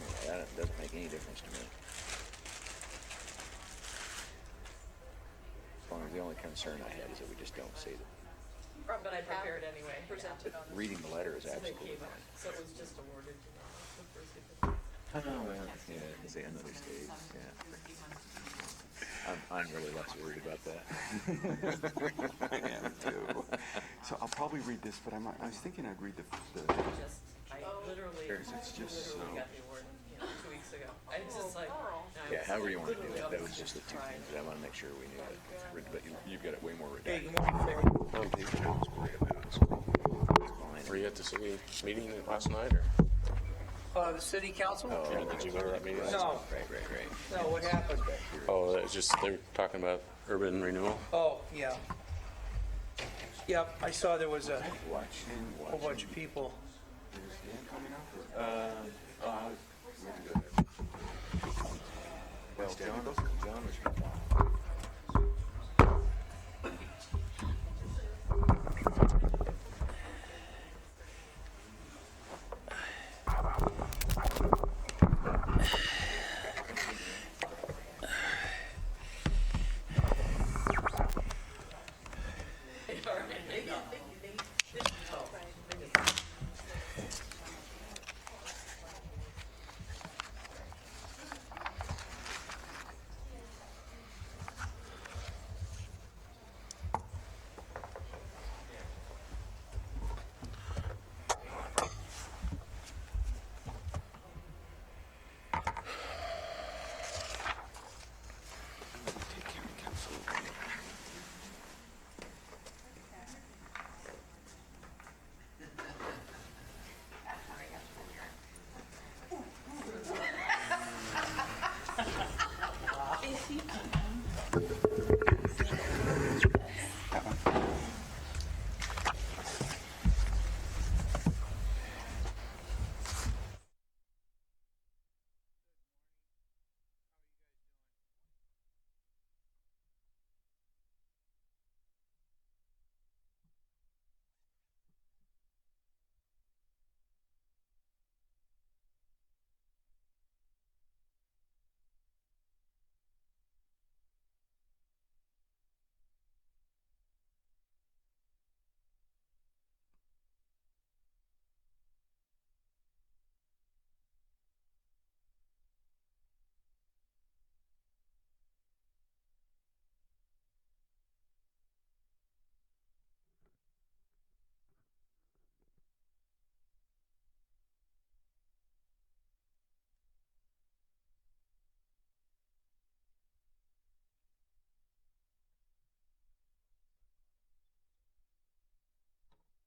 with that. It doesn't make any difference to me. As long as the only concern I had is that we just don't say that. But I prepared anyway. Presented on Reading the letter is So they absolutely came up, fine. so it was just awarded to them. The first people. I know, well, yeah, it's the end of the stage, yeah. I'm really less worried about that. I am too. So I'll probably read this, but I was thinking I'd read the Just, I literally, It's just literally so- got the award, 2 weeks ago. I was just like, no, I Yeah, was however you want to do literally it, up that was just the two trying. things that I want to make sure we knew that. But you've got it way more Hey, redacted. good morning, Were you at the city meeting last night, or the city council? did you go to that meeting? No, Right. no, what happened? Oh, it was just, they were talking about urban renewal. Oh, yeah. Yep, I saw there was a whole bunch of people. Well, John was.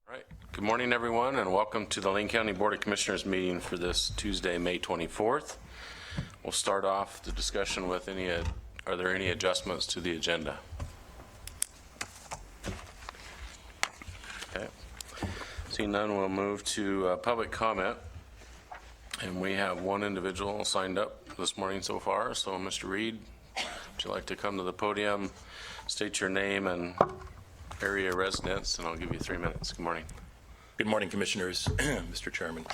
All right. Good morning, everyone, and welcome to the Lane County Board of Commissioners meeting for this Tuesday, May 24th. We'll start off the discussion with are there any adjustments to the agenda? Okay. Seeing none, we'll move to public comment. And we have one individual signed up this morning so far. So, Mr. Reed, would you like to come to the podium, state your name and area residence, and I'll give you 3 minutes. Good morning. Good morning, Commissioners, Mr. Chairman.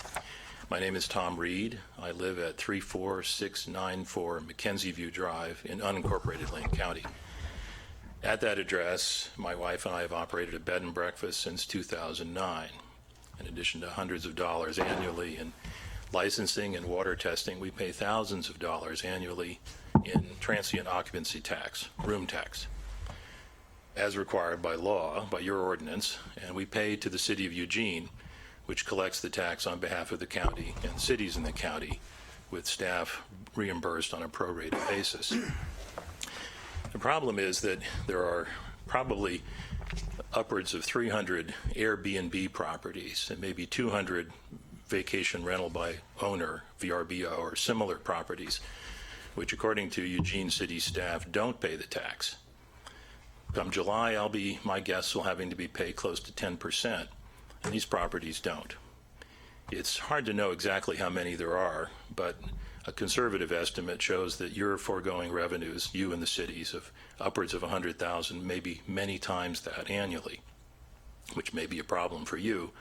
My name is Tom Reed. I live at 34694 Mackenzie View Drive in unincorporated Lane County. At that address, my wife and I have operated a bed and breakfast since 2009. In addition to hundreds of dollars annually in licensing and water testing, we pay thousands of dollars annually in transient occupancy tax, room tax, as required by law, by your ordinance, and we pay to the city of Eugene, which collects the tax on behalf of the county and cities in the county, with staff reimbursed on a prorated basis. The problem is that there are probably upwards of 300 Airbnb properties and maybe 200 vacation rental by owner, VRBO, or similar properties, which according to Eugene City staff don't pay the tax. Come July, my guess will having to be paid close to 10%, and these properties don't. It's hard to know exactly how many there are, but a conservative estimate shows that your foregoing revenues, you and the cities, of upwards of 100,000, maybe many times that annually. which may be a problem for you.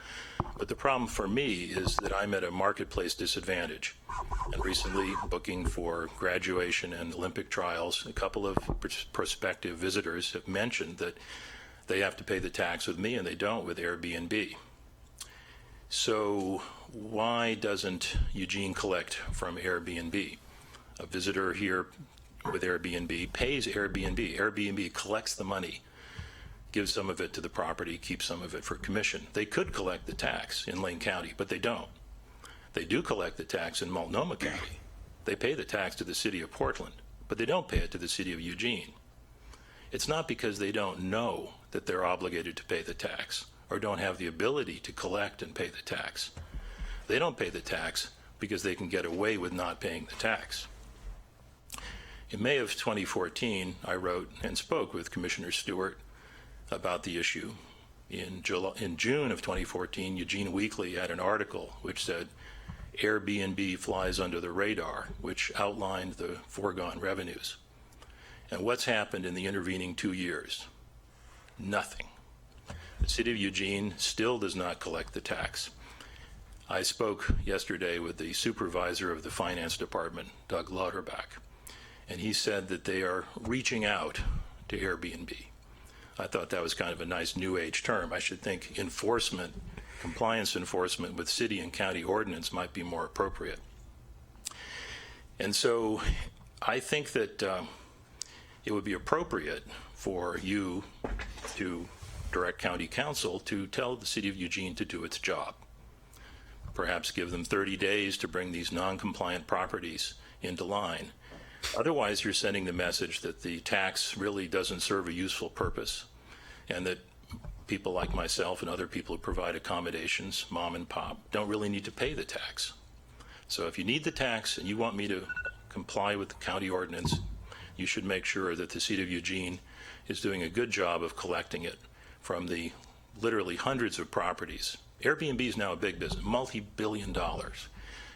But the problem for me is that I'm at a marketplace disadvantage. And recently, booking for graduation and Olympic trials, a couple of prospective visitors have mentioned that they have to pay the tax with me and they don't with Airbnb. So why doesn't Eugene collect from Airbnb? A visitor here with Airbnb pays Airbnb. Airbnb collects the money, gives some of it to the property, keeps some of it for commission. They could collect the tax in Lane County, but they don't. They do collect the tax in Multnomah County. They pay the tax to the city of Portland, but they don't pay it to the city of Eugene. It's not because they don't know that they're obligated to pay the tax or don't have the ability to collect and pay the tax. They don't pay the tax because they can get away with not paying the tax. In May of 2014, I wrote and spoke with Commissioner Stewart about the issue. In June of 2014, Eugene Weekly had an article which said Airbnb flies under the radar, which outlined the foregone revenues. And what's happened in the intervening 2 years? Nothing. The city of Eugene still does not collect the tax. I spoke yesterday with the supervisor of the finance department, Doug Lauterbach, and he said that they are reaching out to Airbnb. I thought that was kind of a nice new age term. I should think enforcement, compliance enforcement with city and county ordinance might be more appropriate. And so I think that it would be appropriate for you to direct county council to tell the city of Eugene to do its job. Perhaps give them 30 days to bring these non-compliant properties into line. Otherwise, you're sending the message that the tax really doesn't serve a useful purpose and that people like myself and other people who provide accommodations, mom and pop, don't really need to pay the tax. So if you need the tax and you want me to comply with the county ordinance, you should make sure that the city of Eugene is doing a good job of collecting it from the literally hundreds of properties. Airbnb is now a big business, multi-billion dollars.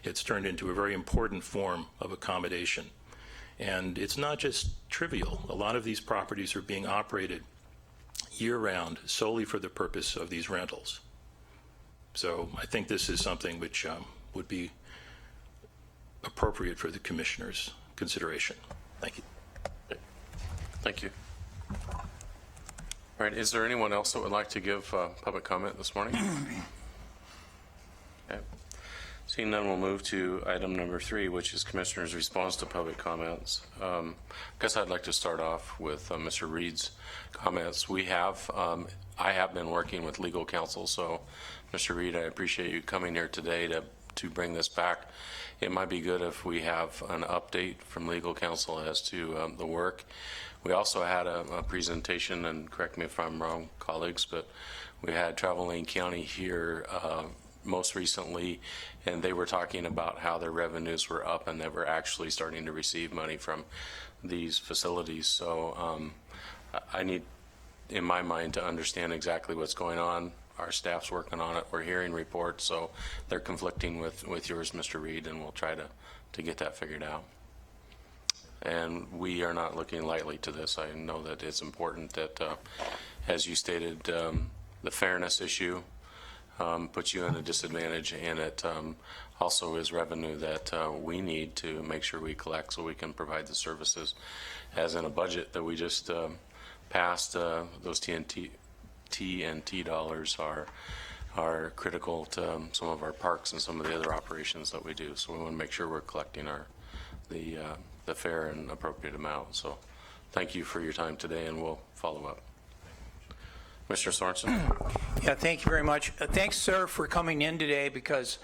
It's turned into a very important form of accommodation. And it's not just trivial. A lot of these properties are being operated year-round solely for the purpose of these rentals. So I think this is something which would be appropriate for the commissioner's consideration. Thank you. Thank you. All right, is there anyone else that would like to give public comment this morning? Okay. Seeing none, we'll move to item number 3, which is Commissioner's response to public comments. I guess I'd like to start off with Mr. Reed's comments. I have been working with legal counsel, so Mr. Reed, I appreciate you coming here today to bring this back. It might be good if we have an update from legal counsel as to the work. We also had a presentation, and correct me if I'm wrong, colleagues, but we had Travel Lane County here most recently, and they were talking about how their revenues were up and they were actually starting to receive money from these facilities. So I need, in my mind, to understand exactly what's going on. Our staff's working on it. We're hearing reports, so they're conflicting with yours, Mr. Reed, and we'll try to get that figured out. And we are not looking lightly to this. I know that it's important that, as you stated, the fairness issue puts you in a disadvantage, and it also is revenue that we need to make sure we collect so we can provide the services. As in a budget that we just passed, those TNT dollars are critical to some of our parks and some of the other operations that we do. So we want to make sure we're collecting the fair and appropriate amount. So thank you for your time today, and we'll follow up. Mr. Sorensen. Yeah, thank you very much. Thanks, sir, for coming in today, because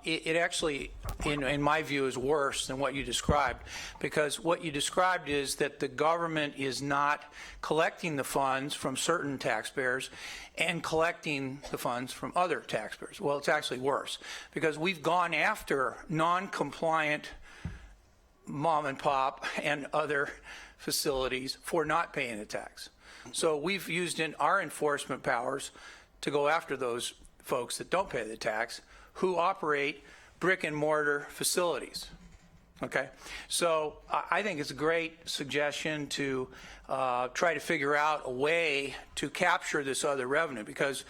it actually, in my view, is worse than what you described, because what you described is that the government is not collecting the funds from certain taxpayers and collecting the funds from other taxpayers. Well, it's actually worse, because we've gone after non-compliant mom and pop and other facilities for not paying the tax. So we've used our enforcement powers to go after those folks that don't pay the tax, who operate brick and mortar facilities. Okay, so I think it's a great suggestion to try to figure out a way to capture this other revenue, because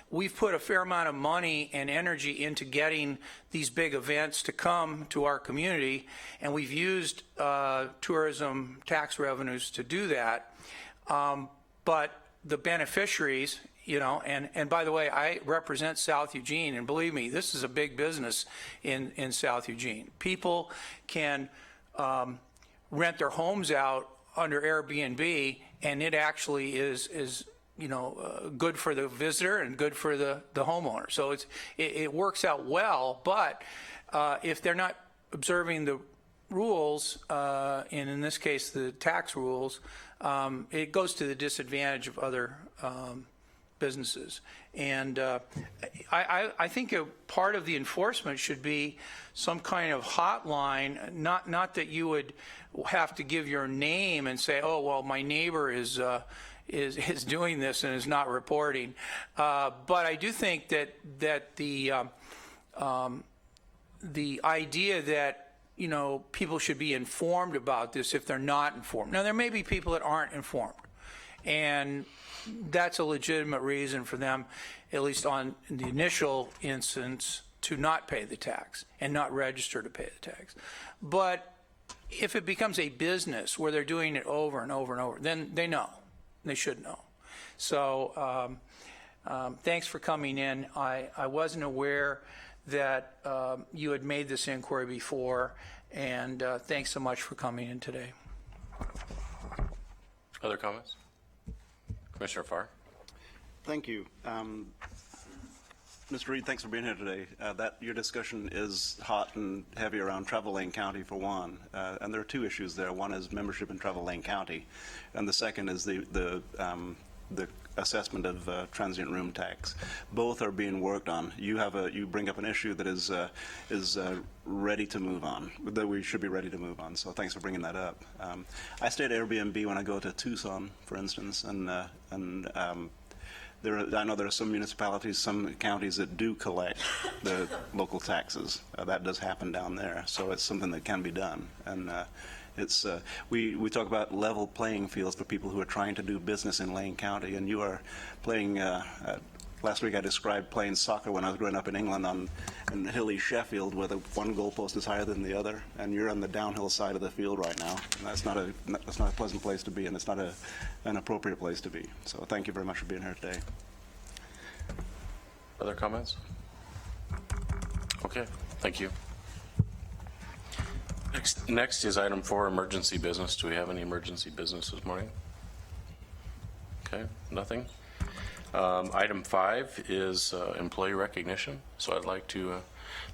we've put a fair amount of money and energy into getting these big events to come to our community, and we've used tourism tax revenues to do that. But the beneficiaries, you know, and by the way, I represent South Eugene, and believe me, this is a big business in South Eugene. People can rent their homes out under Airbnb, and it actually is you know, good for the visitor and good for the homeowner. So it works out well, but if they're not observing the rules, and in this case the tax rules, it goes to the disadvantage of other businesses. And I think a part of the enforcement should be some kind of hotline, not that you would have to give your name and say, oh, well, my neighbor is doing this and is not reporting. But I do think that the idea that, you know, people should be informed about this if they're not informed. Now, there may be people that aren't informed, and that's a legitimate reason for them, at least on the initial instance, to not pay the tax and not register to pay the tax. But if it becomes a business where they're doing it over and over and over, then they know. They should know. So thanks for coming in. I wasn't aware that you had made this inquiry before, and thanks so much for coming in today. Other comments? Commissioner Farr? Thank you. Mr. Reed, thanks for being here today. Your discussion is hot and heavy around Travel Lane County, for one, and there are two issues there. One is membership in Travel Lane County, and the second is the assessment of transient room tax. Both are being worked on. You bring up an issue that is ready to move on, that we should be ready to move on. So thanks for bringing that up. I stay at Airbnb when I go to Tucson, for instance, and I know there are some municipalities, some counties that do collect the local taxes. That does happen down there, so it's something that can be done. And we talk about level playing fields for people who are trying to do business in Lane County, and you are playing. Last week I described playing soccer when I was growing up in England in hilly Sheffield, where the one goalpost is higher than the other, and you're on the downhill side of the field right now. And that's not a pleasant place to be, and it's not an appropriate place to be. So thank you very much for being here today. Other comments? Okay, thank you. Next is item 4, emergency business. Do we have any emergency business this morning? Okay, nothing. Item 5 is employee recognition. So I'd like to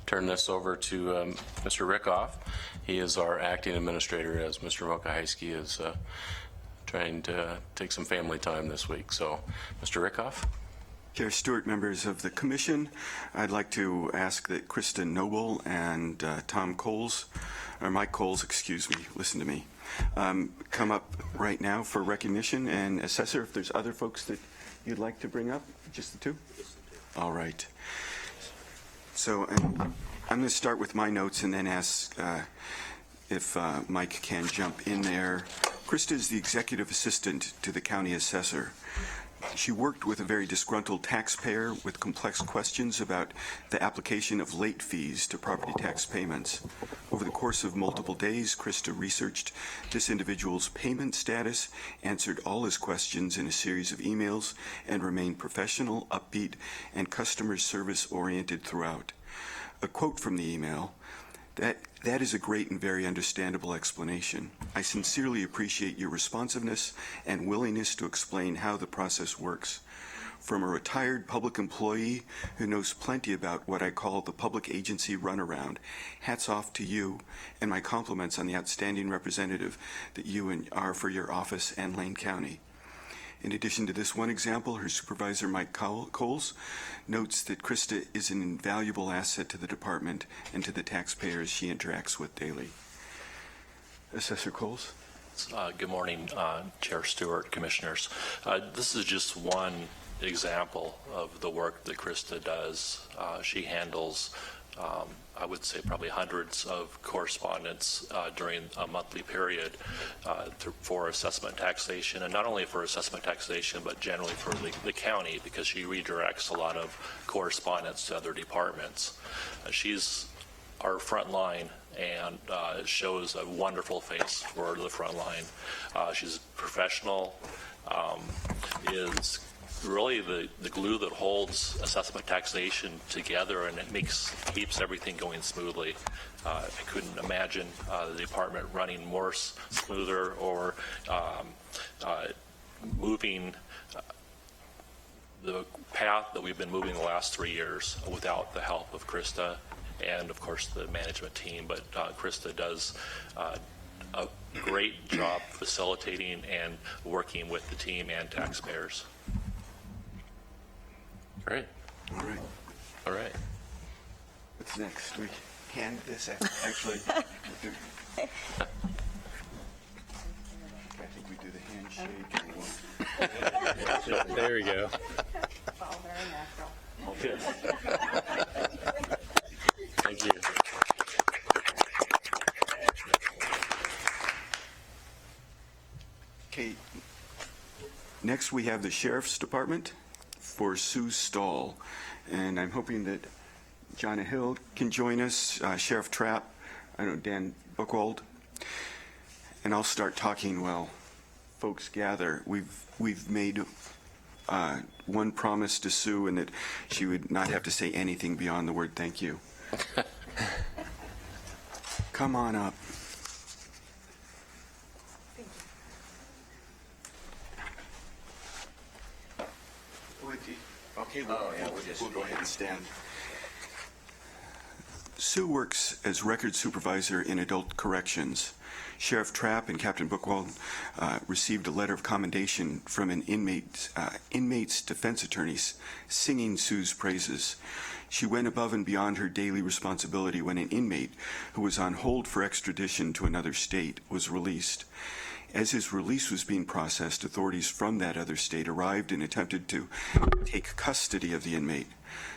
turn this over to Mr. Rickoff. He is our acting administrator, as Mr. Mokaheisky is trying to take some family time this week. So, Mr. Rickoff. Chair Stewart, members of the commission, I'd like to ask that Krista Noble and Tom Coles, or Mike Coles, excuse me, listen to me, come up right now for recognition. And Assessor, if there's other folks that you'd like to bring up, just the two? All right. So I'm going to start with my notes and then ask if Mike can jump in there. Krista is the executive assistant to the county assessor. She worked with a very disgruntled taxpayer with complex questions about the application of late fees to property tax payments. Over the course of multiple days, Krista researched this individual's payment status, answered all his questions in a series of emails, and remained professional, upbeat, and customer service oriented throughout. A quote from the email: That is a great and very understandable explanation. I sincerely appreciate your responsiveness and willingness to explain how the process works. From a retired public employee who knows plenty about what I call the public agency runaround, hats off to you, and my compliments on the outstanding representative that you are for your office and Lane County. In addition to this one example, her supervisor, Mike Coles, notes that Krista is an invaluable asset to the department and to the taxpayers she interacts with daily. Assessor Coles? Good morning, Chair Stewart, Commissioners. This is just one example of the work that Krista does. She handles I would say probably hundreds of correspondence during a monthly period for assessment taxation, and not only for assessment taxation, but generally for the county, because she redirects a lot of correspondence to other departments. She's our front line and shows a wonderful face for the front line. She's professional, is really the glue that holds assessment taxation together, and it keeps everything going smoothly. I couldn't imagine the department running more smoother or moving the path that we've been moving the last 3 years without the help of Krista and, of course, the management team. But Krista does a great job facilitating and working with the team and taxpayers. Great. All right. All right. What's next? We hand this actually. I think we do the handshake. There we go. Thank you. Okay. Next, we have the Sheriff's Department for Sue Stahl. And I'm hoping that Jonna Hill can join us, Sheriff Trapp, I know Dan Buchwald. And I'll start talking while folks gather. We've made one promise to Sue, and that she would not have to say anything beyond the word thank you. Come on up. Okay, we'll go ahead and stand. Sue works as record supervisor in adult corrections. Sheriff Trapp and Captain Buchwald received a letter of commendation from an inmate's defense attorneys singing Sue's praises. She went above and beyond her daily responsibility when an inmate who was on hold for extradition to another state was released. As his release was being processed, authorities from that other state arrived and attempted to take custody of the inmate.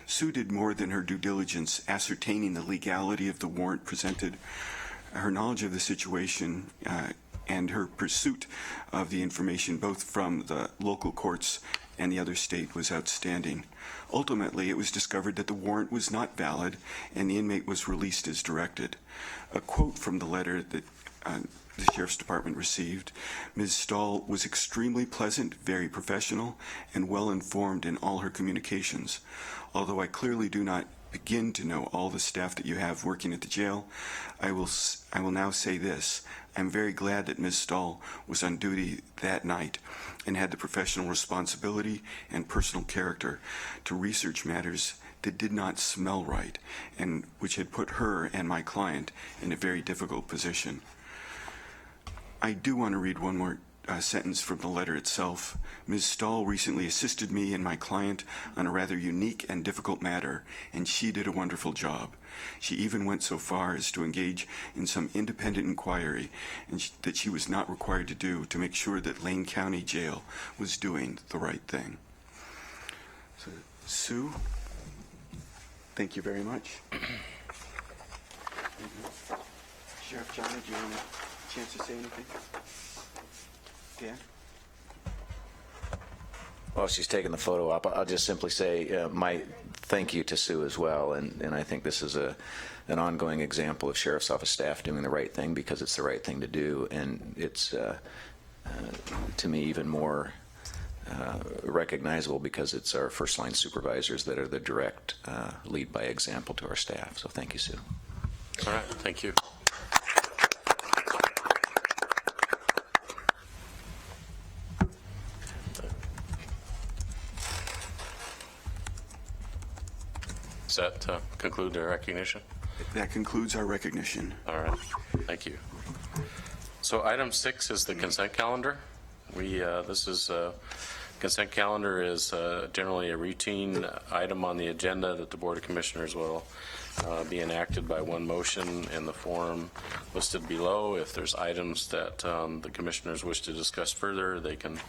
Sue did more than her due diligence ascertaining the legality of the warrant presented. Her knowledge of the situation and her pursuit of the information both from the local courts and the other state was outstanding. Ultimately, it was discovered that the warrant was not valid and the inmate was released as directed. A quote from the letter that the Sheriff's Department received: Ms. Stahl was extremely pleasant, very professional, and well-informed in all her communications. Although I clearly do not begin to know all the staff that you have working at the jail, I will now say this. I'm very glad that Ms. Stahl was on duty that night and had the professional responsibility and personal character to research matters that did not smell right and which had put her and my client in a very difficult position. I do want to read one more sentence from the letter itself. Ms. Stahl recently assisted me and my client on a rather unique and difficult matter, and she did a wonderful job. She even went so far as to engage in some independent inquiry that she was not required to do to make sure that Lane County Jail was doing the right thing. So, Sue, thank you very much. Sheriff Johnny, do you want a chance to say anything? Dan? Well, she's taking the photo up. I'll just simply say my thank you to Sue as well, and I think this is an ongoing example of Sheriff's Office staff doing the right thing because it's the right thing to do, and it's, to me, even more recognizable because it's our first-line supervisors that are the direct lead by example to our staff. So thank you, Sue. All right, thank you. Does that conclude the recognition? That concludes our recognition. All right, thank you. So item 6 is the consent calendar. Consent calendar is generally a routine item on the agenda that the Board of Commissioners will be enacted by one motion in the form listed below. If there's items that the Commissioners wish to discuss further, they can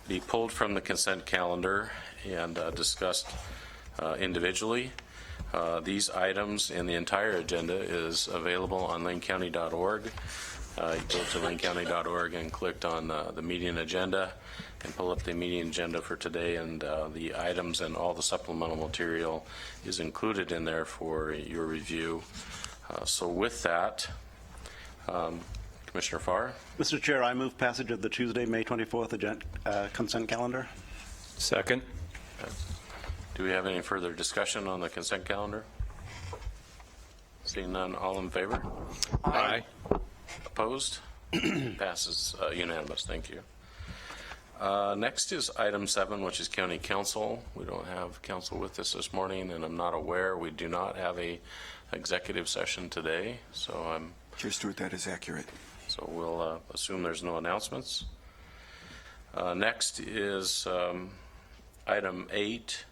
be pulled from the consent calendar and discussed individually. These items and the entire agenda is available on lanecounty.org. You go to lanecounty.org and click on the meeting agenda and pull up the meeting agenda for today, and the items and all the supplemental material is included in there for your review. So with that, Commissioner Farr? Mr. Chair, I move passage of the Tuesday, May 24th consent calendar. Second. Do we have any further discussion on the consent calendar? Seeing none, all in favor? Aye. Opposed? Passes unanimous. Thank you. Next is item 7, which is county council. We don't have council with us this morning, and I'm not aware. We do not have a executive session today, so Chair Stewart, that is accurate. we'll assume there's no announcements. Next is item 8,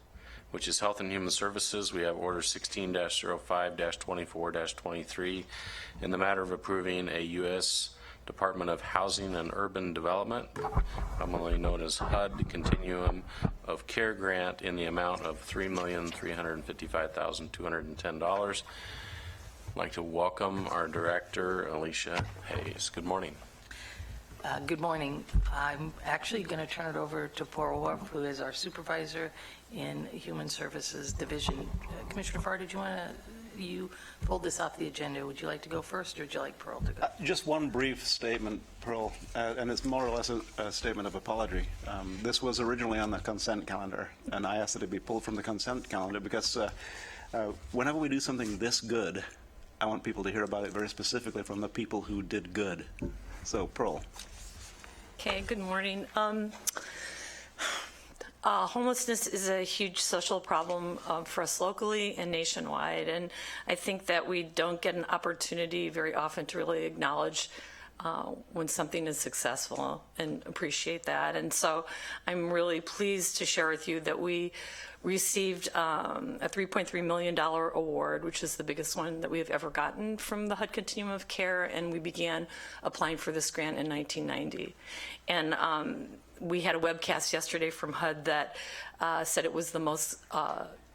which is Health and Human Services. We have Order 16-05-24-23 in the matter of approving a U.S. Department of Housing and Urban Development, commonly known as HUD, Continuum of Care Grant in the amount of $3,355,210. I'd like to welcome our director, Alicia Hayes. Good morning. Good morning. I'm actually going to turn it over to Paul Wharf, who is our supervisor in Human Services Division. Commissioner Farr, did you want to, you pulled this off the agenda. Would you like to go first, or would you like Pearl to go? Just one brief statement, Pearl, and it's more or less a statement of apology. This was originally on the consent calendar, and I asked that it be pulled from the consent calendar because whenever we do something this good, I want people to hear about it very specifically from the people who did good. So, Pearl. Okay, good morning. Homelessness is a huge social problem for us locally and nationwide, and I think that we don't get an opportunity very often to really acknowledge when something is successful and appreciate that. And so I'm really pleased to share with you that we received a $3.3 million award, which is the biggest one that we have ever gotten from the HUD Continuum of Care, and we began applying for this grant in 1990. And we had a webcast yesterday from HUD that said it was the most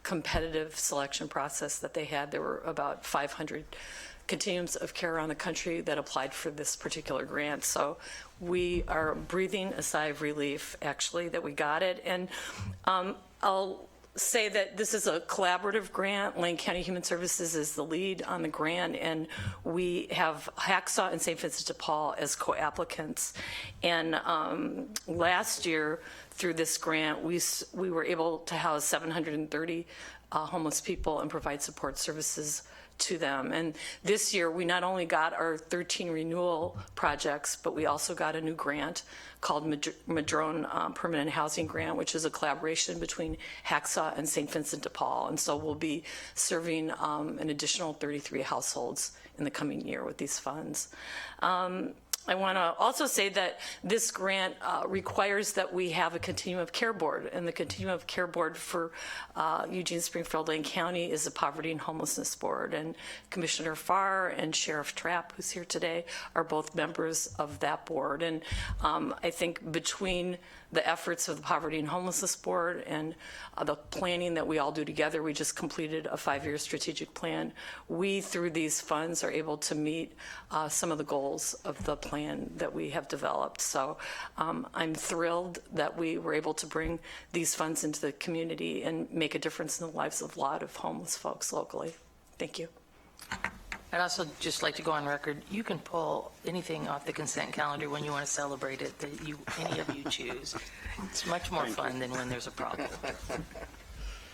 competitive selection process that they had. There were about 500 continuums of care around the country that applied for this particular grant. So we are breathing a sigh of relief, actually, that we got it. And I'll say that this is a collaborative grant. Lane County Human Services is the lead on the grant, and we have Hacksaw and St. Vincent de Paul as co-applicants. And last year, through this grant, we were able to house 730 homeless people and provide support services to them. And this year, we not only got our 13 renewal projects, but we also got a new grant called Madrone Permanent Housing Grant, which is a collaboration between Hacksaw and St. Vincent de Paul. And so we'll be serving an additional 33 households in the coming year with these funds. I want to also say that this grant requires that we have a Continuum of Care Board, and the Continuum of Care Board for Eugene, Springfield, Lane County is a Poverty and Homelessness Board, and Commissioner Farr and Sheriff Trapp, who's here today, are both members of that board. And I think between the efforts of the Poverty and Homelessness Board and the planning that we all do together, we just completed a 5-year strategic plan. We, through these funds, are able to meet some of the goals of the plan that we have developed. So I'm thrilled that we were able to bring these funds into the community and make a difference in the lives of a lot of homeless folks locally. Thank you. I'd also just like to go on record, you can pull anything off the consent calendar when you want to celebrate it that any of you choose. It's much more fun than when there's a problem.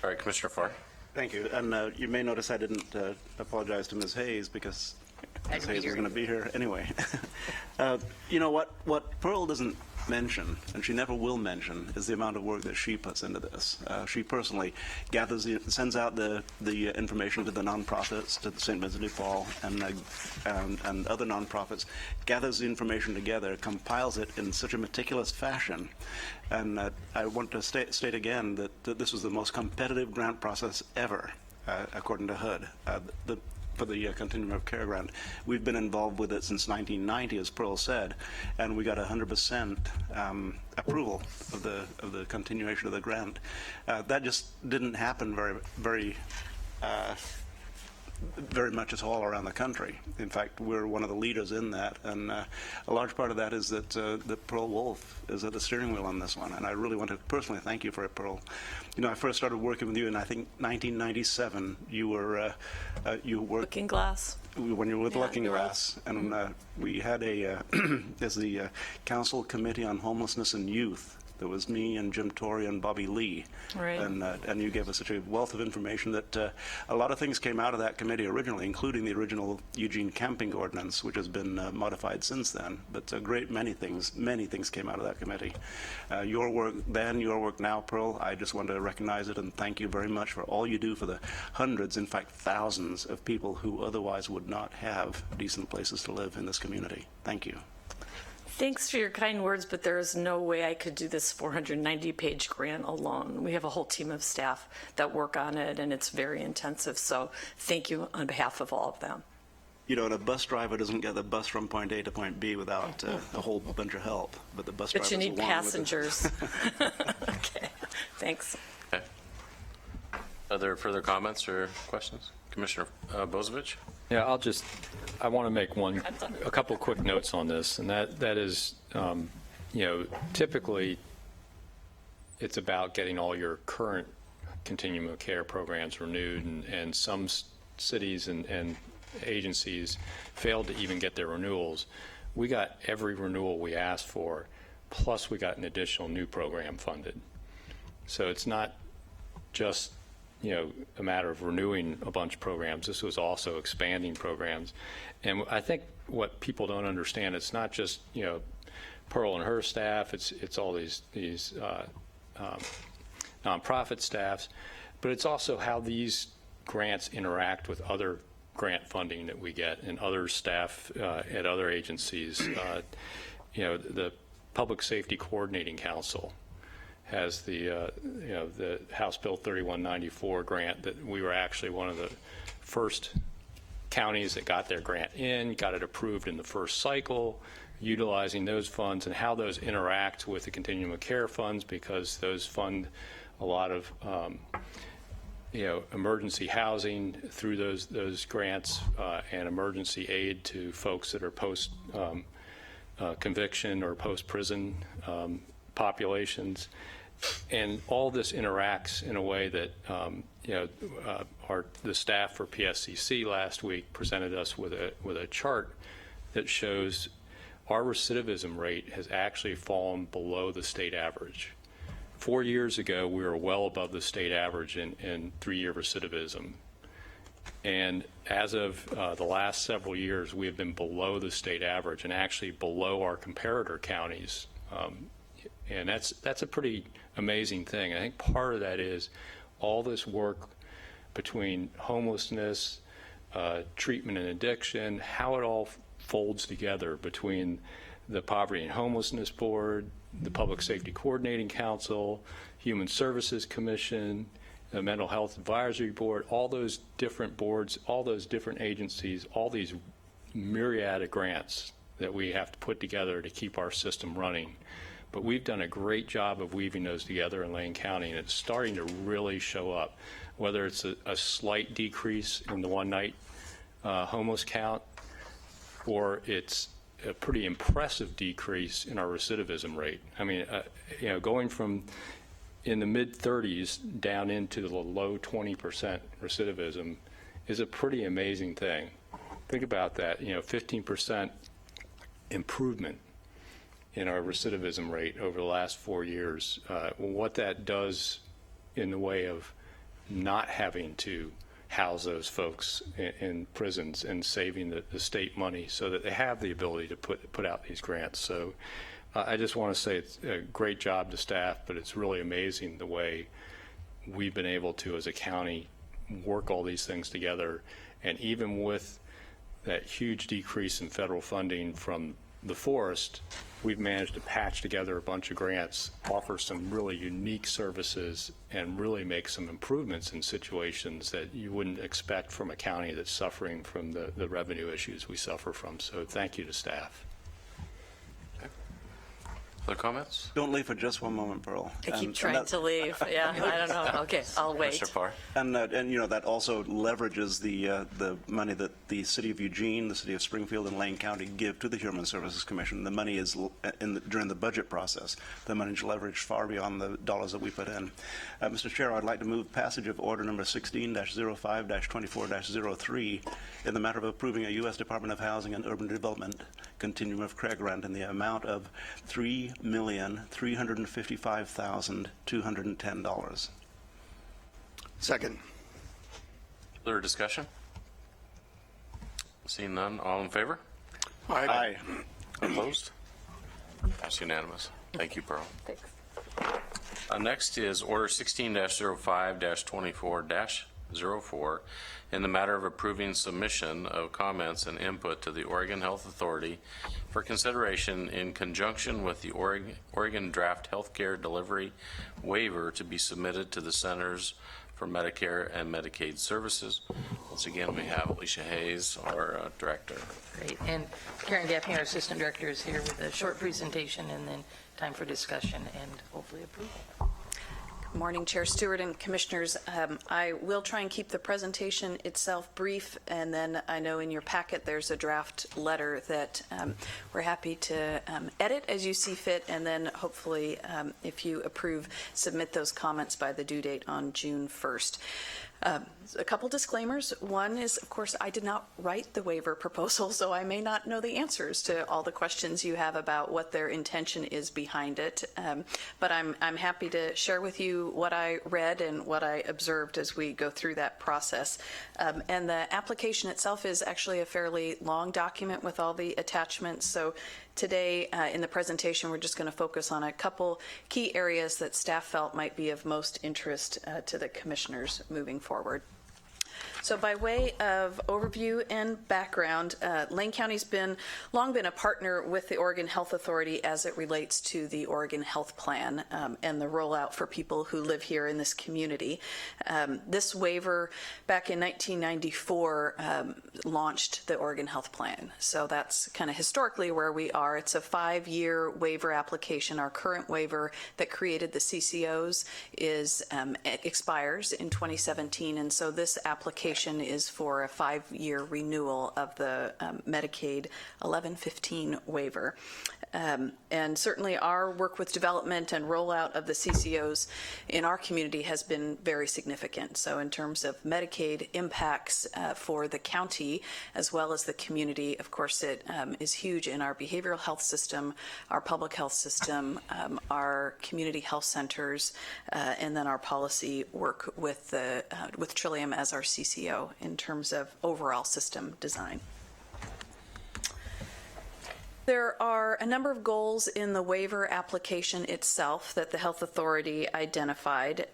All right, Commissioner Farr. Thank you. And you may notice I didn't apologize to Ms. Hayes because Ms. Hayes was going to be here anyway. You know, what Pearl doesn't mention, and she never will mention, is the amount of work that she puts into this. She personally sends out the information to the nonprofits, to the St. Vincent de Paul and other nonprofits, gathers the information together, compiles it in such a meticulous fashion. And I want to state again that this was the most competitive grant process ever, according to HUD. For the Continuum of Care grant. We've been involved with it since 1990, as Pearl said, and we got 100% approval of the continuation of the grant. That just didn't happen very very much at all around the country. In fact, we're one of the leaders in that, and a large part of that is that Pearl Wolf is at the steering wheel on this one, and I really want to personally thank you for it, Pearl. You know, I first started working with you in, I think, 1997. You were Looking Glass. when you were with Yeah, Looking you're right. Glass, and we had as the Council Committee on Homelessness and Youth. There was me and Jim Torrey and Bobby Lee. Right. And you gave us such a wealth of information that a lot of things came out of that committee originally, including the original Eugene Camping Ordinance, which has been modified since then. But a great many things came out of that committee. Your work then, your work now, Pearl, I just want to recognize it and thank you very much for all you do for the hundreds, in fact thousands, of people who otherwise would not have decent places to live in this community. Thank you. Thanks for your kind words, but there is no way I could do this 490-page grant alone. We have a whole team of staff that work on it, and it's very intensive. So thank you on behalf of all of them. You know, and a bus driver doesn't get the bus from point A to point B without a whole bunch of help. But the bus driver. But you need passengers. Okay, thanks. Okay. Other further comments or questions? Commissioner Bozovich? Yeah, I want to make a couple quick notes on this, and that is, you know, typically it's about getting all your current continuum of care programs renewed, and some cities and agencies failed to even get their renewals. We got every renewal we asked for, plus we got an additional new program funded. So it's not just, you know, a matter of renewing a bunch of programs. This was also expanding programs. And I think what people don't understand, it's not just, you know, Pearl and her staff, it's all these nonprofit staffs, but it's also how these grants interact with other grant funding that we get and other staff at other agencies. You know, the Public Safety Coordinating Council has the, you know, the House Bill 3194 grant that we were actually one of the first counties that got their grant in, got it approved in the first cycle, utilizing those funds and how those interact with the continuum of care funds, because those fund a lot of, you know, emergency housing through those grants and emergency aid to folks that are post conviction or post prison populations. And all this interacts in a way that, you know, the staff for PSCC last week presented us with a chart that shows our recidivism rate has actually fallen below the state average. 4 years ago, we were well above the state average in 3-year recidivism. And as of the last several years, we have been below the state average and actually below our comparator counties. And that's a pretty amazing thing. I think part of that is all this work between homelessness, treatment and addiction, how it all folds together between the Poverty and Homelessness Board, the Public Safety Coordinating Council, Human Services Commission, the Mental Health Advisory Board, all those different boards, all those different agencies, all these myriad of grants that we have to put together to keep our system running. But we've done a great job of weaving those together in Lane County, and it's starting to really show up, whether it's a slight decrease in the one-night homeless count, or it's a pretty impressive decrease in our recidivism rate. I mean, you know, going from in the mid-30s down into the low 20% recidivism is a pretty amazing thing. Think about that, you know, 15% improvement in our recidivism rate over the last 4 years. What that does in the way of not having to house those folks in prisons and saving the state money so that they have the ability to put out these grants. So I just want to say it's a great job to staff, but it's really amazing the way we've been able to, as a county, work all these things together. And even with that huge decrease in federal funding from the forest, we've managed to patch together a bunch of grants, offer some really unique services, and really make some improvements in situations that you wouldn't expect from a county that's suffering from the revenue issues we suffer from. So thank you to staff. Other comments? Don't leave for just one moment, Pearl. I keep And trying that- to leave. Yeah, I don't know. Okay, I'll wait. Mr. Farr? And that also leverages the money that the City of Eugene, the City of Springfield, and Lane County give to the Human Services Commission. The money is, during the budget process, the money is leveraged far beyond the dollars that we put in. Mr. Chair, I'd like to move passage of order number 16-05-24-03 in the matter of approving a U.S. Department of Housing and Urban Development Continuum of Care grant in the amount of $3,355,210. Second. Further discussion? Seeing none, all in favor? Aye. Opposed? That's unanimous. Thank you, Pearl. Thanks. Next is Order 16-05-24-04 in the matter of approving submission of comments and input to the Oregon Health Authority for consideration in conjunction with the Oregon Draft Healthcare Delivery Waiver to be submitted to the Centers for Medicare and Medicaid Services. Once again, we have Alicia Hayes, our director. Great. And Karen Gaffney, our Assistant Director, is here with a short presentation and then time for discussion and hopefully approval. Good morning, Chair Stewart and Commissioners. I will try and keep the presentation itself brief, and then I know in your packet there's a draft letter that we're happy to edit as you see fit, and then hopefully, if you approve, submit those comments by the due date on June 1st. A couple disclaimers. One is, of course, I did not write the waiver proposal, so I may not know the answers to all the questions you have about what their intention is behind it. But I'm happy to share with you what I read and what I observed as we go through that process. And the application itself is actually a fairly long document with all the attachments. So today in the presentation, we're just going to focus on a couple key areas that staff felt might be of most interest to the commissioners moving forward. So by way of overview and background, Lane County's long been a partner with the Oregon Health Authority as it relates to the Oregon Health Plan and the rollout for people who live here in this community. This waiver back in 1994 launched the Oregon Health Plan. So that's kind of historically where we are. It's a 5-year waiver application. Our current waiver that created the CCOs expires in 2017, and so this application is for a 5-year renewal of the Medicaid 1115 waiver. And certainly our work with development and rollout of the CCOs in our community has been very significant. So in terms of Medicaid impacts for the county as well as the community, of course it is huge in our behavioral health system, our public health system, our community health centers, and then our policy work with Trillium as our CCO in terms of overall system design. There are a number of goals in the waiver application itself that the Health Authority identified.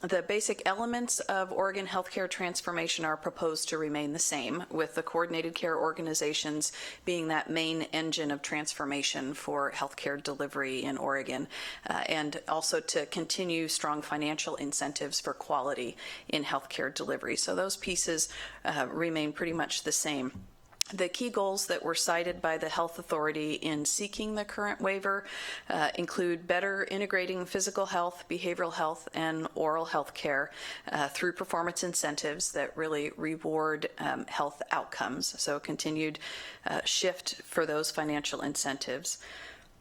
The basic elements of Oregon healthcare transformation are proposed to remain the same, with the coordinated care organizations being that main engine of transformation for healthcare delivery in Oregon, and also to continue strong financial incentives for quality in healthcare delivery. So those pieces remain pretty much the same. The key goals that were cited by the Health Authority in seeking the current waiver include better integrating physical health, behavioral health, and oral health care through performance incentives that really reward health outcomes. So continued shift for those financial incentives.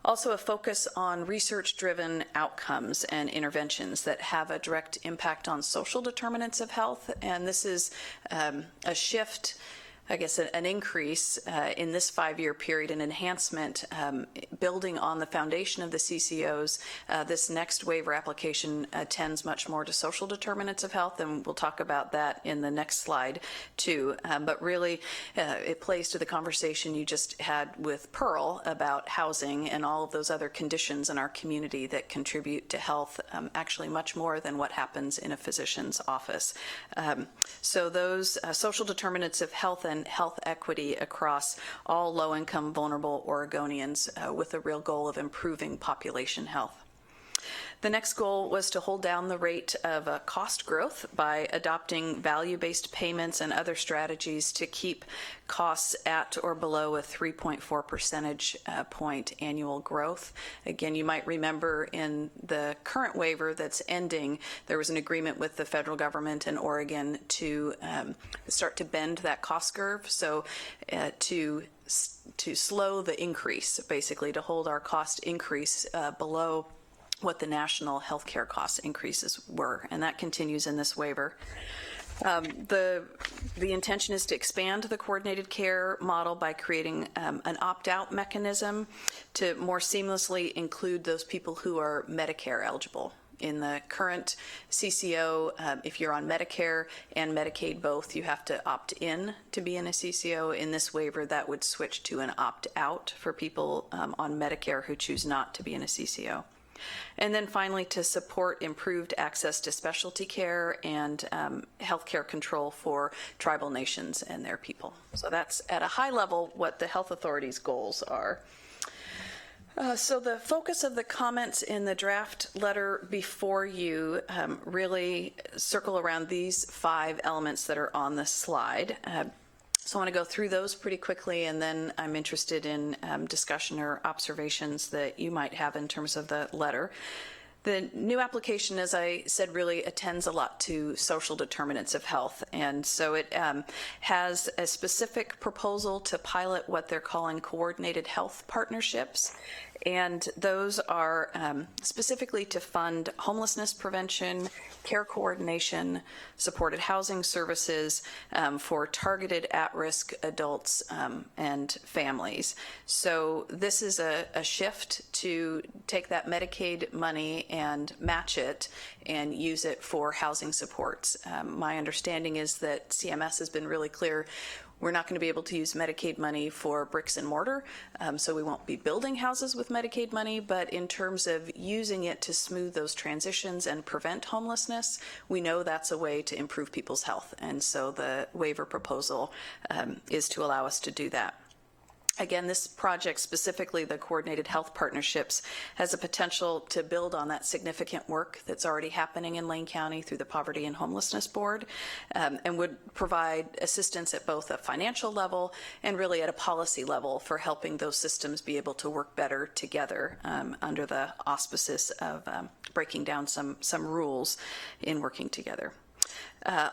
Also a focus on research-driven outcomes and interventions that have a direct impact on social determinants of health. And this is a shift, I guess, an increase in this 5-year period, an enhancement building on the foundation of the CCOs. This next waiver application tends much more to social determinants of health, and we'll talk about that in the next slide too. But really, it plays to the conversation you just had with Pearl about housing and all of those other conditions in our community that contribute to health, actually much more than what happens in a physician's office. So those social determinants of health and health equity across all low-income, vulnerable Oregonians with a real goal of improving population health. The next goal was to hold down the rate of cost growth by adopting value-based payments and other strategies to keep costs at or below a 3.4 percentage point annual growth. Again, you might remember in the current waiver that's ending, there was an agreement with the federal government and Oregon to start to bend that cost curve. So to slow the increase, basically to hold our cost increase below what the national healthcare cost increases were, and that continues in this waiver. The intention is to expand the coordinated care model by creating an opt-out mechanism to more seamlessly include those people who are Medicare eligible. In the current CCO, if you're on Medicare and Medicaid both, you have to opt in to be in a CCO. In this waiver, that would switch to an opt-out for people on Medicare who choose not to be in a CCO. And then finally, to support improved access to specialty care and healthcare control for tribal nations and their people. So that's at a high level what the health authority's goals are. So the focus of the comments in the draft letter before you really circle around these 5 elements that are on the slide. So I want to go through those pretty quickly, and then I'm interested in discussion or observations that you might have in terms of the letter. The new application, as I said, really attends a lot to social determinants of health, and so it has a specific proposal to pilot what they're calling coordinated health partnerships, and those are specifically to fund homelessness prevention, care coordination, supported housing services for targeted at-risk adults and families. So this is a shift to take that Medicaid money and match it and use it for housing supports. My understanding is that CMS has been really clear we're not going to be able to use Medicaid money for bricks and mortar, so we won't be building houses with Medicaid money, but in terms of using it to smooth those transitions and prevent homelessness, we know that's a way to improve people's health, and so the waiver proposal is to allow us to do that. Again, this project, specifically the coordinated health partnerships, has a potential to build on that significant work that's already happening in Lane County through the Poverty and Homelessness Board, and would provide assistance at both a financial level and really at a policy level for helping those systems be able to work better together under the auspices of breaking down some rules in working together.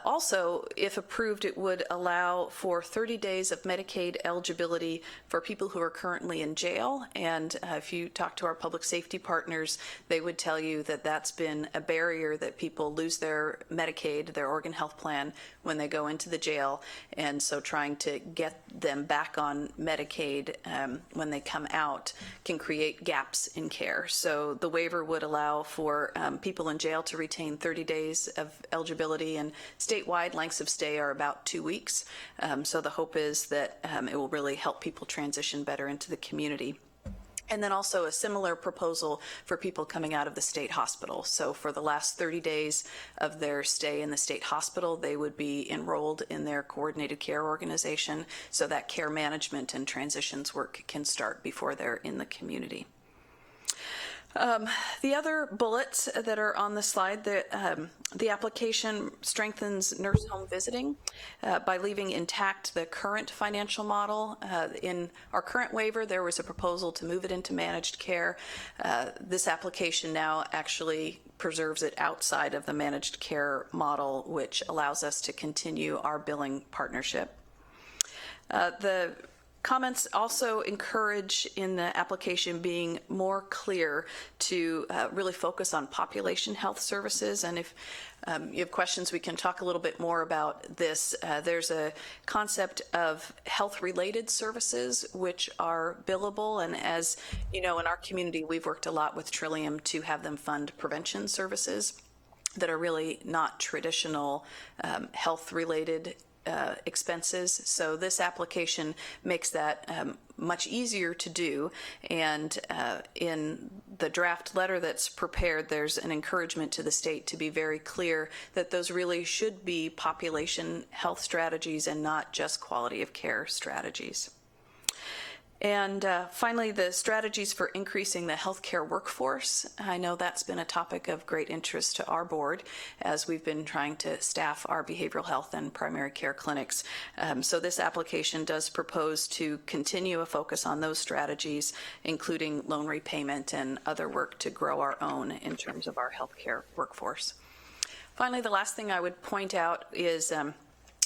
Also, if approved, it would allow for 30 days of Medicaid eligibility for people who are currently in jail. And if you talk to our public safety partners, they would tell you that that's been a barrier, that people lose their Medicaid, their Oregon Health Plan, when they go into the jail. And so trying to get them back on Medicaid when they come out can create gaps in care. So the waiver would allow for people in jail to retain 30 days of eligibility, and statewide lengths of stay are about 2 weeks. So the hope is that it will really help people transition better into the community. And then also a similar proposal for people coming out of the state hospital. So for the last 30 days of their stay in the state hospital, they would be enrolled in their coordinated care organization, so that care management and transitions work can start before they're in the community. The other bullets that are on the slide, the application strengthens nurse home visiting by leaving intact the current financial model. In our current waiver, there was a proposal to move it into managed care. This application now actually preserves it outside of the managed care model, which allows us to continue our billing partnership. The comments also encourage in the application being more clear to really focus on population health services. And if you have questions, we can talk a little bit more about this. There's a concept of health-related services which are billable. And as you know, in our community, we've worked a lot with Trillium to have them fund prevention services that are really not traditional health-related expenses. So this application makes that much easier to do. And in the draft letter that's prepared, there's an encouragement to the state to be very clear that those really should be population health strategies and not just quality of care strategies. And finally, the strategies for increasing the healthcare workforce. I know that's been a topic of great interest to our board as we've been trying to staff our behavioral health and primary care clinics. So this application does propose to continue a focus on those strategies, including loan repayment and other work to grow our own in terms of our healthcare workforce. Finally, the last thing I would point out is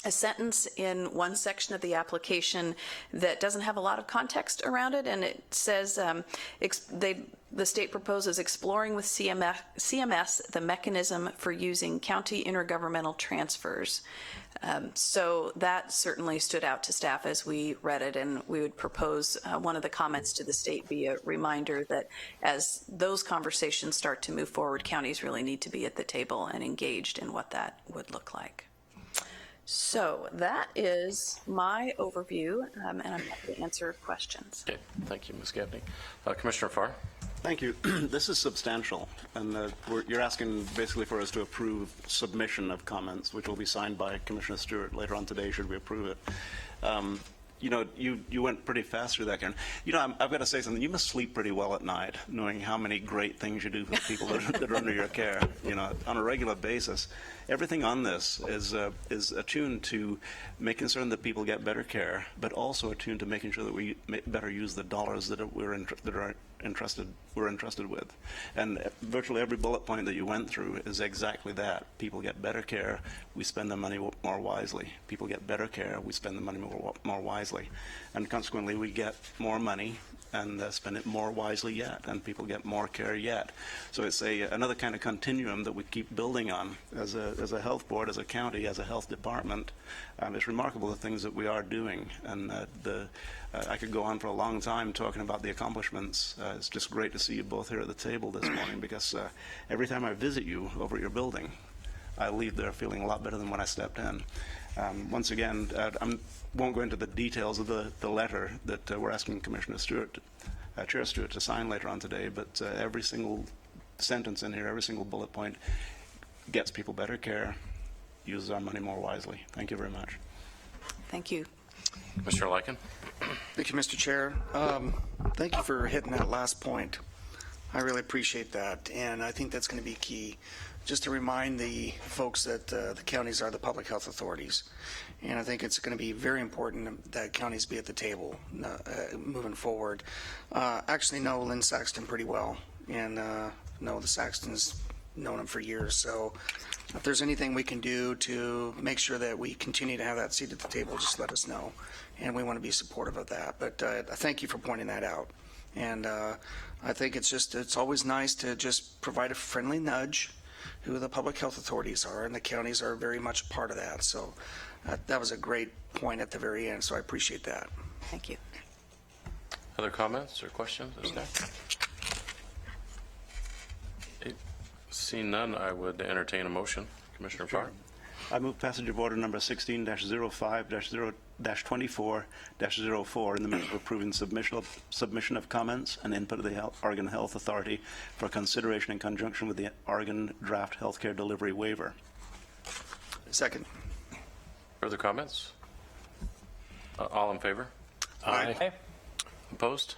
a sentence in one section of the application that doesn't have a lot of context around it, and it says the state proposes exploring with CMS the mechanism for using county intergovernmental transfers. So that certainly stood out to staff as we read it, and we would propose one of the comments to the state be a reminder that as those conversations start to move forward, counties really need to be at the table and engaged in what that would look like. So that is my overview, and I'm happy to answer questions. Okay, thank you, Ms. Gabney. Commissioner Farr? Thank you. This is substantial, and you're asking basically for us to approve submission of comments, which will be signed by Commissioner Stewart later on today, should we approve it. You know, you went pretty fast through that, Karen. You know, I've got to say something. You must sleep pretty well at night, knowing how many great things you do for people that are under your care, you know, on a regular basis. Everything on this is attuned to making certain that people get better care, but also attuned to making sure that we better use the dollars that we're entrusted with. And virtually every bullet point that you went through is exactly that. People get better care, we spend the money more wisely. People get better care, we spend the money more wisely. And consequently, we get more money and spend it more wisely yet, and people get more care yet. So it's another kind of continuum that we keep building on as a health board, as a county, as a health department. It's remarkable the things that we are doing, and I could go on for a long time talking about the accomplishments. It's just great to see you both here at the table this morning, because every time I visit you over at your building, I leave there feeling a lot better than when I stepped in. Once again, I won't go into the details of the letter that we're asking Commissioner Stewart, Chair Stewart, to sign later on today, but every single sentence in here, every single bullet point gets people better care, uses our money more wisely. Thank you very much. Thank you. Mr. Lyken? Thank you, Mr. Chair. Thank you for hitting that last point. I really appreciate that, and I think that's going to be key. Just to remind the folks that the counties are the public health authorities, and I think it's going to be very important that counties be at the table moving forward. I actually know Lynn Saxton pretty well, and know the Saxtons, known him for years, so if there's anything we can do to make sure that we continue to have that seat at the table, just let us know, and we want to be supportive of that. But I thank you for pointing that out, and I think it's always nice to just provide a friendly nudge who the public health authorities are, and the counties are very much part of that. So that was a great point at the very end, so I appreciate that. Thank you. Other comments or questions? Seeing none, I would entertain a motion. Commissioner Farr? I move passage of order number 16-05-24-04 in the matter of approving submission of comments and input of the Oregon Health Authority for consideration in conjunction with the Oregon Draft Healthcare Delivery Waiver. Second. Further comments? All in favor? Aye. Opposed?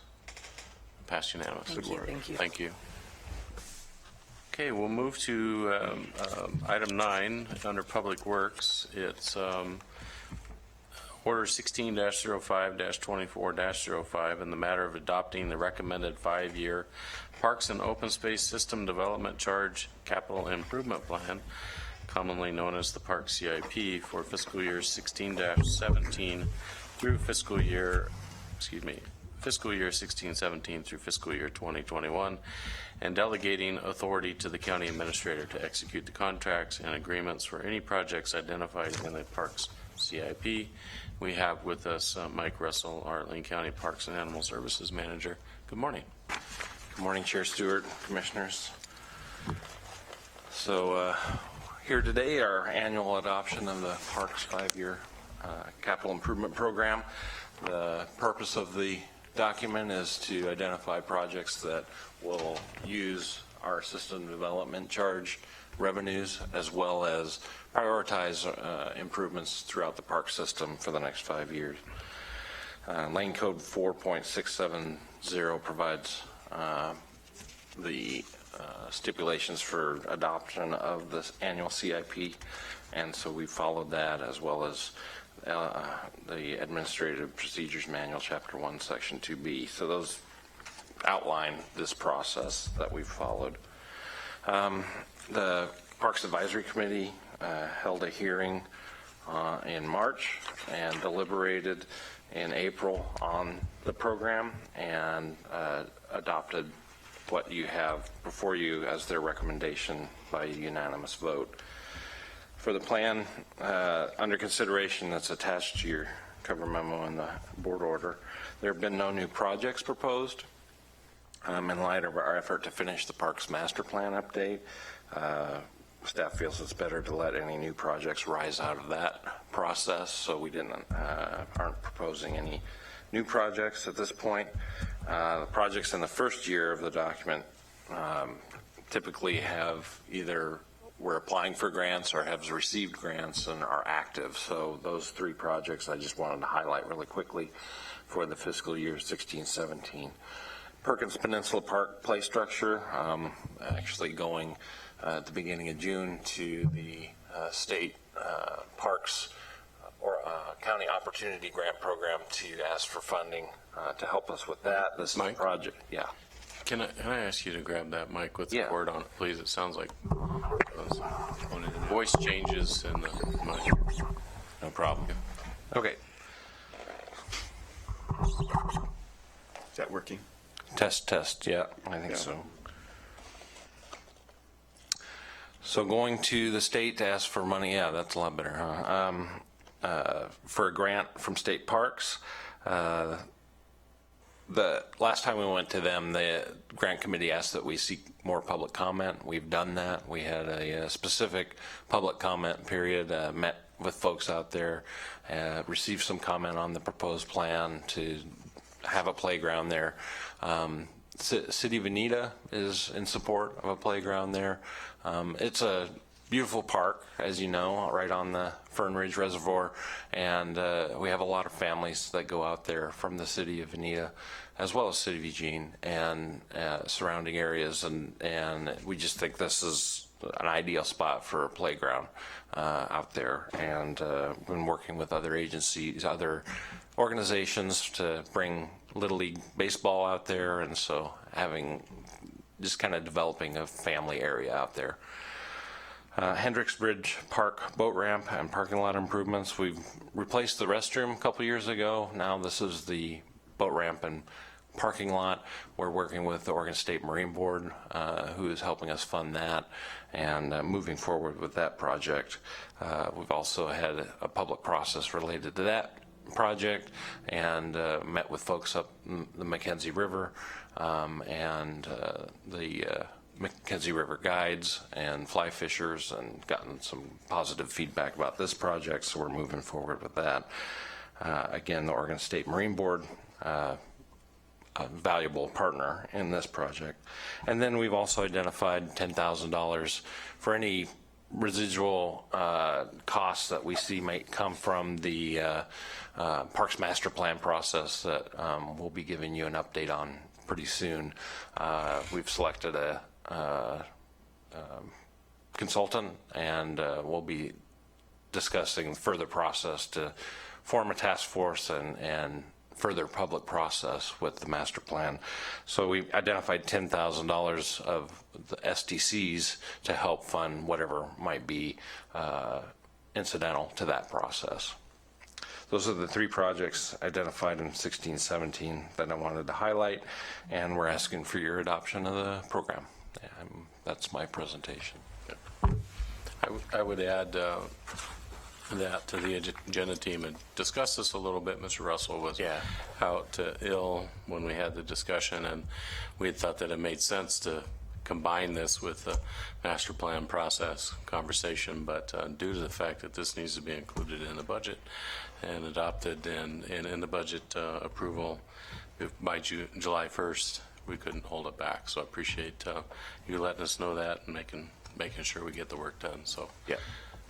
Passed unanimously. Thank you. Thank you. Okay, we'll move to item 9 under Public Works. It's Order 16-05-24-05 in the matter of adopting the recommended 5-year Parks and Open Space System Development Charge Capital Improvement Plan, commonly known as the Park CIP, for fiscal year 16-17 through fiscal year 16-17 through fiscal year 2021, and delegating authority to the county administrator to execute the contracts and agreements for any projects identified in the Parks CIP. We have with us Mike Russell, our Lane County Parks and Animal Services Manager. Good morning. Good morning, Chair Stewart, Commissioners. So here today, our annual adoption of the Parks 5-year Capital Improvement Program. The purpose of the document is to identify projects that will use our system development charge revenues, as well as prioritize improvements throughout the park system for the next 5 years. Lane Code 4.670 provides the stipulations for adoption of this annual CIP, and so we followed that, as well as the Administrative Procedures Manual, Chapter 1, Section 2B. So those outline this process that we've followed. The Parks Advisory Committee held a hearing in March and deliberated in April on the program and adopted what you have before you as their recommendation by unanimous vote. For the plan under consideration that's attached to your cover memo and the board order, there have been no new projects proposed. In light of our effort to finish the Parks Master Plan update, staff feels it's better to let any new projects rise out of that process, so we aren't proposing any new projects at this point. The projects in the first year of the document typically have either we're applying for grants or have received grants and are active. So those three projects I just wanted to highlight really quickly for the fiscal year 16-17. Perkins Peninsula Park play structure, actually going at the beginning of June to the state parks or county opportunity grant program to ask for funding to help us with that. This Mike? project, yeah. Can I ask you to grab that mic with the Yeah. cord on it, please? It sounds like voice changes in the mic. No problem. Okay. Is that working? Test, yeah, I think so. So going to the state to ask for money, yeah, that's a lot better, huh? For a grant from state parks, the last time we went to them, the grant committee asked that we seek more public comment. We've done that. We had a specific public comment period, met with folks out there, received some comment on the proposed plan to have a playground there. City of Veneta is in support of a playground there. It's a beautiful park, as you know, right on the Fern Ridge Reservoir, and we have a lot of families that go out there from the City of Veneta, as well as City of Eugene and surrounding areas, and we just think this is an ideal spot for a playground out there, and been working with other agencies, other organizations to bring Little League baseball out there, and so having just kind of developing a family area out there. Hendricks Bridge Park boat ramp and parking lot improvements. We've replaced the restroom a couple years ago. Now this is the boat ramp and parking lot. We're working with the Oregon State Marine Board, who is helping us fund that and moving forward with that project. We've also had a public process related to that project and met with folks up the Mackenzie River and the Mackenzie River guides and fly fishers, and gotten some positive feedback about this project, so we're moving forward with that. Again, the Oregon State Marine Board, a valuable partner in this project. And then we've also identified $10,000 for any residual costs that we see might come from the Parks Master Plan process that we'll be giving you an update on pretty soon. We've selected a consultant, and we'll be discussing further process to form a task force and further public process with the master plan. So we identified $10,000 of the SDCs to help fund whatever might be incidental to that process. Those are the three projects identified in 16-17 that I wanted to highlight, and we're asking for your adoption of the program. That's my presentation. I would add that to the agenda team and discuss this a little bit. Mr. Russell was out ill when we had the discussion, and we had thought that it made sense to combine this with the master plan process conversation, but due to the fact that this needs to be included in the budget and adopted and in the budget approval by July 1st, we couldn't hold it back. So I appreciate you letting us know that and making sure we get the work done. So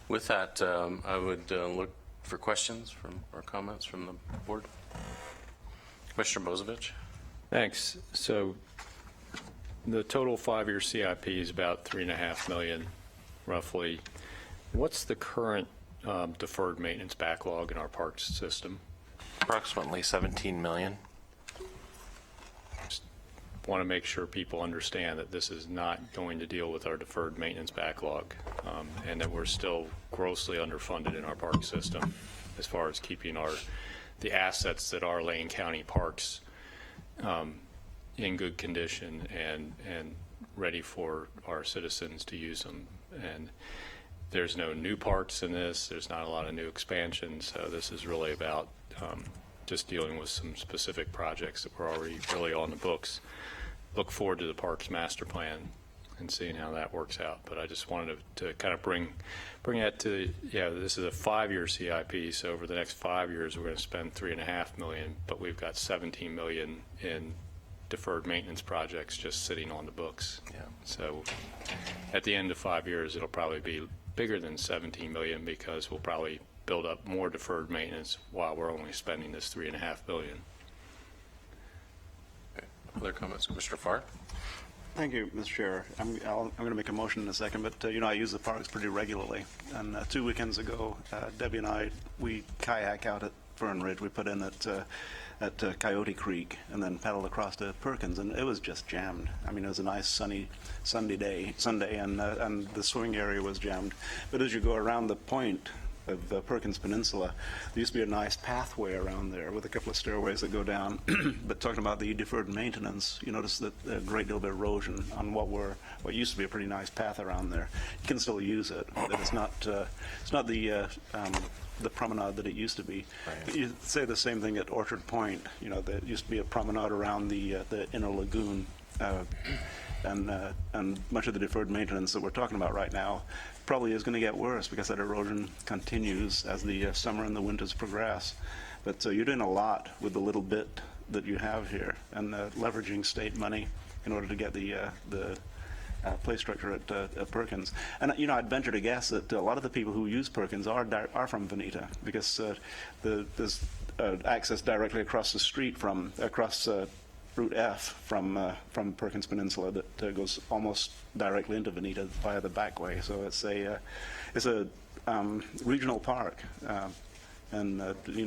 with that, I would look for questions or comments from the board. Commissioner Bozovich? Thanks. So the total 5-year CIP is about $3.5 million, roughly. What's the current deferred maintenance backlog in our parks system? Approximately 17 million. Just want to make sure people understand that this is not going to deal with our deferred maintenance backlog, and that we're still grossly underfunded in our park system as far as keeping the assets that are Lane County parks in good condition and ready for our citizens to use them. And there's no new parks in this. There's not a lot of new expansion. So this is really about just dealing with some specific projects that were already really on the books. Look forward to the parks master plan and seeing how that works out. But I just wanted to kind of bring that to, this is a 5-year CIP. So over the next 5 years, we're going to spend $3.5 million, but we've got $17 million in deferred maintenance projects just sitting on the books. Yeah. So at the end of 5 years, it'll probably be bigger than $17 million because we'll probably build up more deferred maintenance while we're only spending this $3.5 billion. Okay. Other comments? Commissioner Farr? Thank you, Mr. Chair. I'm going to make a motion in a second, but I use the parks pretty regularly. And 2 weekends ago, Debbie and I, we kayak out at Fern Ridge. We put in at Coyote Creek and then paddled across to Perkins, and it was just jammed. I mean, it was a nice sunny Sunday, and the swimming area was jammed. But as you go around the point of Perkins Peninsula, there used to be a nice pathway around there with a couple of stairways that go down. But talking about the deferred maintenance, you notice that a great deal of erosion on what used to be a pretty nice path around there. You can still use it, but it's not the promenade that it used to be. Right. You say the same thing at Orchard Point. There used to be a promenade around the inner lagoon, and much of the deferred maintenance that we're talking about right now probably is going to get worse because that erosion continues as the summer and the winters progress. But you're doing a lot with the little bit that you have here, and leveraging state money in order to get the play structure at Perkins. And I'd venture to guess that a lot of the people who use Perkins are from Veneta, because there's access directly across the street across Route F from Perkins Peninsula that goes almost directly into Veneta via the back way. So it's a regional park. And you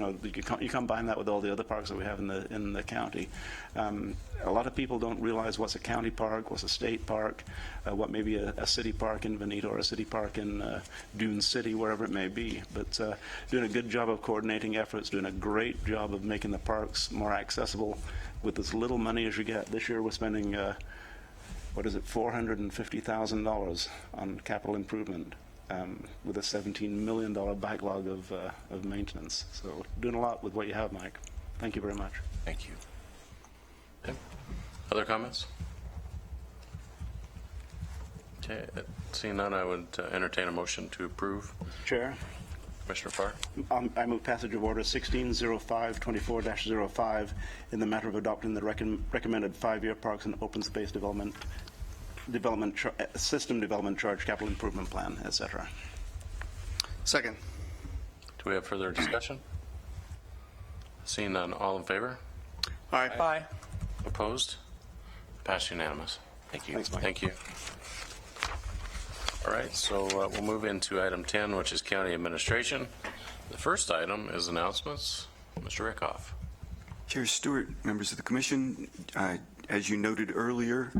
combine that with all the other parks that we have in the county. A lot of people don't realize what's a county park, what's a state park, what may be a city park in Veneta or a city park in Dune City, wherever it may be. But doing a good job of coordinating efforts, doing a great job of making the parks more accessible with as little money as you get. This year we're spending $450,000 on capital improvement. With a $17 million backlog of maintenance. So doing a lot with what you have, Mike. Thank you very much. Thank you. Okay. Other comments? Okay. Seeing none, I would entertain a motion to approve. Chair, Commissioner Farr? I move passage of order 160524-05 in the matter of adopting the recommended 5-year parks and open space system development charge, capital improvement plan, etc. Second. Do we have further discussion? Seeing none, all in favor? Aye. Aye. Opposed? Passed unanimous. Thank you. Thanks, Mike. Thank you. All right, so we'll move into item 10, which is county administration. The first item is announcements. Mr. Rickoff. Chair Stewart, members of the commission, as you noted earlier,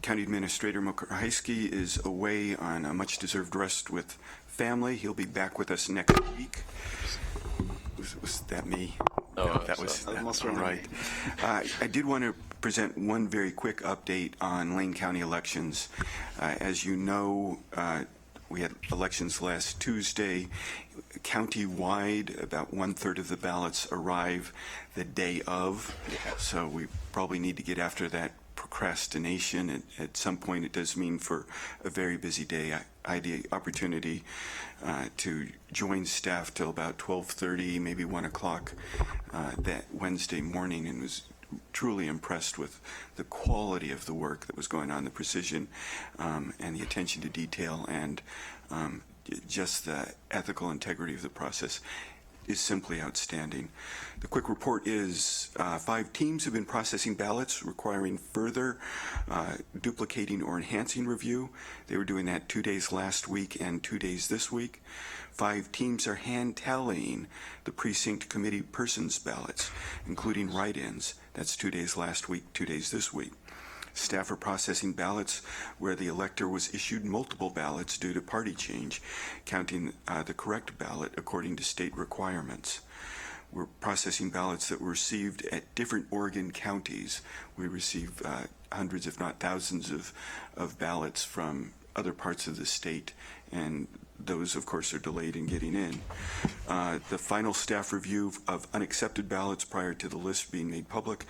County Administrator Mokharhaisky is away on a much-deserved rest with family. He'll be back with us next week. Was that me? No, that was almost all right. I did want to present one very quick update on Lane County elections. As you know, we had elections last Tuesday. County-wide, about 1/3 of the ballots arrive the day of, so we probably need to get after that procrastination. At some point, it does mean for a very busy day. I had the opportunity to join staff till about 12:30, maybe 1 o'clock that Wednesday morning, and was truly impressed with the quality of the work that was going on, the precision and the attention to detail, and just the ethical integrity of the process. is simply outstanding. The quick report is 5 teams have been processing ballots requiring further duplicating or enhancing review. They were doing that 2 days last week and 2 days this week. 5 teams are hand tallying the precinct committee persons' ballots, including write-ins. That's 2 days last week, 2 days this week. Staff are processing ballots where the elector was issued multiple ballots due to party change, counting the correct ballot according to state requirements. We're processing ballots that were received at different Oregon counties. We receive hundreds, if not thousands, of ballots from other parts of the state, and those, of course, are delayed in getting in. The final staff review of unaccepted ballots prior to the list being made public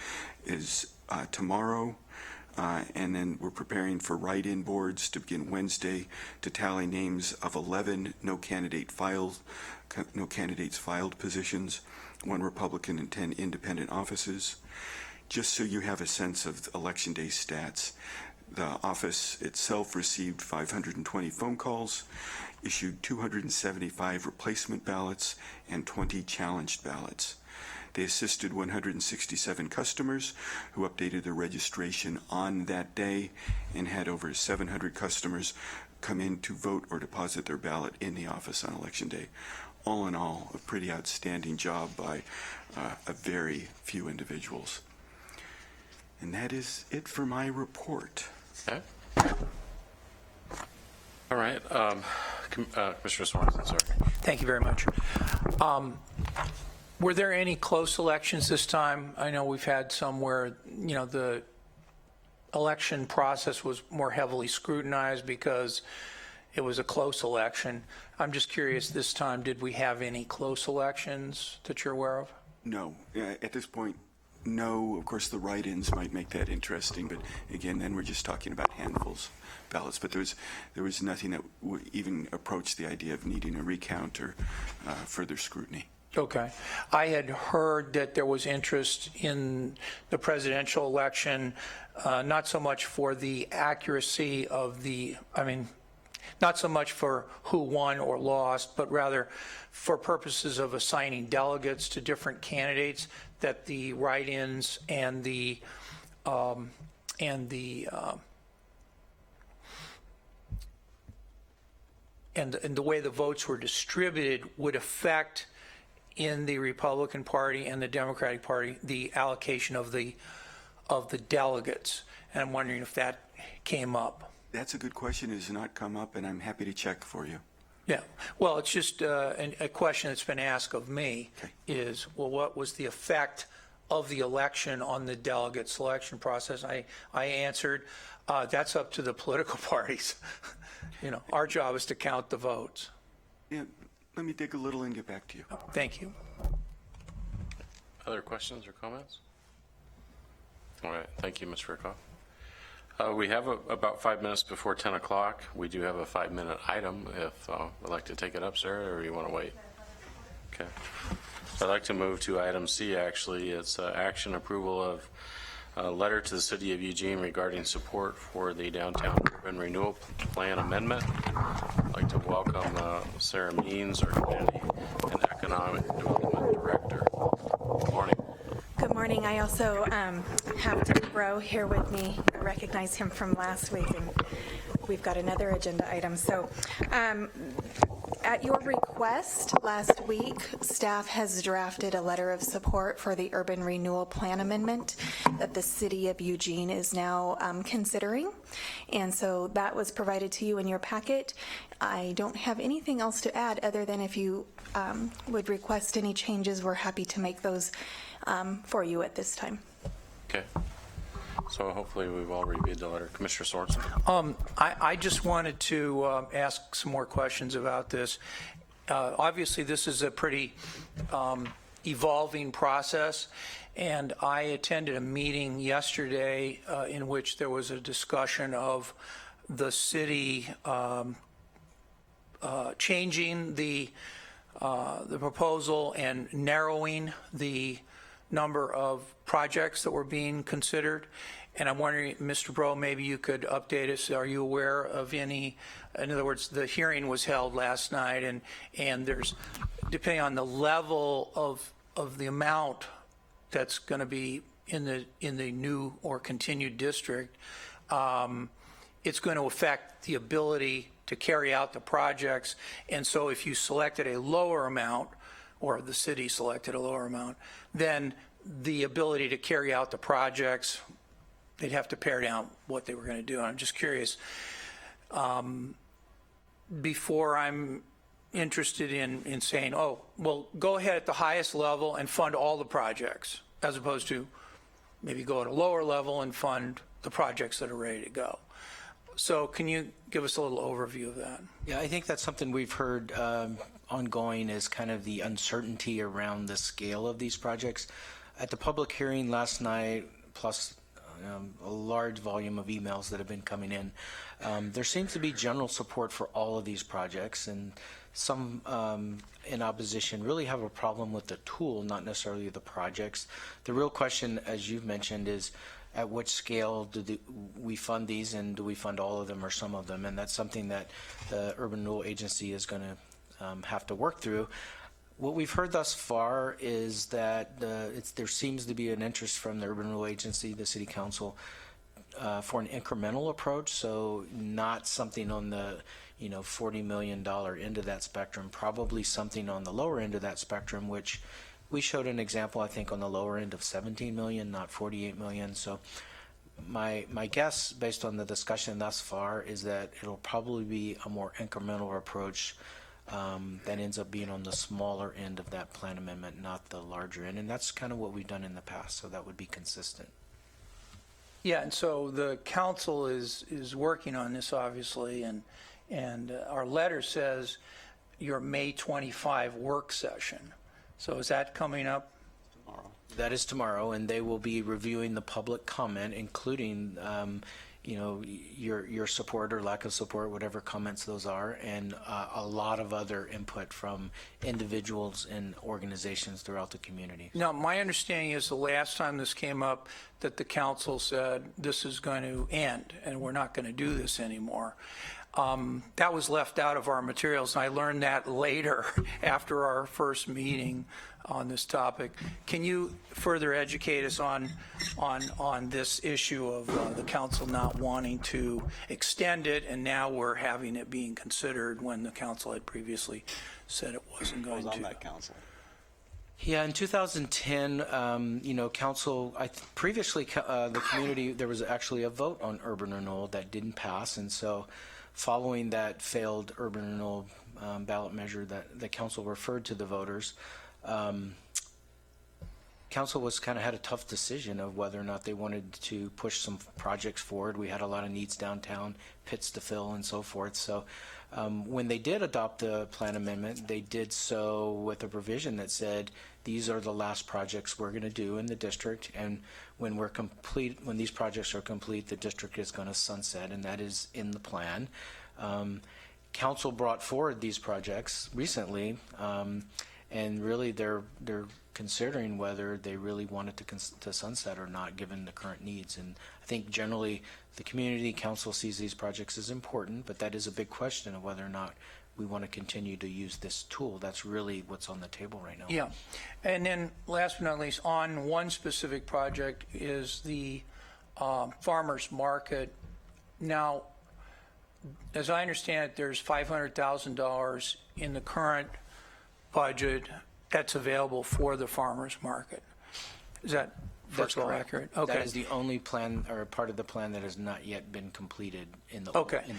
is tomorrow. And then we're preparing for write-in boards to begin Wednesday to tally names of 11 no candidates filed positions, 1 Republican and 10 independent offices. Just so you have a sense of Election Day stats, the office itself received 520 phone calls, issued 275 replacement ballots, and 20 challenged ballots. They assisted 167 customers who updated their registration on that day and had over 700 customers come in to vote or deposit their ballot in the office on Election Day. All in all, a pretty outstanding job by a very few individuals. And that is it for my report. Okay. All right. Commissioner Sorensen, sorry. Thank you very much. Were there any close elections this time? I know we've had some where, the election process was more heavily scrutinized because it was a close election. I'm just curious, this time, did we have any close elections that you're aware of? No. At this point, no. Of course, the write-ins might make that interesting, but again, then we're just talking about handfuls of ballots. But there was nothing that would even approach the idea of needing a recount or further scrutiny. Okay. I had heard that there was interest in the presidential election, not so much for the accuracy of not so much for who won or lost, but rather for purposes of assigning delegates to different candidates, that the write-ins and the way the votes were distributed would affect, in the Republican Party and the Democratic Party, the allocation of the delegates. And I'm wondering if that came up. That's a good question. It has not come up, and I'm happy to check for you. Yeah. Well, it's just a question that's been asked of me is, well, what was the effect of the election on the delegate selection process? I answered, that's up to the political parties. Our job is to count the votes. Yeah. Let me dig a little and get back to you. Thank you. Other questions or comments? All right. Thank you, Mr. Rakoff. We have about 5 minutes before 10 o'clock. We do have a 5-minute item. If I'd like to take it up, Sarah, or you want to wait? Okay. I'd like to move to item C, actually. It's action approval of a letter to the City of Eugene regarding support for the Downtown Urban Renewal Plan Amendment. I'd like to welcome Sarah Means, our Community and Economic Development Director. Good morning. Good morning. I also have Tim Bro here with me. I recognize him from last week, and we've got another agenda item. So at your request last week, staff has drafted a letter of support for the Urban Renewal Plan Amendment that the City of Eugene is now considering. And so that was provided to you in your packet. I don't have anything else to add other than if you would request any changes, we're happy to make those for you at this time. Okay. So hopefully we've all reviewed the letter. Commissioner Sorensen. I just wanted to ask some more questions about this. Obviously, this is a pretty evolving process, and I attended a meeting yesterday in which there was a discussion of the city changing the proposal and narrowing the number of projects that were being considered. And I'm wondering, Mr. Bro, maybe you could update us. Are you aware of any, in other words, the hearing was held last night, and there's depending on the level of the amount that's going to be in the new or continued district, it's going to affect the ability to carry out the projects. And so if you selected a lower amount, or the city selected a lower amount, then the ability to carry out the projects, they'd have to pare down what they were going to do. And I'm just curious, before I'm interested in saying, oh, well, go ahead at the highest level and fund all the projects, as opposed to maybe go at a lower level and fund the projects that are ready to go. So can you give us a little overview of that? Yeah, I think that's something we've heard ongoing, is kind of the uncertainty around the scale of these projects. At the public hearing last night, plus a large volume of emails that have been coming in, there seems to be general support for all of these projects, and some in opposition really have a problem with the tool, not necessarily the projects. The real question, as you've mentioned, is at which scale do we fund these, and do we fund all of them or some of them? And that's something that the Urban Renewal Agency is going to have to work through. What we've heard thus far is that there seems to be an interest from the Urban Renewal Agency, the City Council, for an incremental approach, so not something on the $40 million end of that spectrum, probably something on the lower end of that spectrum, which we showed an example, I think, on the lower end of 17 million, not 48 million. So my guess, based on the discussion thus far, is that it'll probably be a more incremental approach that ends up being on the smaller end of that plan amendment, not the larger end. And that's kind of what we've done in the past, so that would be consistent. Yeah, and so the council is working on this, obviously, and our letter says your May 25 work session. So is that coming up? Tomorrow. That is tomorrow, and they will be reviewing the public comment, including your support or lack of support, whatever comments those are, and a lot of other input from individuals and organizations throughout the community. Now, my understanding is the last time this came up that the council said this is going to end and we're not going to do this anymore. That was left out of our materials, and I learned that later after our first meeting on this topic. Can you further educate us on this issue of the council not wanting to extend it, and now we're having it being considered when the council had previously said it wasn't going to? I was on that council. Yeah, in 2010, council, previously the community, there was actually a vote on urban renewal that didn't pass, and so following that failed urban renewal ballot measure that the council referred to the voters, council was kind of had a tough decision of whether or not they wanted to push some projects forward. We had a lot of needs downtown, pits to fill, and so forth. So when they did adopt the plan amendment, they did so with a provision that said these are the last projects we're going to do in the district, and when these projects are complete, the district is going to sunset, and that is in the plan. Council brought forward these projects recently, and really they're considering whether they really wanted to sunset or not, given the current needs. And I think generally the community council sees these projects as important, but that is a big question of whether or not we want to continue to use this tool. That's really what's on the table right now. Yeah. And then last but not least, on one specific project is the farmers market. Now, as I understand it, there's $500,000 in the current budget that's available for the farmers market. Is that That's correct. Accurate? Okay. That is the only plan or part of the plan that has not yet been completed in the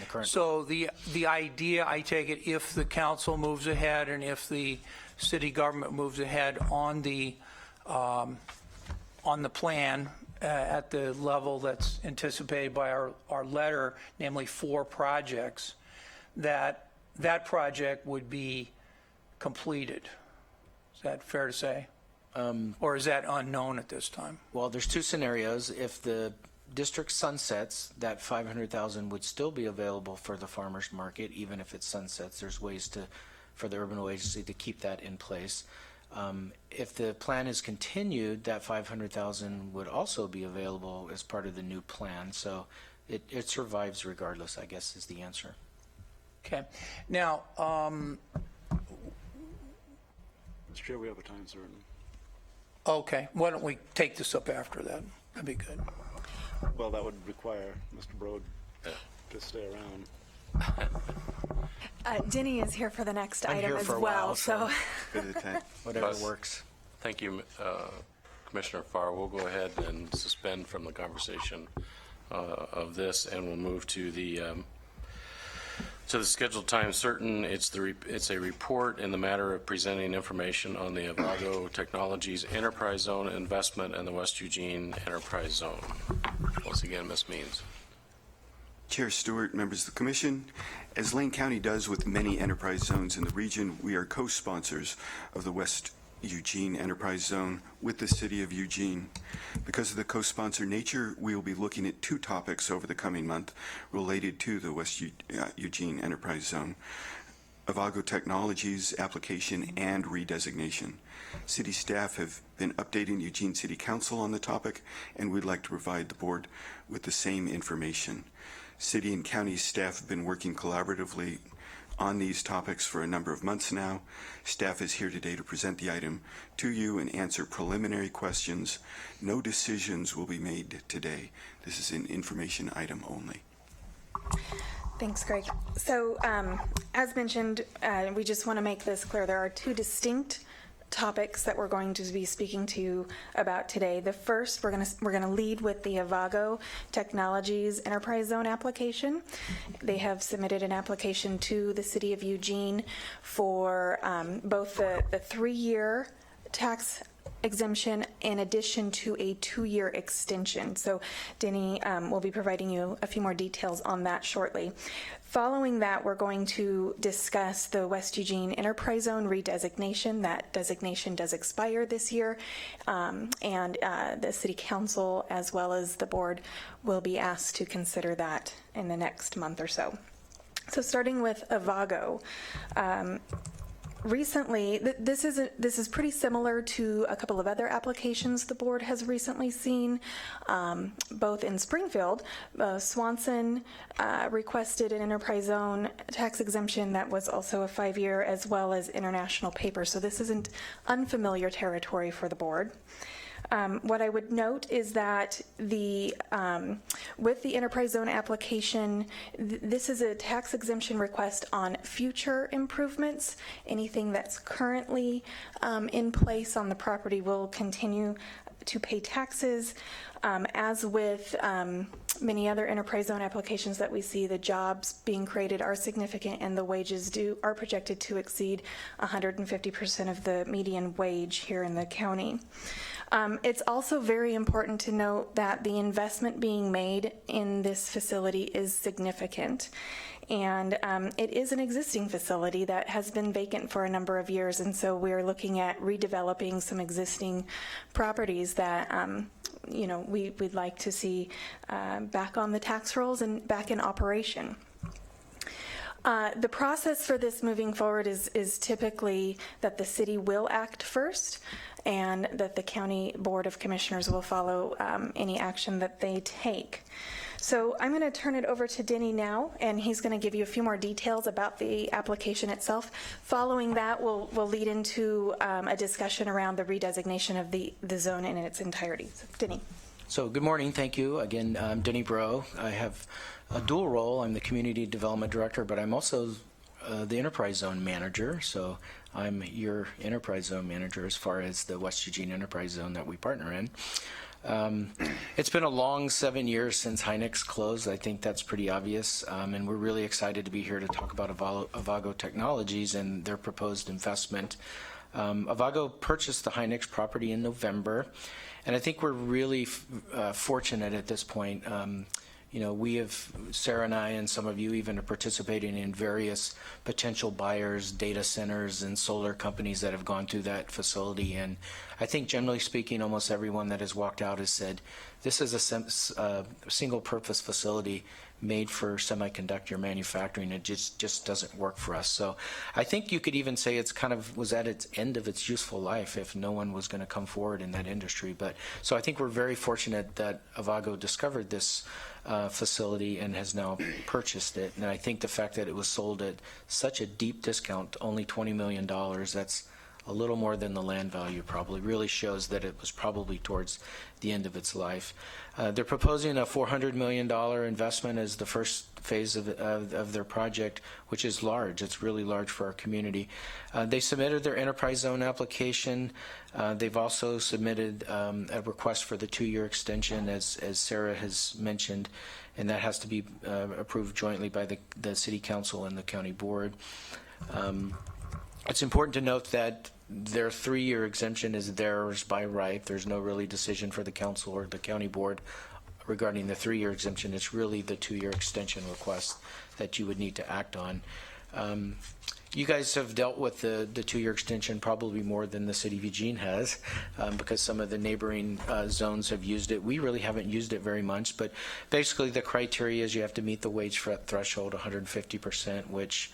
current. So the idea, I take it, if the council moves ahead and if the city government moves ahead on the plan at the level that's anticipated by our letter, namely 4 projects, that project would be completed. Is that fair to say? Or is that unknown at this time? Well, there's 2 scenarios. If the district sunsets, that $500,000 would still be available for the farmers market, even if it sunsets. There's ways for the Urban Renewal Agency to keep that in place. If the plan is continued, that $500,000 would also be available as part of the new plan. So it survives regardless, I guess, is the answer. Okay. Now, Mr. Chair, we have a time certain. Okay, why don't we take this up after that? That'd be good. Well, that would require Mr. Broad to stay around. Denny is here for the next I'm item here as for a well, while, so whatever Plus- works. Thank you, Commissioner Farr. We'll go ahead and suspend from the conversation of this, and we'll move to the scheduled time certain. It's a report in the matter of presenting information on the Avago Technologies Enterprise Zone investment and the West Eugene Enterprise Zone. Once again, Ms. Means. Chair Stewart, members of the Commission, as Lane County does with many enterprise zones in the region, we are co-sponsors of the West Eugene Enterprise Zone with the City of Eugene. Because of the co-sponsor nature, we will be looking at two topics over the coming month related to the West Eugene Enterprise Zone: Avago Technologies application and redesignation. City staff have been updating Eugene City Council on the topic, and we'd like to provide the board with the same information. City and county staff have been working collaboratively on these topics for a number of months now. Staff is here today to present the item to you and answer preliminary questions. No decisions will be made today. This is an information item only. Thanks, Greg. So, as mentioned, we just want to make this clear. There are two distinct topics that we're going to be speaking to you about today. The first, we're going to lead with the Avago Technologies Enterprise Zone application. They have submitted an application to the City of Eugene for both the 3-year tax exemption in addition to a 2-year extension. So Denny will be providing you a few more details on that shortly. Following that, we're going to discuss the West Eugene Enterprise Zone redesignation. That designation does expire this year, and the City Council as well as the board will be asked to consider that in the next month or so. So starting with Avago. Recently, this is pretty similar to a couple of other applications the board has recently seen, both in Springfield. Swanson requested an enterprise zone tax exemption that was also a 5-year, as well as International Paper. So this isn't unfamiliar territory for the board. What I would note is that with the enterprise zone application, this is a tax exemption request on future improvements. Anything that's currently in place on the property will continue to pay taxes. As with many other enterprise zone applications that we see, the jobs being created are significant, and the wages are projected to exceed 150% of the median wage here in the county. It's also very important to note that the investment being made in this facility is significant. And it is an existing facility that has been vacant for a number of years, and so we're looking at redeveloping some existing properties that we'd like to see back on the tax rolls and back in operation. The process for this moving forward is typically that the city will act first, and that the County Board of Commissioners will follow any action that they take. So I'm going to turn it over to Denny now, and he's going to give you a few more details about the application itself. Following that, we'll lead into a discussion around the redesignation of the zone in its entirety. So, Denny. So good morning. Thank you. Again, I'm Denny Breaux. I have a dual role. I'm the Community Development Director, but I'm also the Enterprise Zone Manager. So I'm your Enterprise Zone Manager as far as the West Eugene Enterprise Zone that we partner in. It's been a long 7 years since Hynix closed. I think that's pretty obvious, and we're really excited to be here to talk about Avago Technologies and their proposed investment. Avago purchased the Hynix property in November, and I think we're really fortunate at this point. We have, Sarah and I and some of you even are participating in various potential buyers, data centers, and solar companies that have gone through that facility. And I think generally speaking, almost everyone that has walked out has said, this is a single-purpose facility made for semiconductor manufacturing. It just doesn't work for us. So I think you could even say it's kind of was at its end of its useful life if no one was going to come forward in that industry. But so I think we're very fortunate that Avago discovered this facility and has now purchased it. And I think the fact that it was sold at such a deep discount, only $20 million, that's a little more than the land value probably, really shows that it was probably towards the end of its life. They're proposing a $400 million investment as the first phase of their project, which is large. It's really large for our community. They submitted their enterprise zone application. They've also submitted a request for the 2-year extension, as Sarah has mentioned, and that has to be approved jointly by the City Council and the County Board. It's important to note that their 3-year exemption is theirs by right. There's no really decision for the council or the county board regarding the 3-year exemption. It's really the 2-year extension request that you would need to act on. You guys have dealt with the 2-year extension probably more than the City of Eugene has, because some of the neighboring zones have used it. We really haven't used it very much, but basically the criteria is you have to meet the wage threshold 150%, which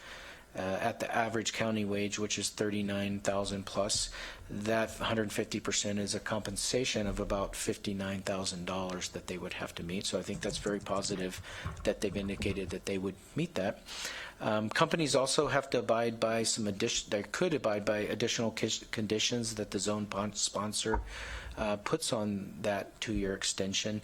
at the average county wage, which is $39,000 plus, that 150% is a compensation of about $59,000 that they would have to meet. So I think that's very positive that they've indicated that they would meet that. Companies also have to abide by they could abide by additional conditions that the zone sponsor puts on that 2-year extension.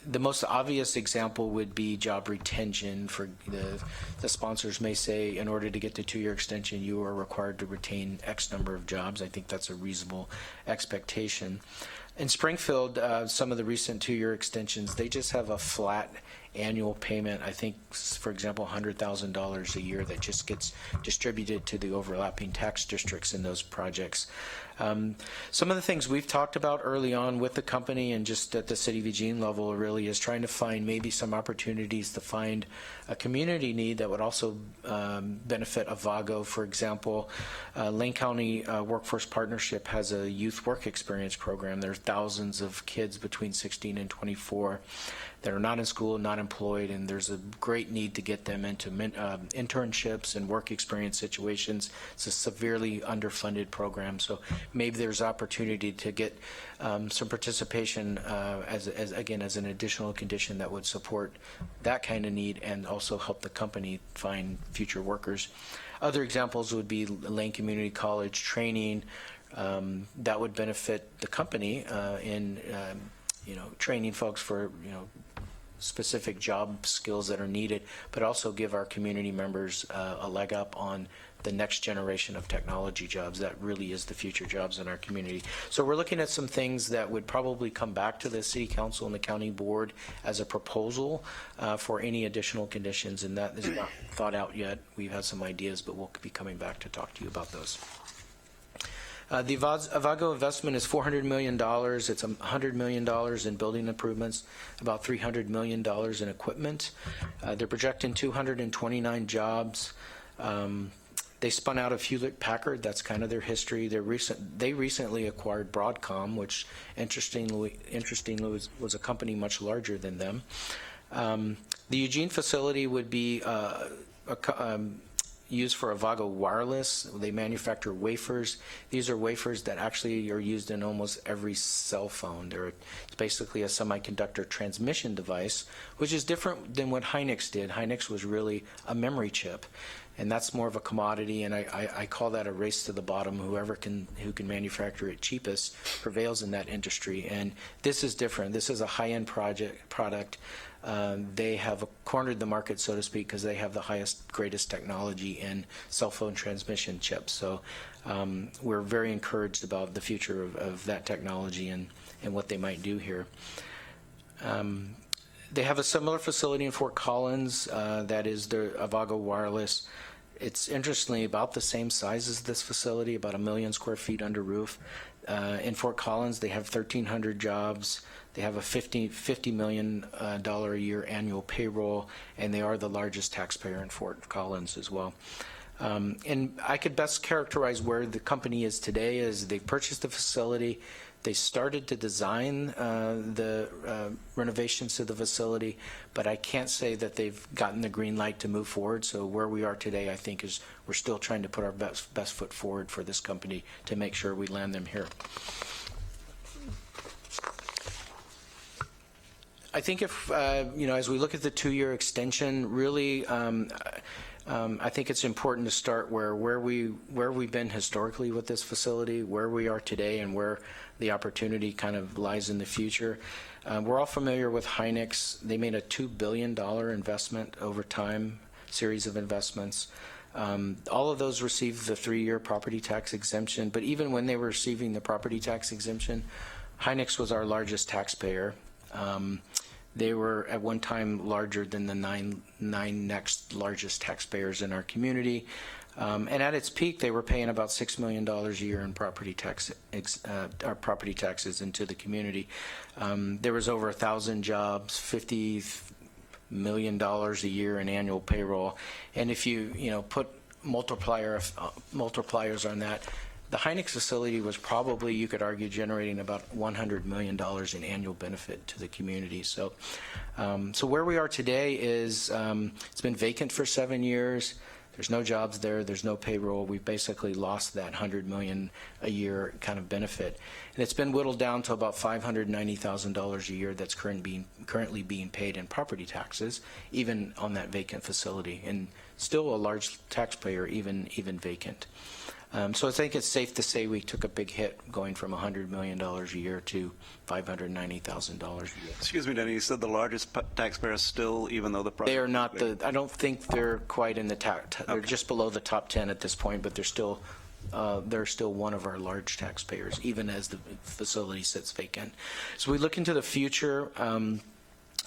The most obvious example would be job retention. For the sponsors may say, in order to get the 2-year extension, you are required to retain X number of jobs. I think that's a reasonable expectation. In Springfield, some of the recent 2-year extensions, they just have a flat annual payment. I think, for example, $100,000 a year that just gets distributed to the overlapping tax districts in those projects. Some of the things we've talked about early on with the company and just at the City of Eugene level really is trying to find maybe some opportunities to find a community need that would also benefit Avago. For example, Lane County Workforce Partnership has a youth work experience program. There's thousands of kids between 16 and 24 that are not in school, not employed, and there's a great need to get them into internships and work experience situations. It's a severely underfunded program, so maybe there's opportunity to get some participation as an additional condition that would support that kind of need and also help the company find future workers. Other examples would be Lane Community College training. That would benefit the company in training folks for specific job skills that are needed, but also give our community members a leg up on the next generation of technology jobs. That really is the future jobs in our community. So we're looking at some things that would probably come back to the City Council and the County Board as a proposal for any additional conditions, and that is not thought out yet. We've had some ideas, but we'll be coming back to talk to you about those. The Avago investment is $400 million. It's $100 million in building improvements, about $300 million in equipment. They're projecting 229 jobs. They spun out of Hewlett-Packard. That's kind of their history. They recently acquired Broadcom, which interestingly was a company much larger than them. The Eugene facility would be used for Avago Wireless. They manufacture wafers. These are wafers that actually are used in almost every cell phone. It's basically a semiconductor transmission device, which is different than what Hynix did. Hynix was really a memory chip, and that's more of a commodity, and I call that a race to the bottom. Who can manufacture it cheapest prevails in that industry, and this is different. This is a high-end product. They have cornered the market, so to speak, because they have the highest, greatest technology in cell phone transmission chips. So we're very encouraged about the future of that technology and what they might do here. They have a similar facility in Fort Collins that is their Avago Wireless. It's interestingly about the same size as this facility, about 1 million square feet under roof. In Fort Collins, they have 1,300 jobs. They have a $50 million a year annual payroll, and they are the largest taxpayer in Fort Collins as well. And I could best characterize where the company is today is they've purchased the facility. They started to design the renovations to the facility, but I can't say that they've gotten the green light to move forward. So where we are today, I think, is we're still trying to put our best foot forward for this company to make sure we land them here. I think if, as we look at the 2-year extension, really, I think it's important to start where we've been historically with this facility, where we are today, and where the opportunity kind of lies in the future. We're all familiar with Hynix. They made a $2 billion investment over time, series of investments. All of those received the 3-year property tax exemption, but even when they were receiving the property tax exemption, Hynix was our largest taxpayer. They were at one time larger than the nine next largest taxpayers in our community. And at its peak, they were paying about $6 million a year in property taxes into the community. There was over 1,000 jobs, $50 million a year in annual payroll. And if you put multipliers on that, the Hynix facility was probably, you could argue, generating about $100 million in annual benefit to the community. So where we are today is it's been vacant for 7 years. There's no jobs there. There's no payroll. We've basically lost that $100 million a year kind of benefit. And it's been whittled down to about $590,000 a year that's currently being paid in property taxes, even on that vacant facility, and still a large taxpayer, even vacant. So I think it's safe to say we took a big hit going from $100 million a year to $590,000 a year. Excuse me, Denny, you said the largest taxpayer still, even though the project... They are not I don't think they're quite in the they're just below the top 10 at this point, but they're still one of our large taxpayers, even as the facility sits vacant. So we look into the future.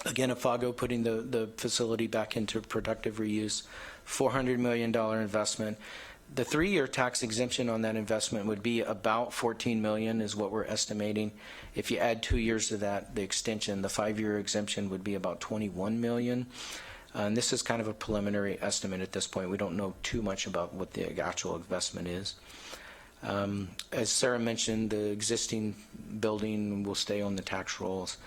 Again, Afago putting the facility back into productive reuse, $400 million investment. The 3-year tax exemption on that investment would be about $14 million is what we're estimating. If you add 2 years to that, the extension, the 5-year exemption would be about $21 million. And this is kind of a preliminary estimate at this point. We don't know too much about what the actual investment is. As Sarah mentioned, the existing building will stay on the tax rolls.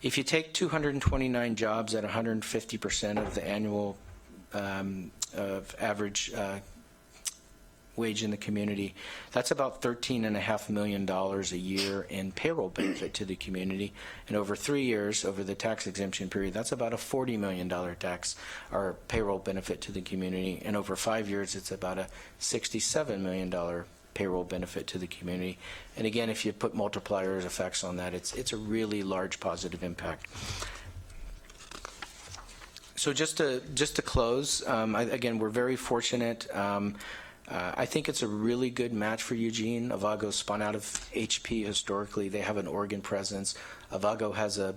If you take 229 jobs at 150% of the annual average wage in the community, that's about $13.5 million a year in payroll benefit to the community. And over 3 years, over the tax exemption period, that's about a $40 million tax or payroll benefit to the community. And over 5 years, it's about a $67 million payroll benefit to the community. And again, if you put multipliers effects on that, it's a really large positive impact. So just to close, again, we're very fortunate. I think it's a really good match for Eugene. Avago spun out of HP historically. They have an Oregon presence. Avago has a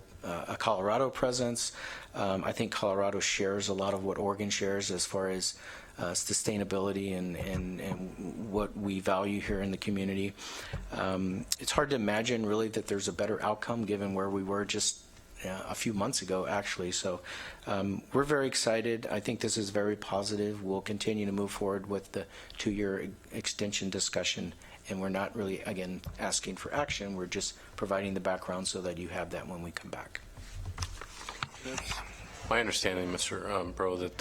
Colorado presence. I think Colorado shares a lot of what Oregon shares as far as sustainability and what we value here in the community. It's hard to imagine really that there's a better outcome given where we were just a few months ago, actually. So we're very excited. I think this is very positive. We'll continue to move forward with the 2-year extension discussion, and we're not really, again, asking for action. We're just providing the background so that you have that when we come back. My understanding, Mr. Bro, that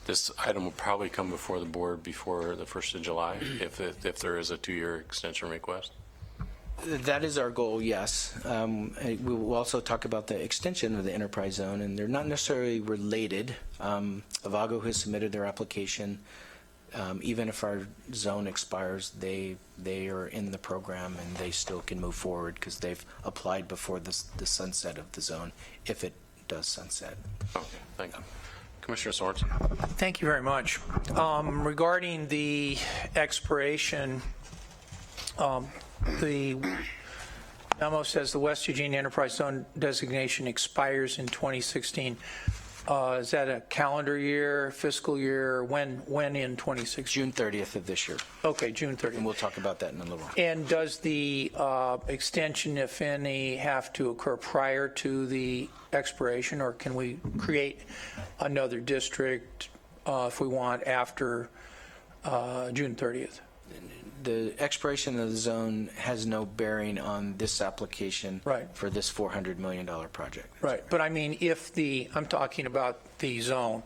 this item will probably come before the board before the 1st of July if there is a 2-year extension request. That is our goal, yes. We will also talk about the extension of the enterprise zone, and they're not necessarily related. Avago has submitted their application. Even if our zone expires, they are in the program and they still can move forward because they've applied before the sunset of the zone, if it does sunset. Okay, thank you. Commissioner Sorensen. Thank you very much. Regarding the expiration, the memo says the West Eugene Enterprise Zone designation expires in 2016. Is that a calendar year, fiscal year? When in 2016? June 30th of this year. Okay, June 30th. And we'll talk about that in a little while. And does the extension, if any, have to occur prior to the expiration, or can we create another district if we want after June 30th? The expiration of the zone has no bearing on this application for this $400 million project. Right, but I mean, I'm talking about the zone.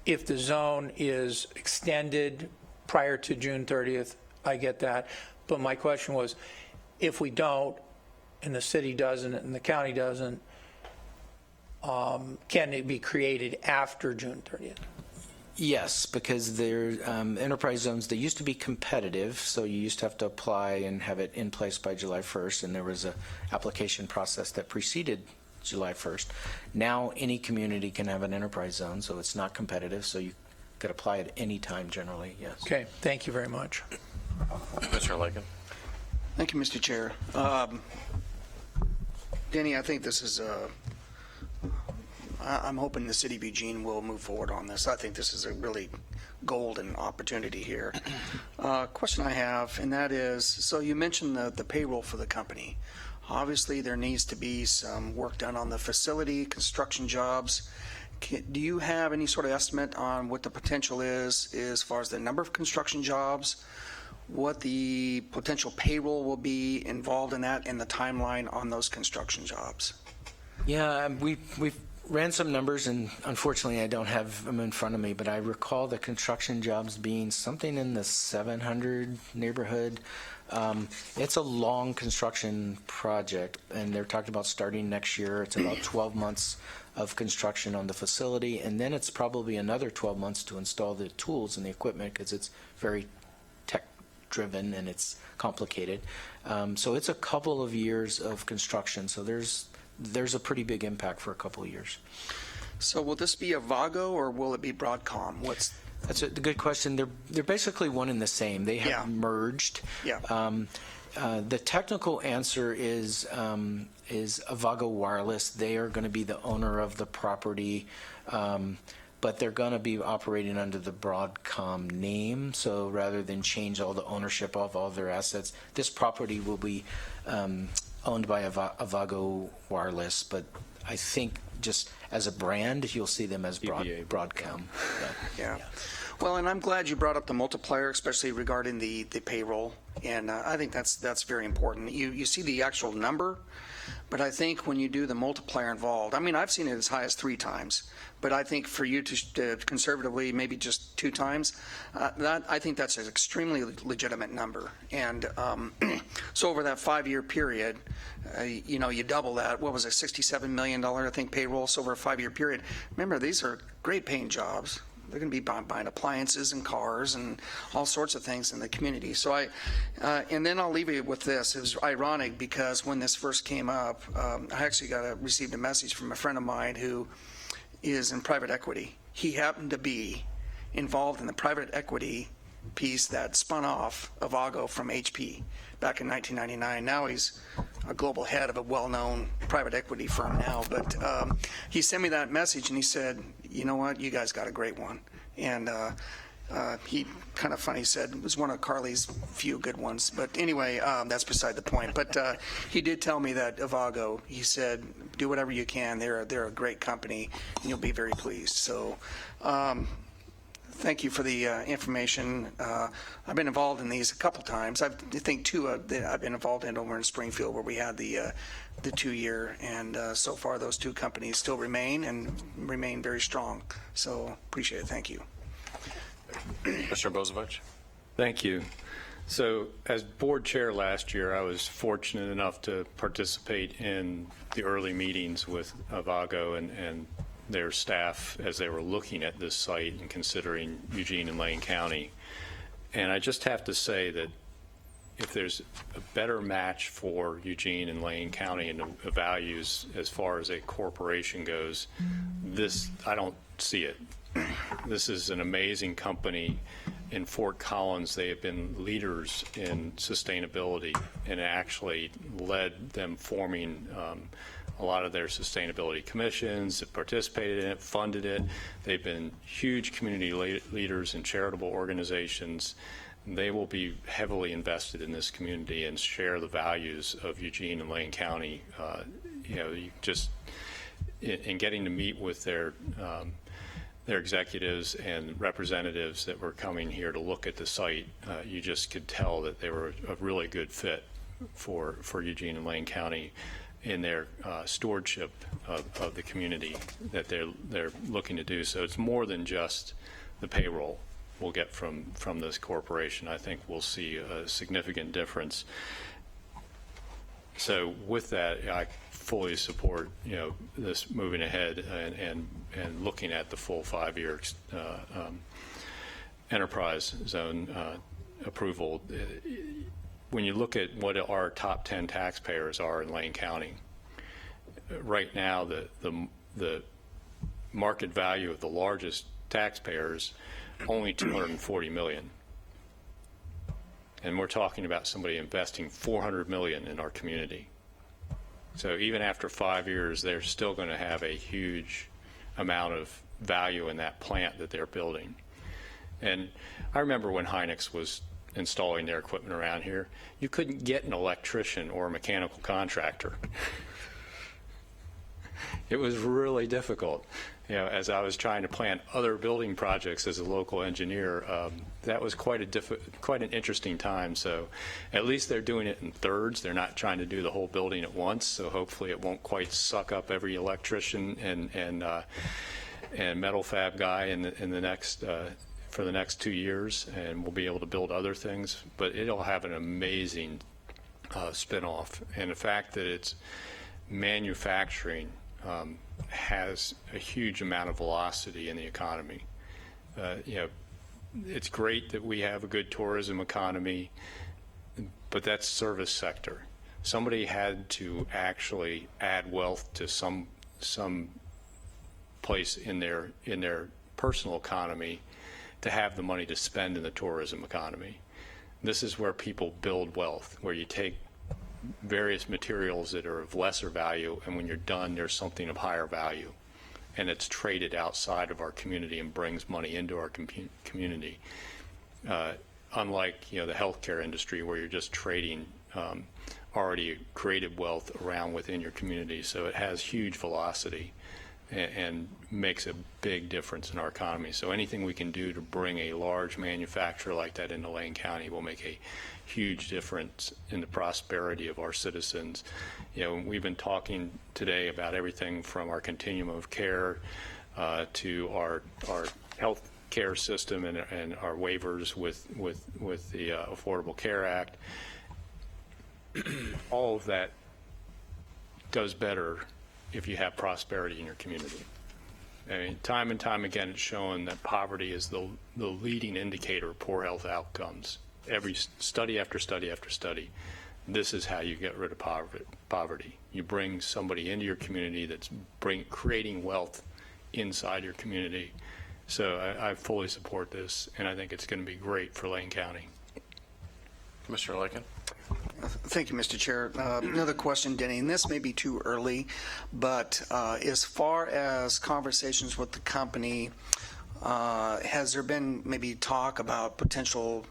If the zone is extended prior to June 30th, I get that. But my question was, if we don't, and the city doesn't, and the county doesn't, can it be created after June 30th? Yes, because they're enterprise zones, they used to be competitive, so you used to have to apply and have it in place by July 1st, and there was a application process that preceded July 1st. Now, any community can have an enterprise zone, so it's not competitive, so you could apply at any time generally, yes. Okay, thank you very much. Mr. Lakin. Thank you, Mr. Chair. Denny, I think this is I'm hoping the city of Eugene will move forward on this. I think this is a really golden opportunity here. Question I have, and that is, so you mentioned the payroll for the company. Obviously, there needs to be some work done on the facility, construction jobs. Do you have any sort of estimate on what the potential is as far as the number of construction jobs, what the potential payroll will be involved in that, and the timeline on those construction jobs? Yeah, we've ran some numbers, and unfortunately I don't have them in front of me, but I recall the construction jobs being something in the 700 neighborhood. It's a long construction project, and they're talking about starting next year. It's about 12 months of construction on the facility, and then it's probably another 12 months to install the tools and the equipment, because it's very tech-driven and it's complicated. So it's a couple of years of construction, so there's a pretty big impact for a couple of years. So will this be Avago or will it be Broadcom? That's a good question. They're basically one and the same. They have merged. Yeah. The technical answer is Avago Wireless. They are going to be the owner of the property, but they're going to be operating under the Broadcom name. So rather than change all the ownership of all their assets, this property will be owned by Avago Wireless, but I think just as a brand, you'll see them as Broadcom. Yeah. Well, and I'm glad you brought up the multiplier, especially regarding the payroll, and I think that's very important. You see the actual number, but I think when you do the multiplier involved, I mean, I've seen it as high as 3 times, but I think for you to conservatively maybe just 2 times, I think that's an extremely legitimate number. And so over that 5-year period, you double that. What was it, $67 million, I think, payroll. So over a 5-year period. Remember, these are great paying jobs. They're going to be buying appliances and cars and all sorts of things in the community. So and then I'll leave you with this. It was ironic because when this first came up, I actually received a message from a friend of mine who is in private equity. He happened to be involved in the private equity piece that spun off Avago from HP back in 1999. Now he's a global head of a well-known private equity firm now. But he sent me that message and he said, you know what, you guys got a great one. And he kind of funny said it was one of Carly's few good ones. But anyway, that's beside the point. But he did tell me that Avago, he said, do whatever you can. They're a great company and you'll be very pleased. So thank you for the information. I've been involved in these a couple times. I think 2 I've been involved in over in Springfield where we had the 2-year, and so far those 2 companies still remain very strong. So appreciate it. Thank you. Mr. Bozovich. Thank you. So as board chair last year, I was fortunate enough to participate in the early meetings with Avago and their staff as they were looking at this site and considering Eugene and Lane County. And I just have to say that if there's a better match for Eugene and Lane County and the values as far as a corporation goes, I don't see it. This is an amazing company. In Fort Collins, they have been leaders in sustainability and actually led them forming a lot of their sustainability commissions, have participated in it, funded it. They've been huge community leaders in charitable organizations. They will be heavily invested in this community and share the values of Eugene and Lane County. Just in getting to meet with their executives and representatives that were coming here to look at the site, you just could tell that they were a really good fit for Eugene and Lane County in their stewardship of the community that they're looking to do. So it's more than just the payroll we'll get from this corporation. I think we'll see a significant difference. So with that, I fully support, this moving ahead and looking at the full 5-year enterprise zone approval. When you look at what our top 10 taxpayers are in Lane County, right now the market value of the largest taxpayers only $240 million. And we're talking about somebody investing $400 million in our community. So even after 5 years, they're still going to have a huge amount of value in that plant that they're building. And I remember when Hynix was installing their equipment around here, you couldn't get an electrician or a mechanical contractor. It was really difficult. As I was trying to plan other building projects as a local engineer, that was quite an interesting time. So at least they're doing it in thirds. They're not trying to do the whole building at once. So hopefully it won't quite suck up every electrician and metal fab guy in the next for the next 2 years, and we'll be able to build other things. But it'll have an amazing spin-off, and the fact that it's manufacturing has a huge amount of velocity in the economy. It's great that we have a good tourism economy, but that's service sector. Somebody had to actually add wealth to some place in their personal economy to have the money to spend in the tourism economy. This is where people build wealth, where you take various materials that are of lesser value, and when you're done, there's something of higher value, and it's traded outside of our community and brings money into our community. Unlike the healthcare industry, where you're just trading already created wealth around within your community. So it has huge velocity and makes a big difference in our economy. So anything we can do to bring a large manufacturer like that into Lane County will make a huge difference in the prosperity of our citizens. We've been talking today about everything from our continuum of care to our health care system and our waivers with the Affordable Care Act. All of that does better if you have prosperity in your community. I mean, time and time again, it's shown that poverty is the leading indicator of poor health outcomes. Every study after study after study, this is how you get rid of poverty. You bring somebody into your community that's creating wealth inside your community. So I fully support this, and I think it's going to be great for Lane County. Commissioner Lakin. Thank you, Mr. Chair. Another question, Denny, and this may be too early, but as far as conversations with the company, has there been maybe talk about potential,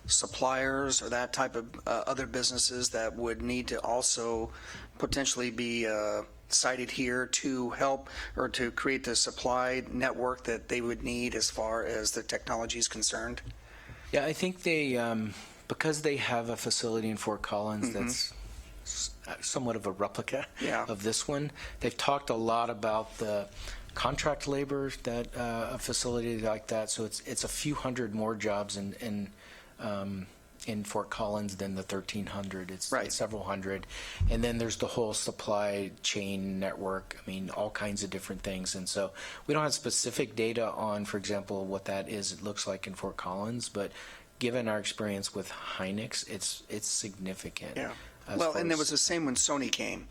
suppliers or that type of other businesses that would need to also potentially be cited here to help or to create the supply network that they would need as far as the technology is concerned? Yeah, I think they, because they have a facility in Fort Collins that's somewhat of a replica of this one, they've talked a lot about the contract labor that a facility like that. So it's a few hundred more jobs in Fort Collins than the 1,300. It's several hundred. And then there's the whole supply chain network. I mean, all kinds of different things. And so we don't have specific data on, for example, what that is. It looks like in Fort Collins, but given our experience with Hynix, it's significant. Yeah. Well, and it was the same when Sony came.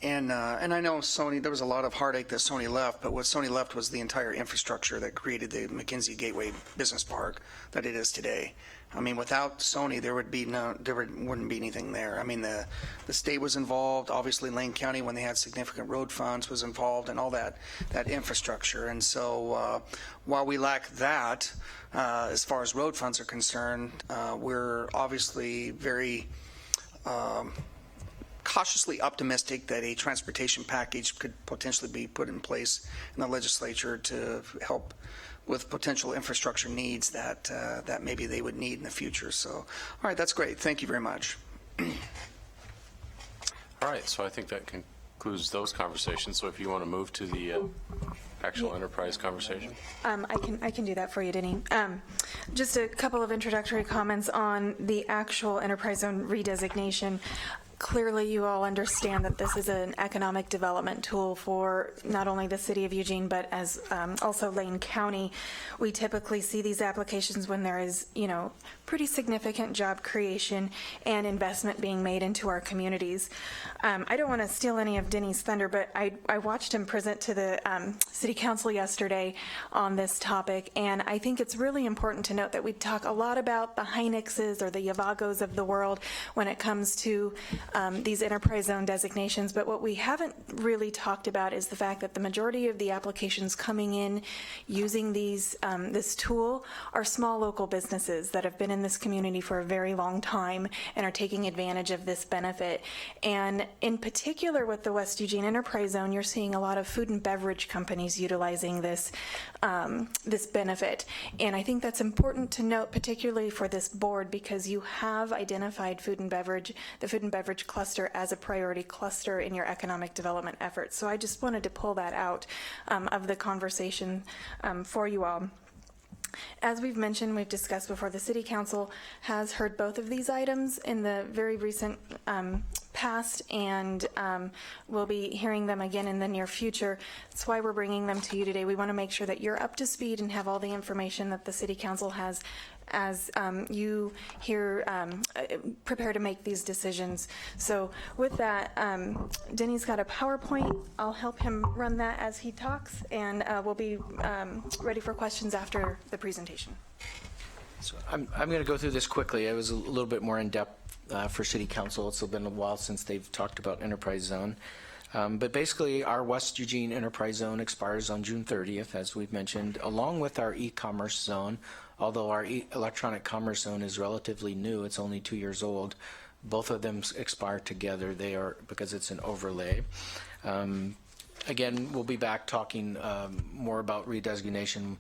And I know Sony, there was a lot of heartache that Sony left, but what Sony left was the entire infrastructure that created the McKinsey Gateway Business Park that it is today. I mean, without Sony, there wouldn't be anything there. I mean, the state was involved. Obviously, Lane County, when they had significant road funds, was involved in all that infrastructure. And so while we lack that, as far as road funds are concerned, we're obviously very cautiously optimistic that a transportation package could potentially be put in place in the legislature to help with potential infrastructure needs that maybe they would need in the future. So, all right, that's great. Thank you very much. All right, so I think that concludes those conversations. So if you want to move to the actual enterprise conversation. I can do that for you, Denny. Just a couple of introductory comments on the actual enterprise zone redesignation. clearly you all understand that this is an economic development tool for not only the city of Eugene, but as also Lane County. We typically see these applications when there is, pretty significant job creation and investment being made into our communities. I don't want to steal any of Denny's thunder, but I watched him present to the city council yesterday on this topic, and I think it's really important to note that we talk a lot about the Hynixes or the Yavagos of the world when it comes to these enterprise zone designations, but what we haven't really talked about is the fact that the majority of the applications coming in using this tool are small local businesses that have been in this community for a very long time and are taking advantage of this benefit. And in particular with the West Eugene Enterprise Zone, you're seeing a lot of food and beverage companies utilizing this benefit. And I think that's important to note, particularly for this board, because you have identified the food and beverage cluster as a priority cluster in your economic development efforts. So I just wanted to pull that out of the conversation for you all. As we've mentioned, we've discussed before, the City Council has heard both of these items in the very recent past, and we'll be hearing them again in the near future. That's why we're bringing them to you today. We want to make sure that you're up to speed and have all the information that the City Council has as you here prepare to make these decisions. So with that, Denny's got a PowerPoint. I'll help him run that as he talks, and we'll be ready for questions after the presentation. So I'm going to go through this quickly. It was a little bit more in depth for City Council. It's been a while since they've talked about Enterprise Zone. But basically, our West Eugene Enterprise Zone expires on June 30th, as we've mentioned, along with our e-commerce zone. Although our electronic commerce zone is relatively new, it's only 2 years old, both of them expire together. They are, because it's an overlay. Again, we'll be back talking more about redesignation.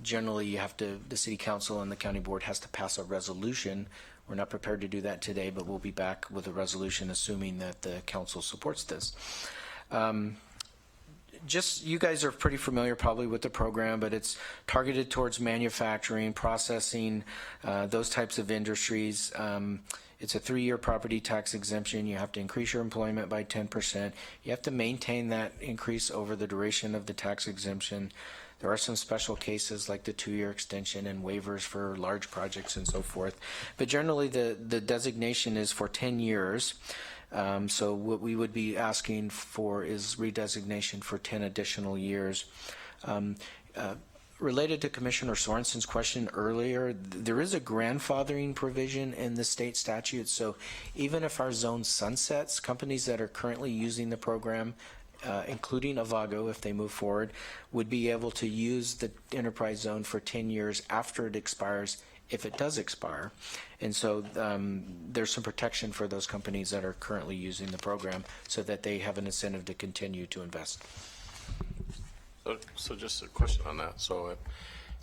Generally, you have to, the City Council and the County Board has to pass a resolution. We're not prepared to do that today, but we'll be back with a resolution assuming that the Council supports this. Just, you guys are pretty familiar probably with the program, but it's targeted towards manufacturing, processing, those types of industries. It's a 3-year property tax exemption. You have to increase your employment by 10%. You have to maintain that increase over the duration of the tax exemption. There are some special cases like the 2-year extension and waivers for large projects and so forth. But generally, the designation is for 10 years. So what we would be asking for is redesignation for 10 additional years. Related to Commissioner Sorensen's question earlier, there is a grandfathering provision in the state statute. So even if our zone sunsets, companies that are currently using the program, including Avago, if they move forward, would be able to use the enterprise zone for 10 years after it expires, if it does expire. And so there's some protection for those companies that are currently using the program so that they have an incentive to continue to invest. So just a question on that. So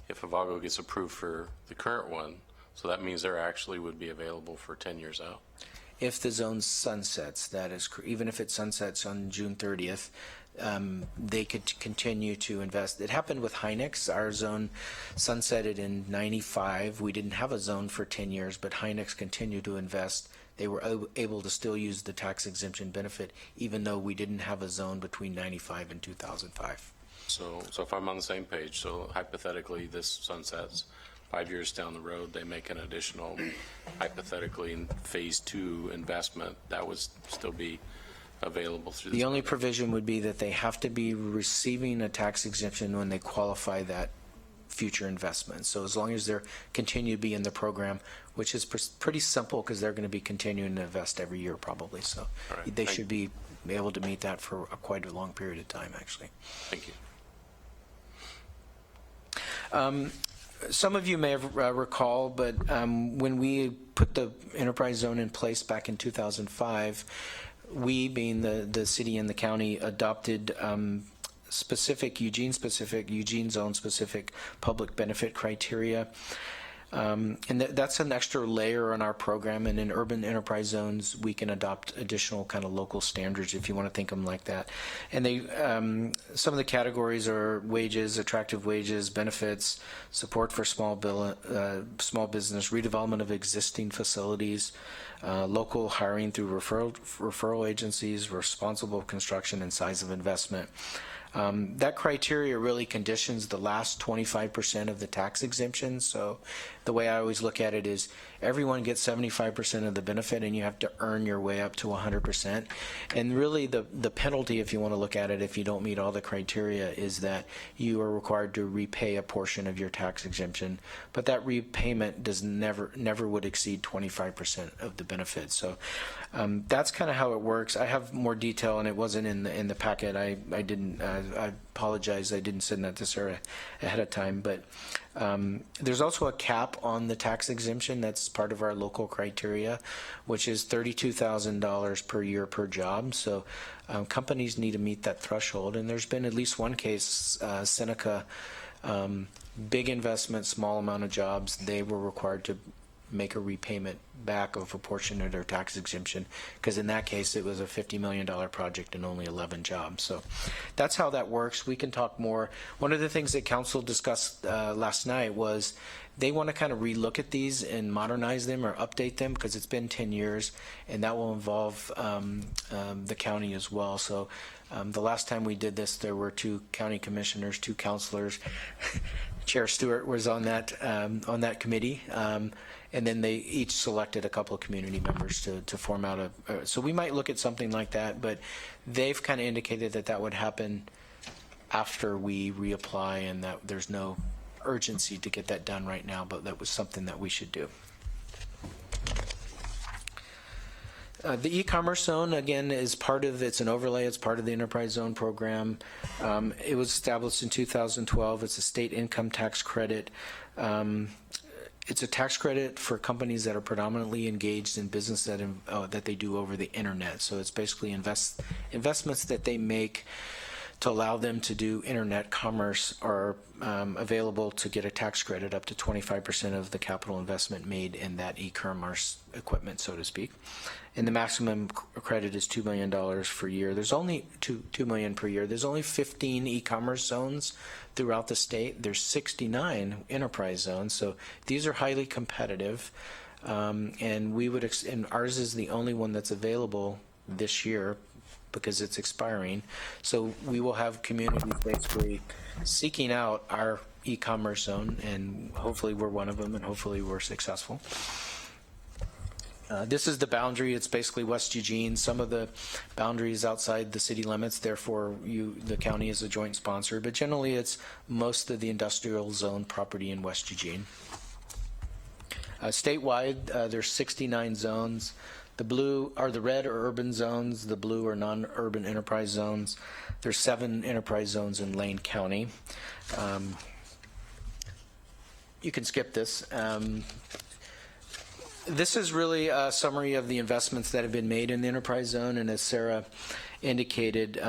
if Avago gets approved for the current one, so that means they're actually would be available for 10 years out? If the zone sunsets, that is, even if it sunsets on June 30th, they could continue to invest. It happened with Hynix. Our zone sunsetted in '95. We didn't have a zone for 10 years, but Hynix continued to invest. They were able to still use the tax exemption benefit, even though we didn't have a zone between '95 and 2005. So if I'm on the same page, so hypothetically this sunsets, 5 years down the road, they make an additional, hypothetically, phase 2 investment, that would still be available through this. The only provision would be that they have to be receiving a tax exemption when they qualify that future investment. So as long as they're continue to be in the program, which is pretty simple because they're going to be continuing to invest every year probably. So they should be able to meet that for quite a long period of time, actually. Thank you. Some of you may have recall, but when we put the enterprise zone in place back in 2005, we, being the city and the county, adopted specific Eugene zone specific public benefit criteria. And that's an extra layer on our program. And in urban enterprise zones, we can adopt additional kind of local standards, if you want to think of them like that. And they, some of the categories are wages, attractive wages, benefits, support for small business, redevelopment of existing facilities, local hiring through referral agencies, responsible construction, and size of investment. That criteria really conditions the last 25% of the tax exemption. So the way I always look at it is everyone gets 75% of the benefit, and you have to earn your way up to 100%. And really the penalty, if you want to look at it, if you don't meet all the criteria, is that you are required to repay a portion of your tax exemption. But that repayment does never would exceed 25% of the benefit. So that's kind of how it works. I have more detail, and it wasn't in the packet. I didn't. I apologize. I didn't send that to Sarah ahead of time. But there's also a cap on the tax exemption. That's part of our local criteria, which is $32,000 per year per job. So companies need to meet that threshold. And there's been at least one case, Seneca, big investment, small amount of jobs. They were required to make a repayment back of a portion of their tax exemption, because in that case it was a $50 million project and only 11 jobs. So that's how that works. We can talk more. One of the things that council discussed last night was they want to kind of relook at these and modernize them or update them, because it's been 10 years, and that will involve the county as well. So the last time we did this, there were 2 county commissioners, 2 councilors. Chair Stewart was on that committee, and then they each selected a couple of community members to form out so we might look at something like that, but they've kind of indicated that that would happen after we reapply, and that there's no urgency to get that done right now, but that was something that we should do. The e-commerce zone, again, is part of, it's an overlay, it's part of the enterprise zone program. It was established in 2012. It's a state income tax credit. It's a tax credit for companies that are predominantly engaged in business that they do over the internet. So it's basically investments that they make to allow them to do internet commerce are available to get a tax credit up to 25% of the capital investment made in that e-commerce equipment, so to speak. And the maximum credit is $2 million per year. There's only $2 million per year. There's only 15 e-commerce zones throughout the state. There's 69 enterprise zones, so these are highly competitive. And we would, and ours is the only one that's available this year, because it's expiring. So we will have communities basically seeking out our e-commerce zone, and hopefully we're one of them, and hopefully we're successful. This is the boundary. It's basically West Eugene. Some of the boundaries outside the city limits, therefore the county is a joint sponsor, but generally it's most of the industrial zone property in West Eugene. Statewide, there's 69 zones. The blue are the red are urban zones. The blue are non-urban enterprise zones. There's 7 enterprise zones in Lane County. You can skip this. This is really a summary of the investments that have been made in the enterprise zone, and as Sarah indicated,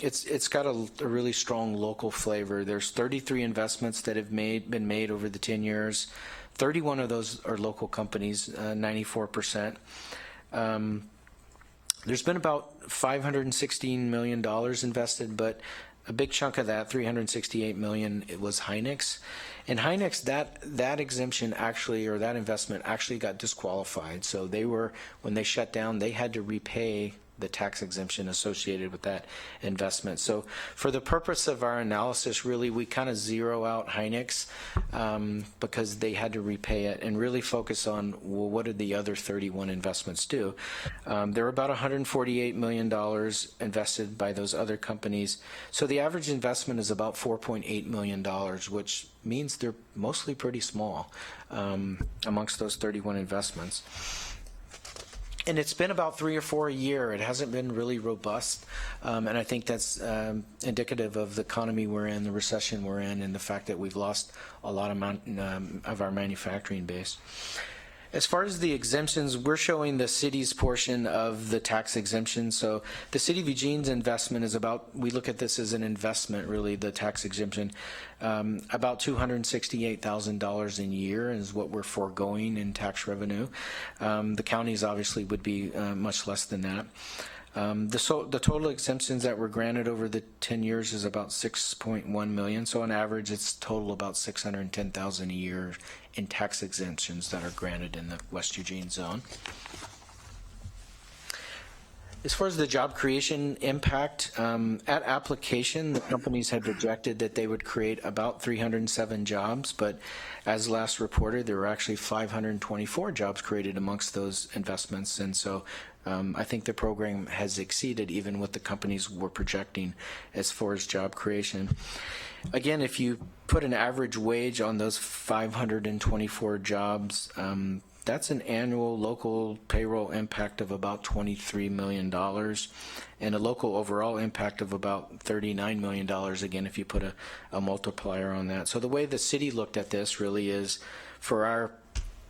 it's got a really strong local flavor. There's 33 investments that have been made over the 10 years. 31 of those are local companies, 94%. There's been about $516 million invested, but a big chunk of that, $368 million, it was Hynix. And Hynix, that exemption actually, or that investment actually got disqualified. So they were, when they shut down, they had to repay the tax exemption associated with that investment. So for the purpose of our analysis, really, we kind of zero out Hynix because they had to repay it, and really focus on, well, what did the other 31 investments do? There were about $148 million invested by those other companies. So the average investment is about $4.8 million, which means they're mostly pretty small amongst those 31 investments. And it's been about 3 or 4 a year. It hasn't been really robust, and I think that's indicative of the economy we're in, the recession we're in, and the fact that we've lost a lot of our manufacturing base. As far as the exemptions, we're showing the city's portion of the tax exemption. So the city of Eugene's investment is about, we look at this as an investment, really, the tax exemption. About $268,000 a year is what we're foregoing in tax revenue. The counties obviously would be much less than that. The total exemptions that were granted over the 10 years is about $6.1 million. So on average, it's total about $610,000 a year in tax exemptions that are granted in the West Eugene zone. As far as the job creation impact, at application, the companies had projected that they would create about 307 jobs, but as last reported, there were actually 524 jobs created amongst those investments, and so I think the program has exceeded even what the companies were projecting as far as job creation. Again, if you put an average wage on those 524 jobs, that's an annual local payroll impact of about $23 million and a local overall impact of about $39 million, again, if you put a multiplier on that. So the way the city looked at this really is for our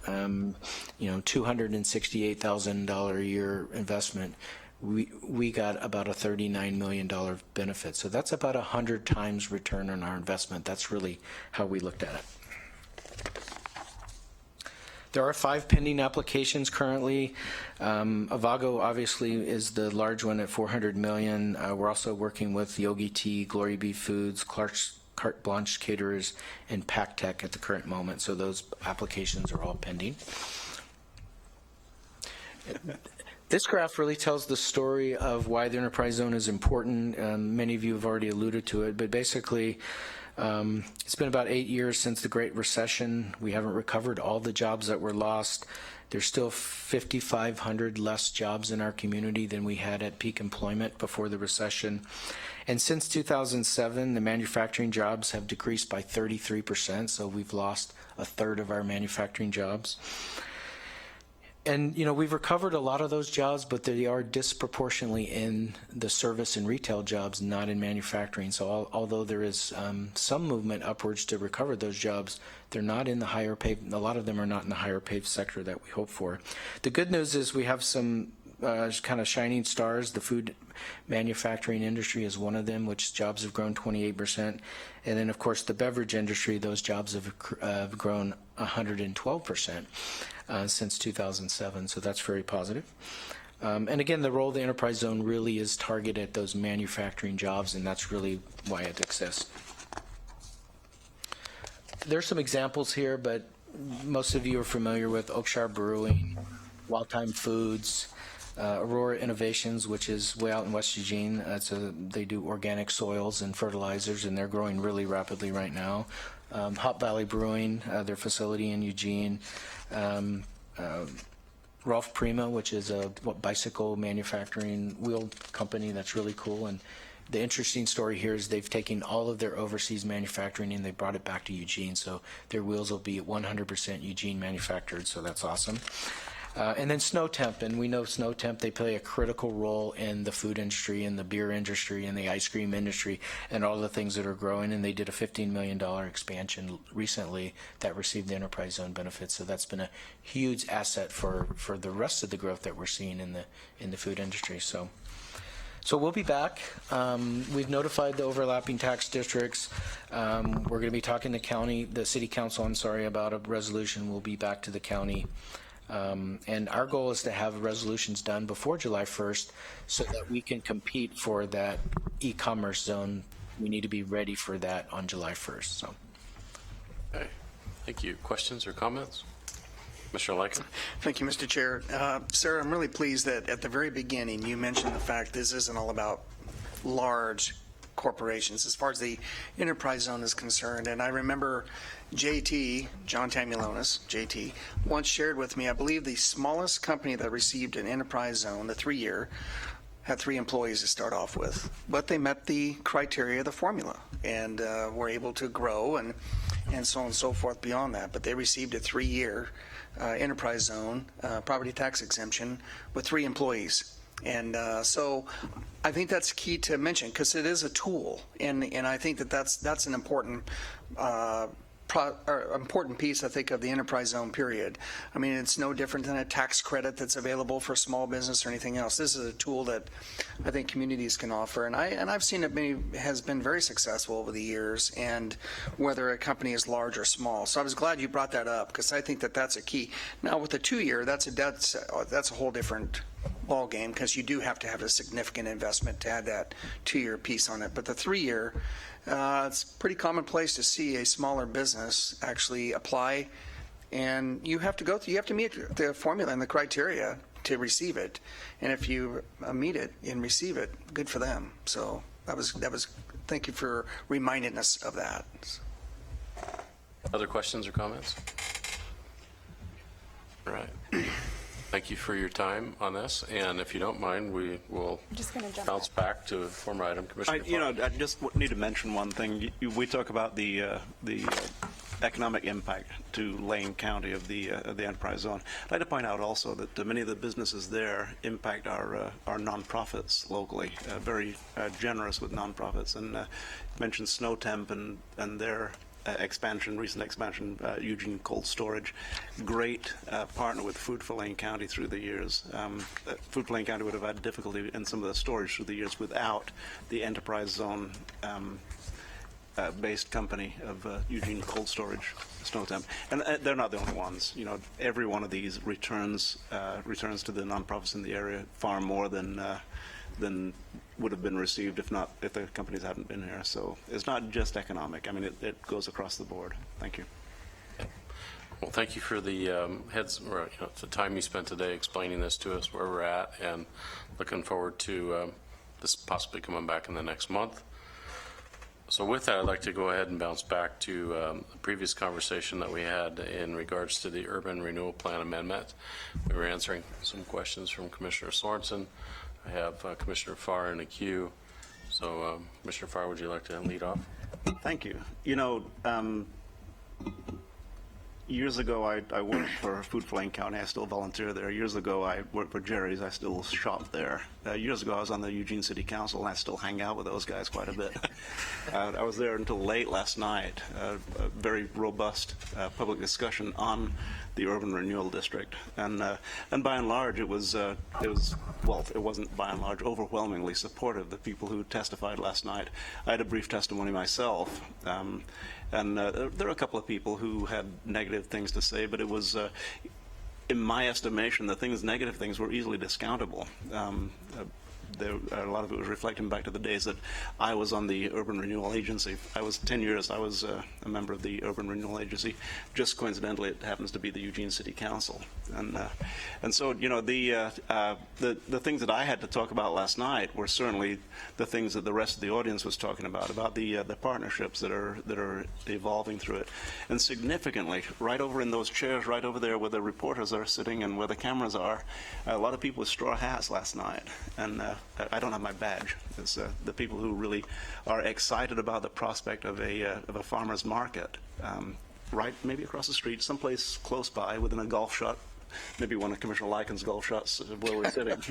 $268,000 a year investment, we got about a $39 million benefit. So that's about 100 times return on our investment. That's really how we looked at it. There are 5 pending applications currently. Avago obviously is the large one at $400 million. We're also working with Yogi Tea, Glory Beef Foods, Clark's Carte Blanche Caterers, and PacTech at the current moment. So those applications are all pending. This graph really tells the story of why the enterprise zone is important. Many of you have already alluded to it, but basically it's been about 8 years since the Great Recession. We haven't recovered all the jobs that were lost. There's still 5,500 less jobs in our community than we had at peak employment before the recession. And since 2007, the manufacturing jobs have decreased by 33%, so we've lost a third of our manufacturing jobs. And, we've recovered a lot of those jobs, but they are disproportionately in the service and retail jobs, not in manufacturing. So although there is some movement upwards to recover those jobs, they're not in the higher paid, a lot of them are not in the higher paid sector that we hope for. The good news is we have some kind of shining stars. The food manufacturing industry is one of them, which jobs have grown 28%. And then, of course, the beverage industry, those jobs have grown 112%. Since 2007, so that's very positive. And again, the role of the enterprise zone really is targeted at those manufacturing jobs, and that's really why it exists. There's some examples here, but most of you are familiar with Oakshire Brewing, Wild Time Foods, Aurora Innovations, which is way out in West Eugene. They do organic soils and fertilizers, and they're growing really rapidly right now. Hop Valley Brewing, their facility in Eugene. Rolf Prima, which is a bicycle manufacturing wheel company that's really cool. And the interesting story here is they've taken all of their overseas manufacturing and they brought it back to Eugene. So their wheels will be 100% Eugene manufactured, so that's awesome. And then Snow Temp, and we know Snow Temp, they play a critical role in the food industry, in the beer industry, in the ice cream industry, and all the things that are growing. And they did a $15 million expansion recently that received the enterprise zone benefits. So that's been a huge asset for the rest of the growth that we're seeing in the food industry. So we'll be back. We've notified the overlapping tax districts. We're going to be talking to the city council, about a resolution. We'll be back to the county. And our goal is to have resolutions done before July 1st so that we can compete for that e-commerce zone. We need to be ready for that on July 1st. So. Okay. Thank you. Questions or comments? Mr. Lyken. Thank you, Mr. Chair. Sarah, I'm really pleased that at the very beginning you mentioned the fact this isn't all about large corporations as far as the enterprise zone is concerned. And I remember JT, John Tamulonis, JT, once shared with me, I believe the smallest company that received an enterprise zone, the 3-year, had 3 employees to start off with. But they met the criteria, the formula, and were able to grow and so on and so forth beyond that. But they received a 3-year enterprise zone, property tax exemption with 3 employees. And so I think that's key to mention because it is a tool, and I think that's an important important piece, I think, of the enterprise zone period. I mean, it's no different than a tax credit that's available for small business or anything else. This is a tool that I think communities can offer, and I've seen it has been very successful over the years, and whether a company is large or small. So I was glad you brought that up, because I think that that's a key. Now with the 2-year, that's a whole different ball game, because you do have to have a significant investment to add that 2-year piece on it. But the 3-year, it's pretty commonplace to see a smaller business actually apply, and you have to meet the formula and the criteria to receive it. And if you meet it and receive it, good for them. So that was. Thank you for reminding us of that. Other questions or comments? All right. Thank you for your time on this, and if you don't mind, we will bounce back to a former item. Commissioner I just need to mention one thing. We talk about the economic impact to Lane County of the enterprise zone. I'd like to point out also that many of the businesses there impact our nonprofits locally. Very generous with nonprofits, and mentioned Snow Temp and their recent expansion, Eugene Cold Storage. Great partner with Food for Lane County through the years. Food for Lane County would have had difficulty in some of the storage through the years without the enterprise zone based company of Eugene Cold Storage, Snow Temp. And they're not the only ones. You know, every one of these returns to the nonprofits in the area far more than would have been received if the companies hadn't been here. So it's not just economic. I mean, it goes across the board. Thank you. Well, thank you for the the time you spent today explaining this to us, where we're at, and looking forward to this possibly coming back in the next month. So with that, I'd like to go ahead and bounce back to the previous conversation that we had in regards to the Urban Renewal Plan Amendment. We were answering some questions from Commissioner Sorensen. I have Commissioner Farr in the queue. So, Commissioner Farr, would you like to lead off? Thank you. You know, years ago, I worked for Food for Lane County. I still volunteer there. Years ago, I worked for Jerry's. I still shop there. Years ago, I was on the Eugene City Council, and I still hang out with those guys quite a bit. I was there until late last night. A very robust public discussion on the urban renewal district, and by and large, it wasn't by and large overwhelmingly supportive. The people who testified last night, I had a brief testimony myself. And there are a couple of people who had negative things to say, but it was, in my estimation, the negative things were easily discountable. A lot of it was reflecting back to the days that I was on the Urban Renewal Agency. I was 10 years. I was a member of the Urban Renewal Agency. Just coincidentally, it happens to be the Eugene City Council. And so, you know, the things that I had to talk about last night were certainly the things that the rest of the audience was talking about the partnerships that are evolving through it. And significantly, right over in those chairs, right over there where the reporters are sitting and where the cameras are, a lot of people with straw hats last night. And I don't have my badge. It's the people who really are excited about the prospect of a farmer's market, right, maybe across the street, someplace close by, within a golf shot. Maybe one of Commissioner Lyken's golf shots where we're sitting.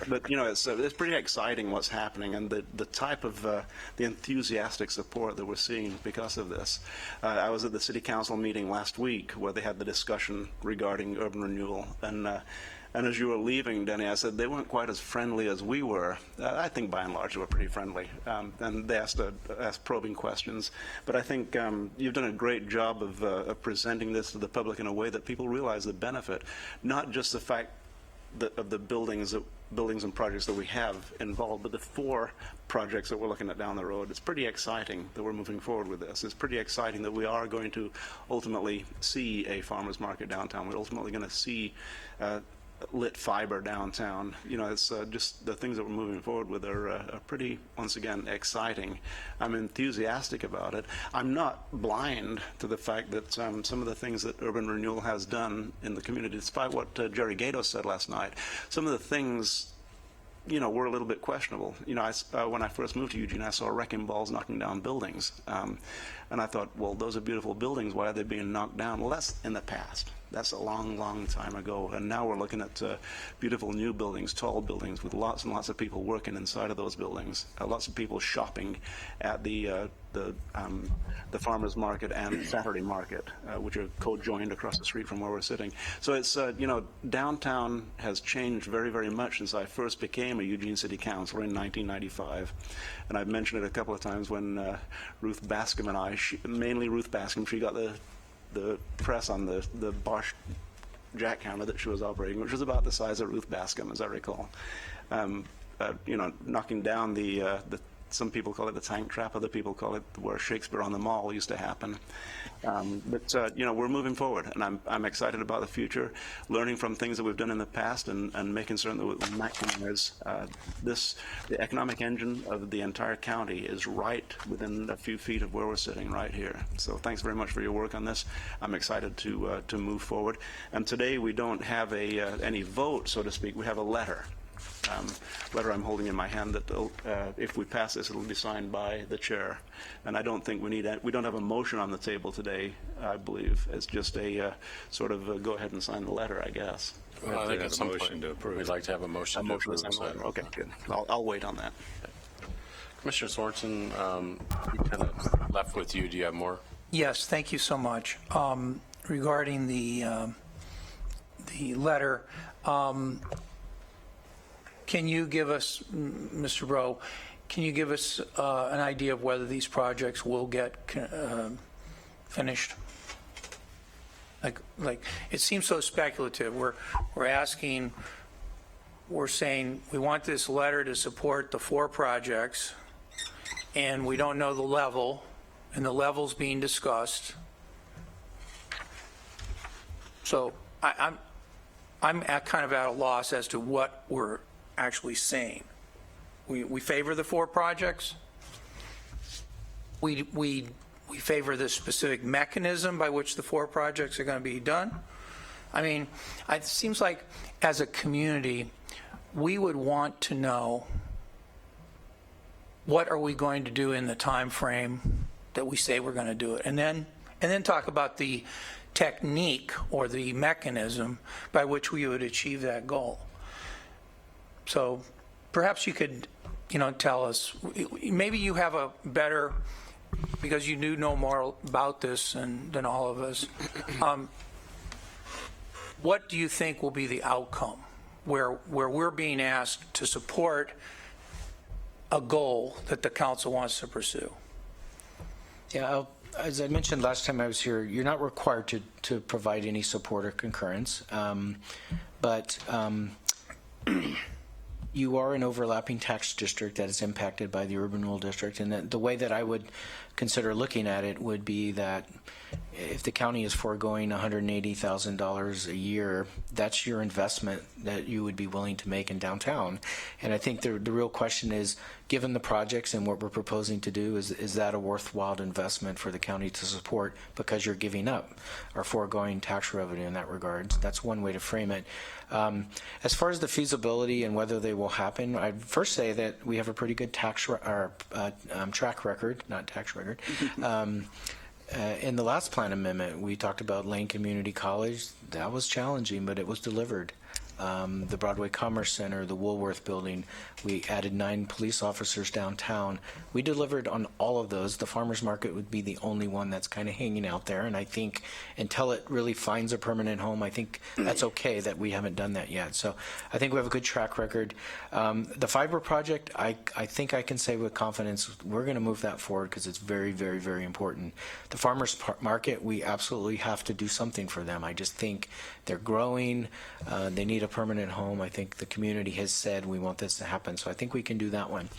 But you know, it's pretty exciting what's happening, and the type of the enthusiastic support that we're seeing because of this. I was at the City Council meeting last week where they had the discussion regarding urban renewal, and as you were leaving, Denny, I said they weren't quite as friendly as we were. I think by and large they were pretty friendly, and they asked probing questions. But I think you've done a great job of presenting this to the public in a way that people realize the benefit, not just the fact of the buildings and projects that we have involved, but the 4 projects that we're looking at down the road. It's pretty exciting that we're moving forward with this. It's pretty exciting that we are going to ultimately see a farmer's market downtown. We're ultimately going to see lit fiber downtown. You know, it's just the things that we're moving forward with are pretty, once again, exciting. I'm enthusiastic about it. I'm not blind to the fact that some of the things that Urban Renewal has done in the community, despite what Jerry Gatos said last night, some of the things, you know, were a little bit questionable. You know, when I first moved to Eugene, I saw wrecking balls knocking down buildings. And I thought, well, those are beautiful buildings. Why are they being knocked down? Well, that's in the past. That's a long, long time ago. And now we're looking at beautiful new buildings, tall buildings with lots and lots of people working inside of those buildings, lots of people shopping at the the farmers market and Saturday market, which are co-joined across the street from where we're sitting. So it's, downtown has changed very, very much since I first became a Eugene City Councilor in 1995. And I've mentioned it a couple of times when Ruth Bascom and I, mainly Ruth Bascom, she got the press on the Bosch jackhammer that she was operating, which was about the size of Ruth Bascom, as I recall. Knocking down the some people call it the tank trap, other people call it where Shakespeare on the Mall used to happen. But we're moving forward, and I'm excited about the future, learning from things that we've done in the past, and making certain that we're maximizing the economic engine of the entire county is right within a few feet of where we're sitting right here. So thanks very much for your work on this. I'm excited to move forward. And today we don't have any vote, so to speak. We have a letter I'm holding in my hand that if we pass this, it'll be signed by the chair. And I don't think we don't have a motion on the table today, I believe. It's just a sort of go ahead and sign the letter, I guess. Well, I think at some point we'd like to have a motion to approve. Okay, good. I'll wait on that. Commissioner Sorensen, we kind of left with you. Do you have more? Yes, thank you so much. Regarding the letter, can you give us, Mr. Rowe, can you give us an idea of whether these projects will get finished? Like it seems so speculative. We're saying we want this letter to support the 4 projects, and we don't know the level, and the level's being discussed. So I'm kind of at a loss as to what we're actually saying. We favor the 4 projects. We favor the specific mechanism by which the 4 projects are going to be done. I mean, it seems like as a community, we would want to know what are we going to do in the time frame that we say we're going to do it, and then talk about the technique or the mechanism by which we would achieve that goal. So perhaps you could, tell us, maybe you have a better, because you do know more about this than all of us, what do you think will be the outcome where we're being asked to support a goal that the council wants to pursue? Yeah, as I mentioned last time I was here, you're not required to provide any support or concurrence, but you are an overlapping tax district that is impacted by the urban renewal district, and the way that I would consider looking at it would be that if the county is foregoing $180,000 a year, that's your investment that you would be willing to make in downtown. And I think the real question is, given the projects and what we're proposing to do, is that a worthwhile investment for the county to support because you're giving up or foregoing tax revenue in that regard? That's one way to frame it. As far as the feasibility and whether they will happen, I'd first say that we have a pretty good track record, not tax record. In the last plan amendment, we talked about Lane Community College. That was challenging, but it was delivered. The Broadway Commerce Center, the Woolworth Building, we added 9 police officers downtown. We delivered on all of those. The farmers market would be the only one that's kind of hanging out there, and I think until it really finds a permanent home, I think that's okay that we haven't done that yet. So I think we have a good track record. The fiber project, I think I can say with confidence we're going to move that forward because it's very, very, very important. The farmers market, we absolutely have to do something for them. I just think they're growing. They need a permanent home. I think the community has said we want this to happen, so I think we can do that one.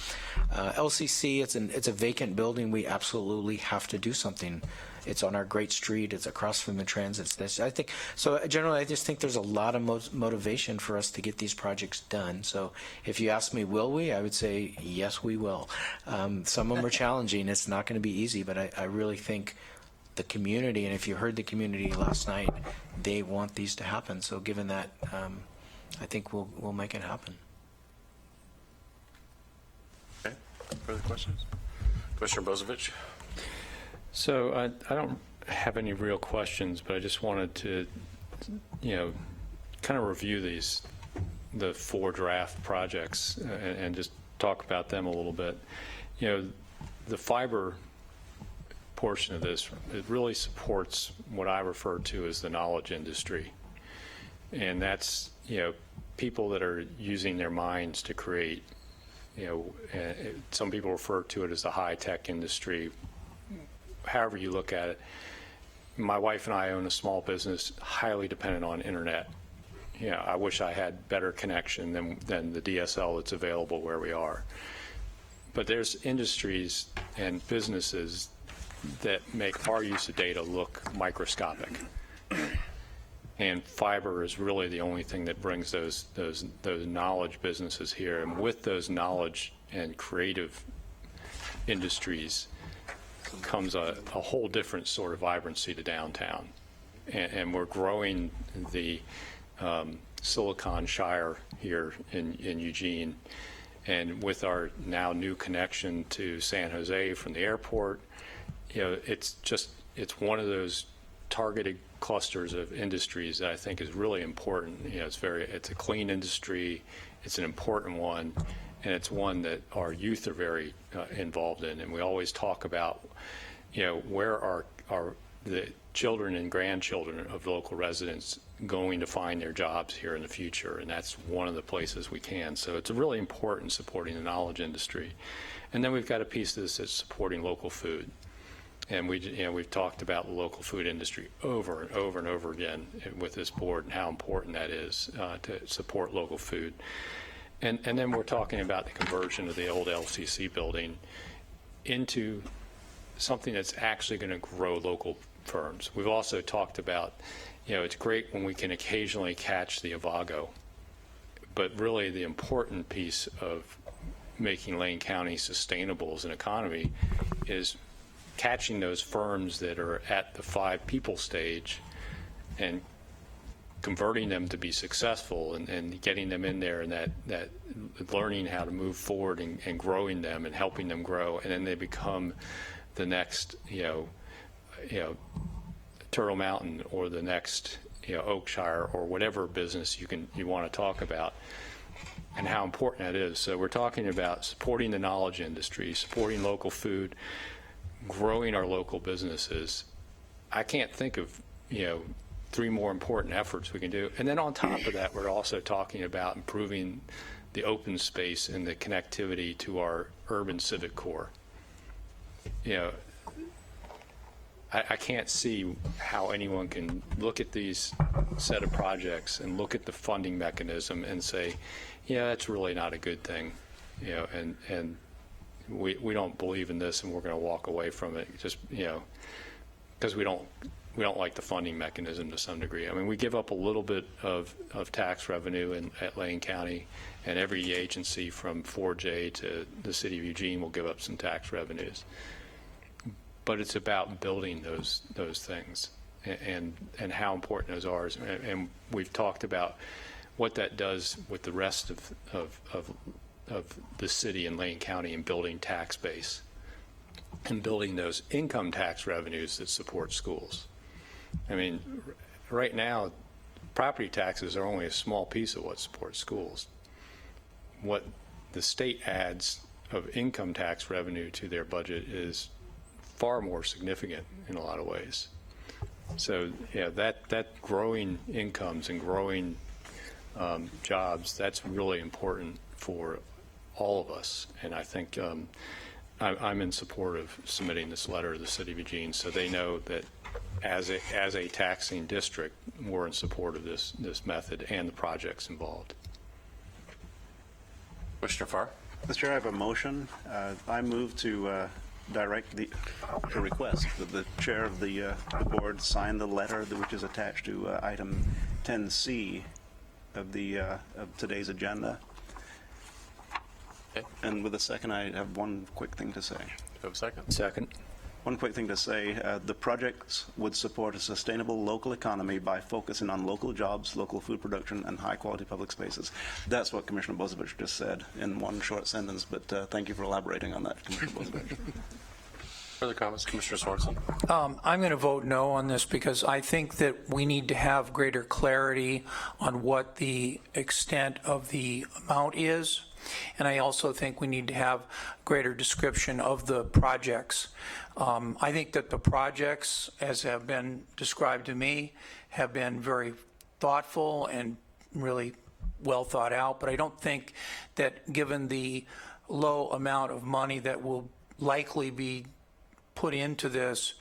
LCC, it's a vacant building. We absolutely have to do something. It's on our great street. It's across from the transit station. I think so. Generally, I just think there's a lot of motivation for us to get these projects done. So if you ask me, will we? I would say yes, we will. Some of them are challenging. It's not going to be easy, but I really think the community, and if you heard the community last night, they want these to happen. So given that, I think we'll make it happen. Okay. Further questions? Commissioner Bozovich? So I don't have any real questions, but I just wanted to, kind of review the 4 draft projects and just talk about them a little bit. The fiber portion of this, it really supports what I refer to as the knowledge industry. And that's, people that are using their minds to create, some people refer to it as the high-tech industry. However you look at it, my wife and I own a small business highly dependent on internet. I wish I had better connection than the DSL that's available where we are. But there's industries and businesses that make our use of data look microscopic. And fiber is really the only thing that brings those knowledge businesses here. And with those knowledge and creative industries comes a whole different sort of vibrancy to downtown. And we're growing the Silicon Shire here in Eugene. And with our now new connection to San Jose from the airport, it's one of those targeted clusters of industries that I think is really important. It's a clean industry, it's an important one, and it's one that our youth are very involved in. And we always talk about, where are the children and grandchildren of local residents going to find their jobs here in the future, and that's one of the places we can. So it's really important supporting the knowledge industry. And then we've got a piece of this that's supporting local food. And we've talked about the local food industry over and over and over again with this board and how important that is to support local food. And then we're talking about the conversion of the old LCC building into something that's actually going to grow local firms. We've also talked about, it's great when we can occasionally catch the Avago, but really the important piece of making Lane County sustainable as an economy is catching those firms that are at the 5 people stage and converting them to be successful and getting them in there, and that learning how to move forward and growing them and helping them grow, and then they become the next Turtle Mountain or the next Oakshire or whatever business you want to talk about, and how important that is. So we're talking about supporting the knowledge industry, supporting local food, growing our local businesses. I can't think of 3 more important efforts we can do. And then on top of that, we're also talking about improving the open space and the connectivity to our urban civic core. I can't see how anyone can look at these set of projects and look at the funding mechanism and say, that's really not a good thing, and we don't believe in this and we're going to walk away from it just, because we don't like the funding mechanism to some degree. I mean, we give up a little bit of tax revenue at Lane County, and every agency from 4J to the city of Eugene will give up some tax revenues. But it's about building those things and how important those are. And we've talked about what that does with the rest of the city and Lane County and building tax base and building those income tax revenues that support schools. I mean, right now, property taxes are only a small piece of what supports schools. What the state adds of income tax revenue to their budget is far more significant in a lot of ways. So that growing incomes and growing jobs, that's really important for all of us. And I think I'm in support of submitting this letter to the city of Eugene so they know that as a taxing district, we're in support of this method and the projects involved. Commissioner Farr? Mr. Chair, I have a motion. I move to direct the request that the chair of the board sign the letter which is attached to item 10C of today's agenda. Okay. And with a second, I have one quick thing to say. Do you have a second? Second. One quick thing to say, the projects would support a sustainable local economy by focusing on local jobs, local food production, and high-quality public spaces. That's what Commissioner Bozevich just said in one short sentence, but thank you for elaborating on that, Commissioner Bozevich. Further comments, Commissioner Swanson? I'm going to vote no on this because I think that we need to have greater clarity on what the extent of the amount is. And I also think we need to have greater description of the projects. I think that the projects, as have been described to me, have been very thoughtful and really well thought out, but I don't think that given the low amount of money that will likely be put into this,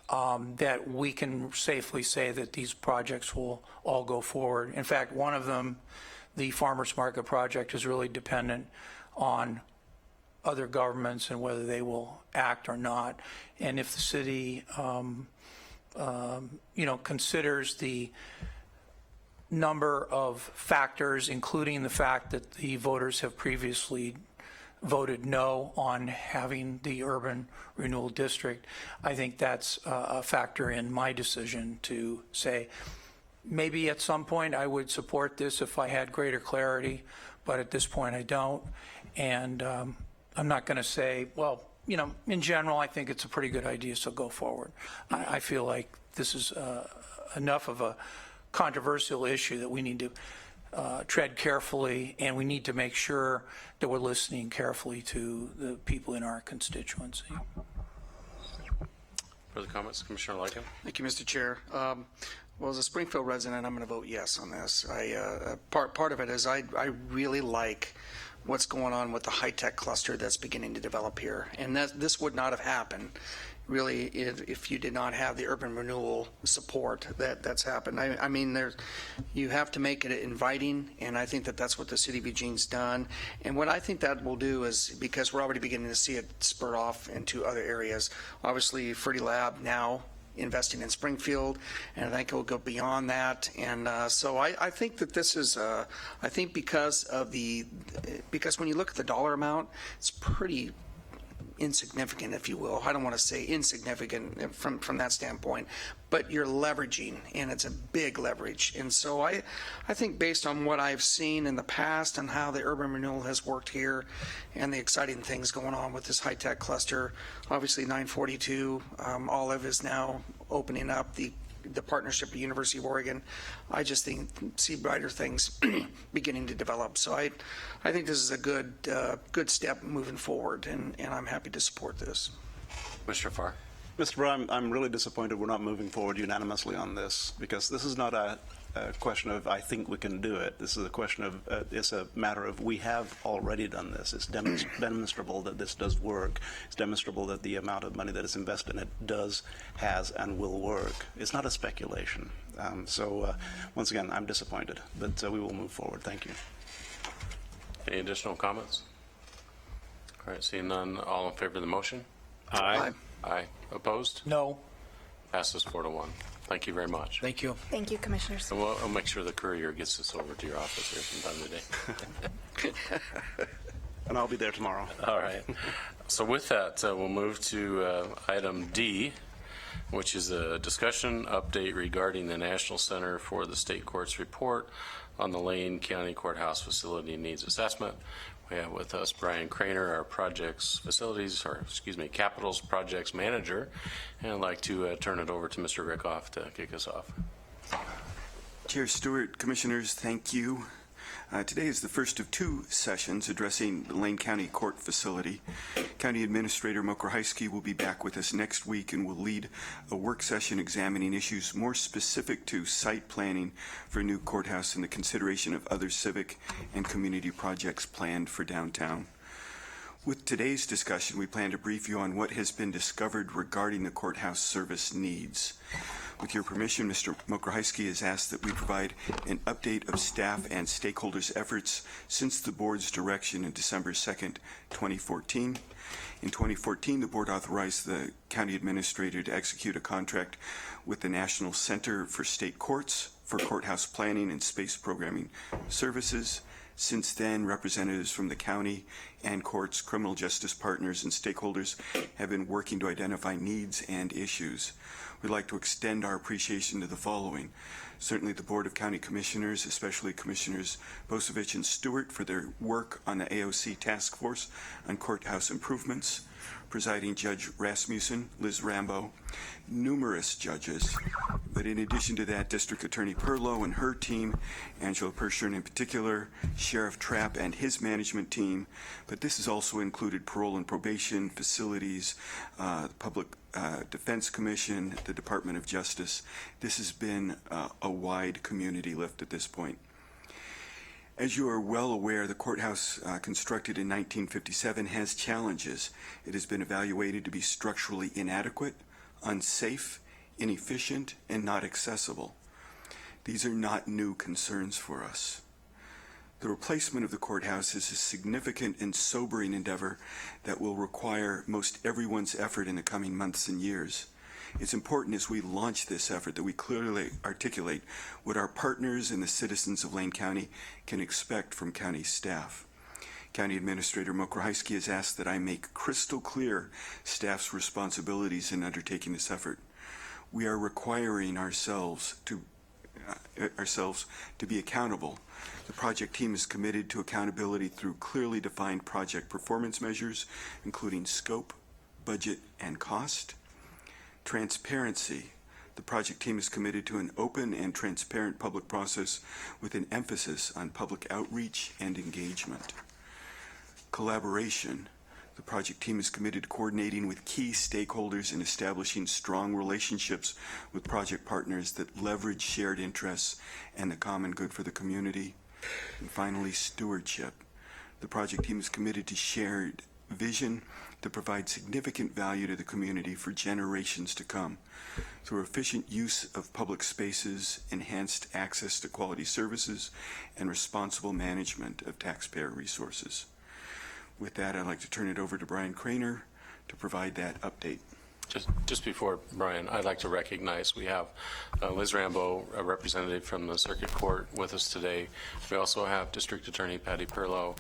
that we can safely say that these projects will all go forward. In fact, one of them, the Farmers Market project, is really dependent on other governments and whether they will act or not. And if the city, considers the number of factors, including the fact that the voters have previously voted no on having the urban renewal district, I think that's a factor in my decision to say, maybe at some point I would support this if I had greater clarity, but at this point I don't. And I'm not going to say, well, in general, I think it's a pretty good idea, so go forward. I feel like this is enough of a controversial issue that we need to tread carefully, and we need to make sure that we're listening carefully to the people in our constituency. Further comments, Commissioner Lycan? Thank you, Mr. Chair. Well, as a Springfield resident, I'm going to vote yes on this. Part of it is I really like what's going on with the high-tech cluster that's beginning to develop here. And this would not have happened, really, if you did not have the urban renewal support that's happened. I mean, you have to make it inviting, and I think that that's what the City of Eugene's done. And what I think that will do is, because we're already beginning to see it spur off into other areas, obviously Ferdy Lab now investing in Springfield, and I think it will go beyond that. And so I think that this is, I think because when you look at the dollar amount, it's pretty insignificant, if you will. I don't want to say insignificant from that standpoint, but you're leveraging, and it's a big leverage. And so I think based on what I've seen in the past and how the urban renewal has worked here and the exciting things going on with this high-tech cluster, obviously 942 Olive is now opening up the partnership with University of Oregon. I just see brighter things beginning to develop. So I think this is a good step moving forward, and I'm happy to support this. Mr. Farr? Mr. Brown, I'm really disappointed we're not moving forward unanimously on this, because this is not a question of I think we can do it. This is a question of it's a matter of we have already done this. It's demonstrable that this does work. It's demonstrable that the amount of money that is invested in it has and will work. It's not a speculation. So once again, I'm disappointed, but we will move forward. Thank you. Any additional comments? All right, seeing none, all in favor of the motion? Aye. Aye. Opposed? No. Passes 4-1. Thank you very much. Thank you. Thank you, Commissioners. And we'll make sure the courier gets this over to your office here sometime today. And I'll be there tomorrow. All right. So with that, we'll move to item D, which is a discussion update regarding the National Center for the State Courts report on the Lane County Courthouse Facility Needs Assessment. We have with us Brian Craner, our Capitals Projects Manager, and I'd like to turn it over to Mr. Rickoff to kick us off. Chair Stewart, Commissioners, thank you. Today is the first of two sessions addressing the Lane County Court Facility. County Administrator Mokrahajski will be back with us next week and will lead a work session examining issues more specific to site planning for a new courthouse and the consideration of other civic and community projects planned for downtown. With today's discussion, we plan to brief you on what has been discovered regarding the courthouse service needs. With your permission, Mr. Mokrahajski has asked that we provide an update of staff and stakeholders' efforts since the board's direction on December 2nd, 2014. In 2014, the board authorized the county administrator to execute a contract with the National Center for State Courts for courthouse planning and space programming services. Since then, representatives from the county and courts, criminal justice partners, and stakeholders have been working to identify needs and issues. We'd like to extend our appreciation to the following. Certainly the Board of County Commissioners, especially Commissioners Bosevich and Stewart, for their work on the AOC Task Force on courthouse improvements, Presiding Judge Rasmussen, Liz Rambo, numerous judges, but in addition to that, District Attorney Perlow and her team, Angela Pershern in particular, Sheriff Trapp and his management team, but this has also included parole and probation, facilities, the Public Defense Commission, the Department of Justice. This has been a wide community lift at this point. As you are well aware, the courthouse constructed in 1957 has challenges. It has been evaluated to be structurally inadequate, unsafe, inefficient, and not accessible. These are not new concerns for us. The replacement of the courthouse is a significant and sobering endeavor that will require most everyone's effort in the coming months and years. It's important as we launch this effort that we clearly articulate what our partners and the citizens of Lane County can expect from county staff. County Administrator Mokrahajski has asked that I make crystal clear staff's responsibilities in undertaking this effort. We are requiring ourselves to be accountable. The project team is committed to accountability through clearly defined project performance measures, including scope, budget, and cost. Transparency. The project team is committed to an open and transparent public process with an emphasis on public outreach and engagement. Collaboration. The project team is committed to coordinating with key stakeholders and establishing strong relationships with project partners that leverage shared interests and the common good for the community. And finally, stewardship. The project team is committed to shared vision to provide significant value to the community for generations to come through efficient use of public spaces, enhanced access to quality services, and responsible management of taxpayer resources. With that, I'd like to turn it over to Brian Craner to provide that update. Just before Brian, I'd like to recognize we have Liz Rambo, a representative from the Circuit Court, with us today. We also have District Attorney Patty Perlow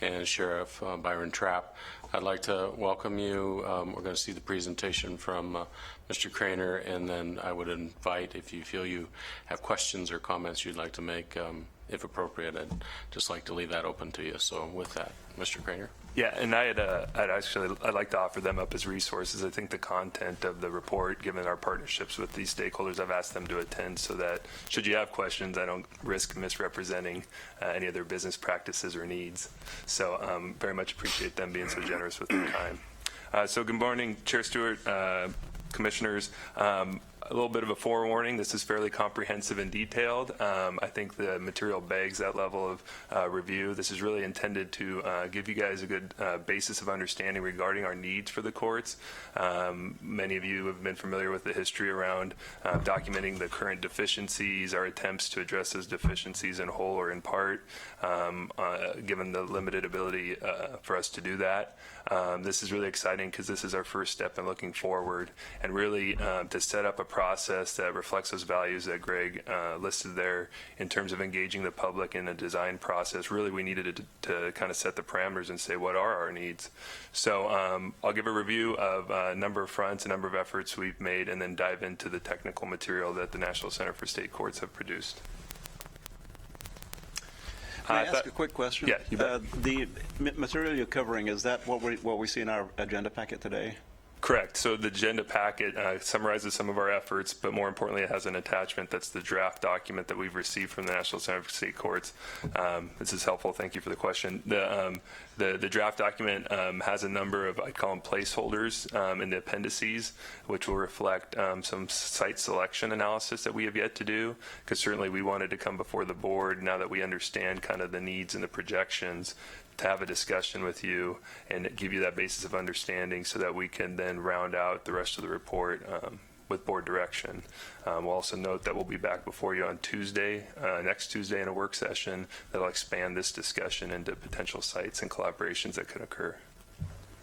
and Sheriff Byron Trapp. I'd like to welcome you. We're going to see the presentation from Mr. Craner, and then I would invite, if you feel you have questions or comments you'd like to make, if appropriate, I'd just like to leave that open to you. So with that, Mr. Craner. Yeah, and I'd like to offer them up as resources. I think the content of the report, given our partnerships with these stakeholders, I've asked them to attend so that should you have questions, I don't risk misrepresenting any of their business practices or needs. So very much appreciate them being so generous with their time. So good morning, Chair Stewart, Commissioners. A little bit of a forewarning, this is fairly comprehensive and detailed. I think the material begs that level of review. This is really intended to give you guys a good basis of understanding regarding our needs for the courts. Many of you have been familiar with the history around documenting the current deficiencies, our attempts to address those deficiencies in whole or in part, given the limited ability for us to do that. This is really exciting because this is our first step in looking forward and really to set up a process that reflects those values that Greg listed there in terms of engaging the public in a design process. Really, we needed to kind of set the parameters and say, what are our needs? So I'll give a review of a number of fronts, a number of efforts we've made, and then dive into the technical material that the National Center for State Courts have produced. Can I ask a quick question? Yeah, you bet. The material you're covering, is that what we see in our agenda packet today? Correct. So the agenda packet summarizes some of our efforts, but more importantly, it has an attachment that's the draft document that we've received from the National Center for State Courts. This is helpful. Thank you for the question. The draft document has a number of, I'd call them placeholders in the appendices, which will reflect some site selection analysis that we have yet to do, because certainly we wanted to come before the board now that we understand kind of the needs and the projections to have a discussion with you and give you that basis of understanding so that we can then round out the rest of the report with board direction. We'll also note that we'll be back before you on Tuesday, next Tuesday in a work session that'll expand this discussion into potential sites and collaborations that could occur.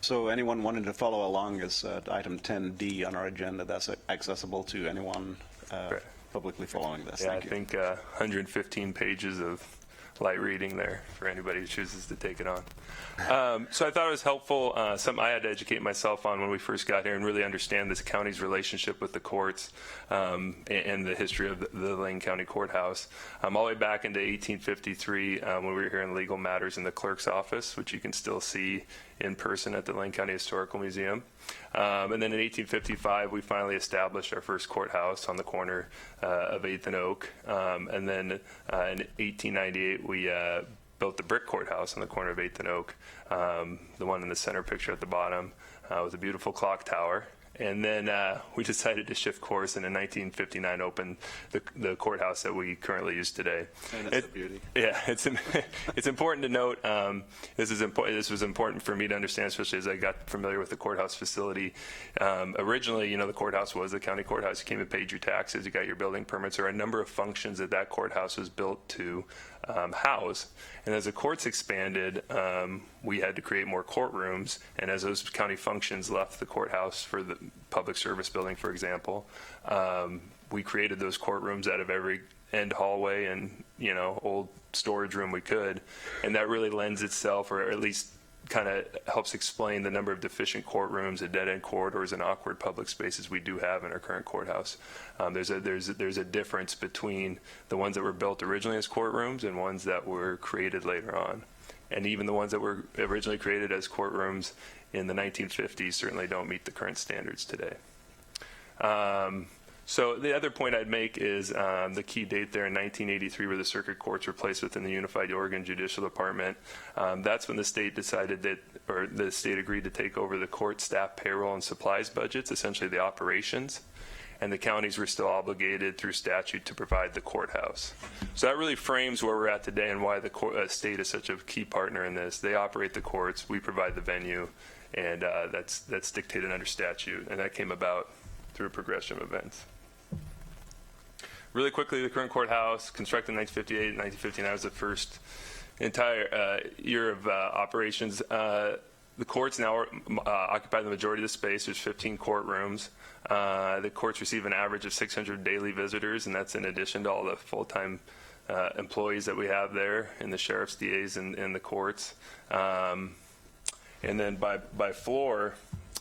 So anyone wanting to follow along is item 10D on our agenda. That's accessible to anyone publicly following this. Yeah, I think 115 pages of light reading there for anybody who chooses to take it on. So I thought it was helpful, something I had to educate myself on when we first got here and really understand this county's relationship with the courts and the history of the Lane County Courthouse. All the way back into 1853 when we were here in legal matters in the clerk's office, which you can still see in person at the Lane County Historical Museum. And then in 1855, we finally established our first courthouse on the corner of 8th and Oak. And then in 1898, we built the brick courthouse on the corner of 8th and Oak, the one in the center picture at the bottom, with a beautiful clock tower. And then we decided to shift course, and in 1959 opened the courthouse that we currently use today. And it's a beauty. Yeah, it's important to note, this was important for me to understand, especially as I got familiar with the courthouse facility. Originally, the courthouse was the county courthouse. You came and paid your taxes, you got your building permits. There are a number of functions that courthouse was built to house. And as the courts expanded, we had to create more courtrooms, and as those county functions left the courthouse for the public service building, for example, we created those courtrooms out of every end hallway and old storage room we could, and that really lends itself, or at least kind of helps explain the number of deficient courtrooms and dead-end corridors and awkward public spaces we do have in our current courthouse. There's a difference between the ones that were built originally as courtrooms and ones that were created later on. And even the ones that were originally created as courtrooms in the 1950s certainly don't meet the current standards today. So the other point I'd make is the key date there in 1983, where the circuit courts were placed within the Unified Oregon Judicial Department. That's when the state decided the state agreed to take over the court staff payroll and supplies budgets, essentially the operations. And the counties were still obligated through statute to provide the courthouse. So that really frames where we're at today and why the state is such a key partner in this. They operate the courts, we provide the venue, and that's dictated under statute, and that came about through a progression of events. Really quickly, the current courthouse, constructed in 1958 and 1959, was the first entire year of operations. The courts now occupy the majority of the space. There's 15 courtrooms. The courts receive an average of 600 daily visitors, and that's in addition to all the full-time employees that we have there in the sheriff's DAs and the courts. And then by floor,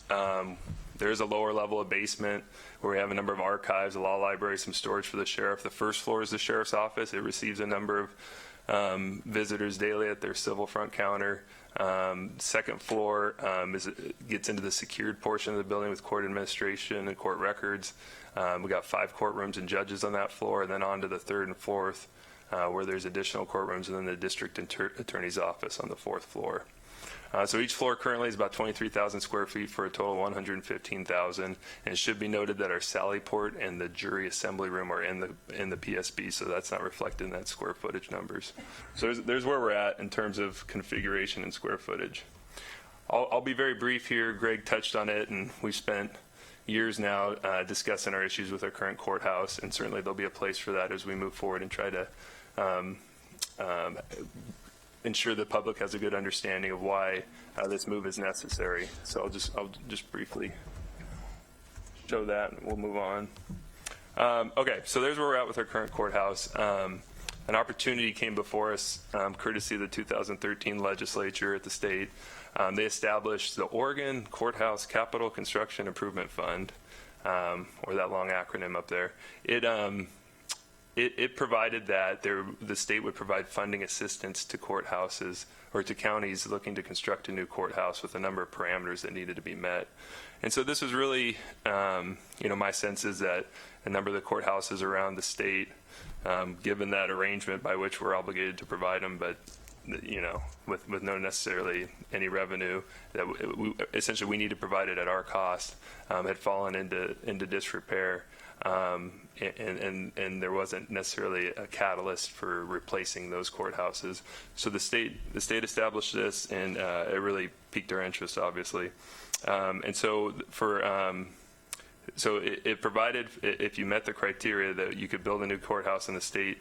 there is a lower level of basement where we have a number of archives, a law library, some storage for the sheriff. The first floor is the sheriff's office. It receives a number of visitors daily at their civil front counter. Second floor gets into the secured portion of the building with court administration and court records. We got 5 courtrooms and judges on that floor, and then on to the third and fourth, where there's additional courtrooms, and then the district attorney's office on the 4th floor. So each floor currently is about 23,000 square feet for a total of 115,000. And it should be noted that our Sally Port and the jury assembly room are in the PSB, so that's not reflected in that square footage numbers. So there's where we're at in terms of configuration and square footage. I'll be very brief here. Greg touched on it, and we've spent years now discussing our issues with our current courthouse, and certainly there'll be a place for that as we move forward and try to ensure the public has a good understanding of why this move is necessary. So I'll just briefly show that, and we'll move on. Okay, so there's where we're at with our current courthouse. An opportunity came before us, courtesy of the 2013 legislature at the state. They established the Oregon Courthouse Capital Construction Improvement Fund, or that long acronym up there. It provided that the state would provide funding assistance to courthouses or to counties looking to construct a new courthouse with a number of parameters that needed to be met. And so this was really, my sense is that a number of the courthouses around the state, given that arrangement by which we're obligated to provide them, but with no necessarily any revenue, that essentially we need to provide it at our cost, had fallen into disrepair. And there wasn't necessarily a catalyst for replacing those courthouses. So the state established this, and it really piqued our interest, obviously. And so it provided, if you met the criteria, that you could build a new courthouse, and the state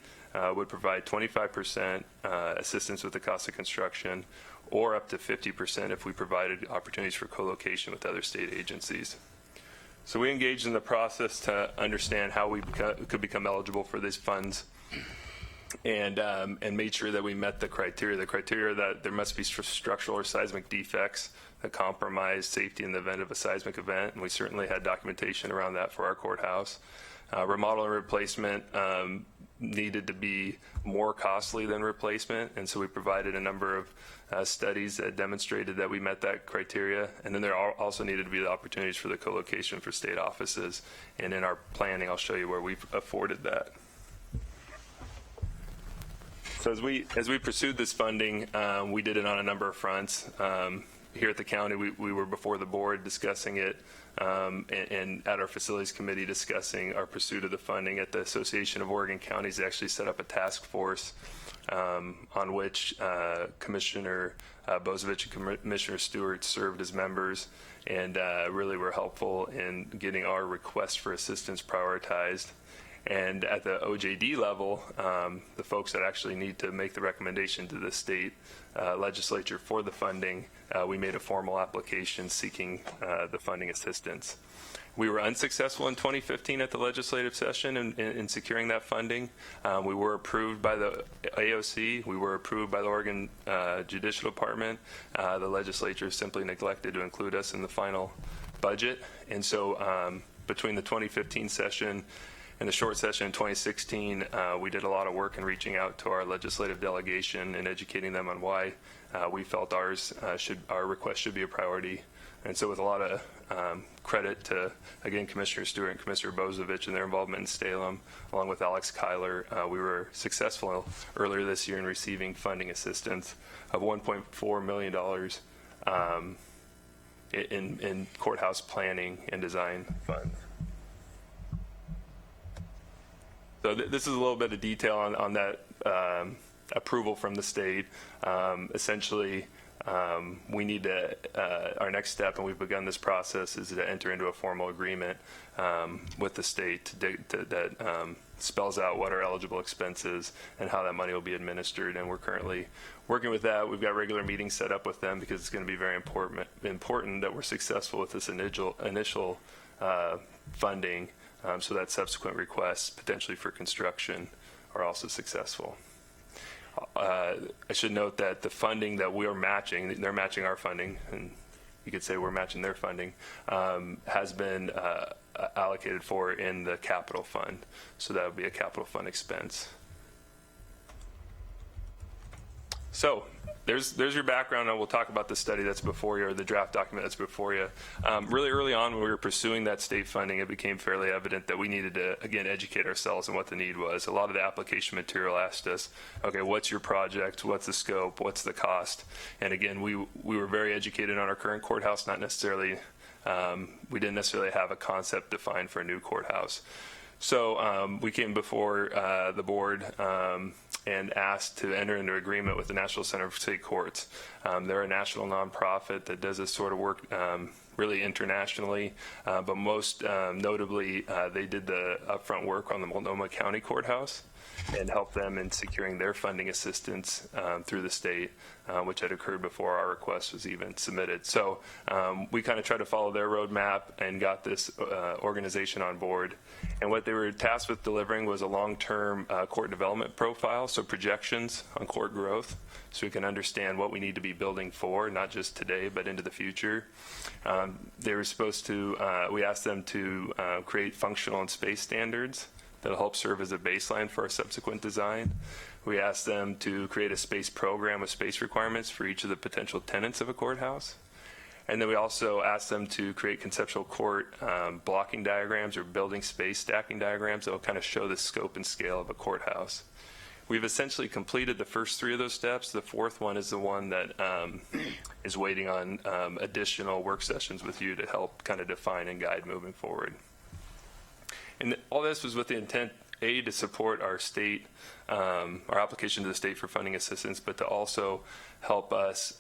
would provide 25% assistance with the cost of construction, or up to 50% if we provided opportunities for co-location with other state agencies. So we engaged in the process to understand how we could become eligible for these funds. and made sure that we met the criteria. The criteria that there must be structural or seismic defects that compromise safety in the event of a seismic event, and we certainly had documentation around that for our courthouse. Remodel and replacement needed to be more costly than replacement, and so we provided a number of studies that demonstrated that we met that criteria. And then there also needed to be the opportunities for the co-location for state offices, and in our planning I'll show you where we've afforded that. So as we pursued this funding, we did it on a number of fronts. Here at the county, we were before the board discussing it, and at our facilities committee discussing our pursuit of the funding. At the Association of Oregon Counties, they actually set up a task force on which Commissioner Bozovich and Commissioner Stewart served as members, and really were helpful in getting our request for assistance prioritized. And at the OJD level, the folks that actually need to make the recommendation to the state legislature for the funding, we made a formal application seeking the funding assistance. We were unsuccessful in 2015 at the legislative session in securing that funding. We were approved by the AOC. We were approved by the Oregon Judicial Department. The legislature simply neglected to include us in the final budget. And so between the 2015 session in the short session in 2016, we did a lot of work in reaching out to our legislative delegation and educating them on why we felt our request should be a priority. And so with a lot of credit to, again, Commissioner Stewart and Commissioner Bozovich and their involvement in Salem, along with Alex Kyler, we were successful earlier this year in receiving funding assistance of $1.4 million in courthouse planning and design funds. So this is a little bit of detail on that approval from the state. Essentially, we need to, our next step, and we've begun this process, is to enter into a formal agreement with the state that spells out what our eligible expenses and how that money will be administered. And we're currently working with that. We've got regular meetings set up with them because it's going to be very important that we're successful with this initial funding, so that subsequent requests, potentially for construction, are also successful. I should note that the funding that we are matching, they're matching our funding, and you could say we're matching their funding, has been allocated for in the capital fund. So that would be a capital fund expense. So there's your background, and we'll talk about the study that's before you, or the draft document that's before you. Really early on when we were pursuing that state funding, it became fairly evident that we needed to, again, educate ourselves on what the need was. A lot of the application material asked us, okay, what's your project? What's the scope? What's the cost? And again, we were very educated on our current courthouse, not necessarily, we didn't necessarily have a concept defined for a new courthouse. So we came before the board and asked to enter into agreement with the National Center for State Courts. They're a national nonprofit that does this sort of work really internationally, but most notably, they did the upfront work on the Multnomah County Courthouse and helped them in securing their funding assistance through the state, which had occurred before our request was even submitted. So we kind of tried to follow their roadmap and got this organization on board. And what they were tasked with delivering was a long-term court development profile, so projections on court growth, so we can understand what we need to be building for, not just today, but into the future. They were supposed to, we asked them to create functional and space standards that'll help serve as a baseline for our subsequent design. We asked them to create a space program with space requirements for each of the potential tenants of a courthouse. And then we also asked them to create conceptual court blocking diagrams or building space stacking diagrams that will kind of show the scope and scale of a courthouse. We've essentially completed the first three of those steps. The fourth one is the one that is waiting on additional work sessions with you to help kind of define and guide moving forward. And all this was with the intent, A, to support our state, our application to the state for funding assistance, but to also help us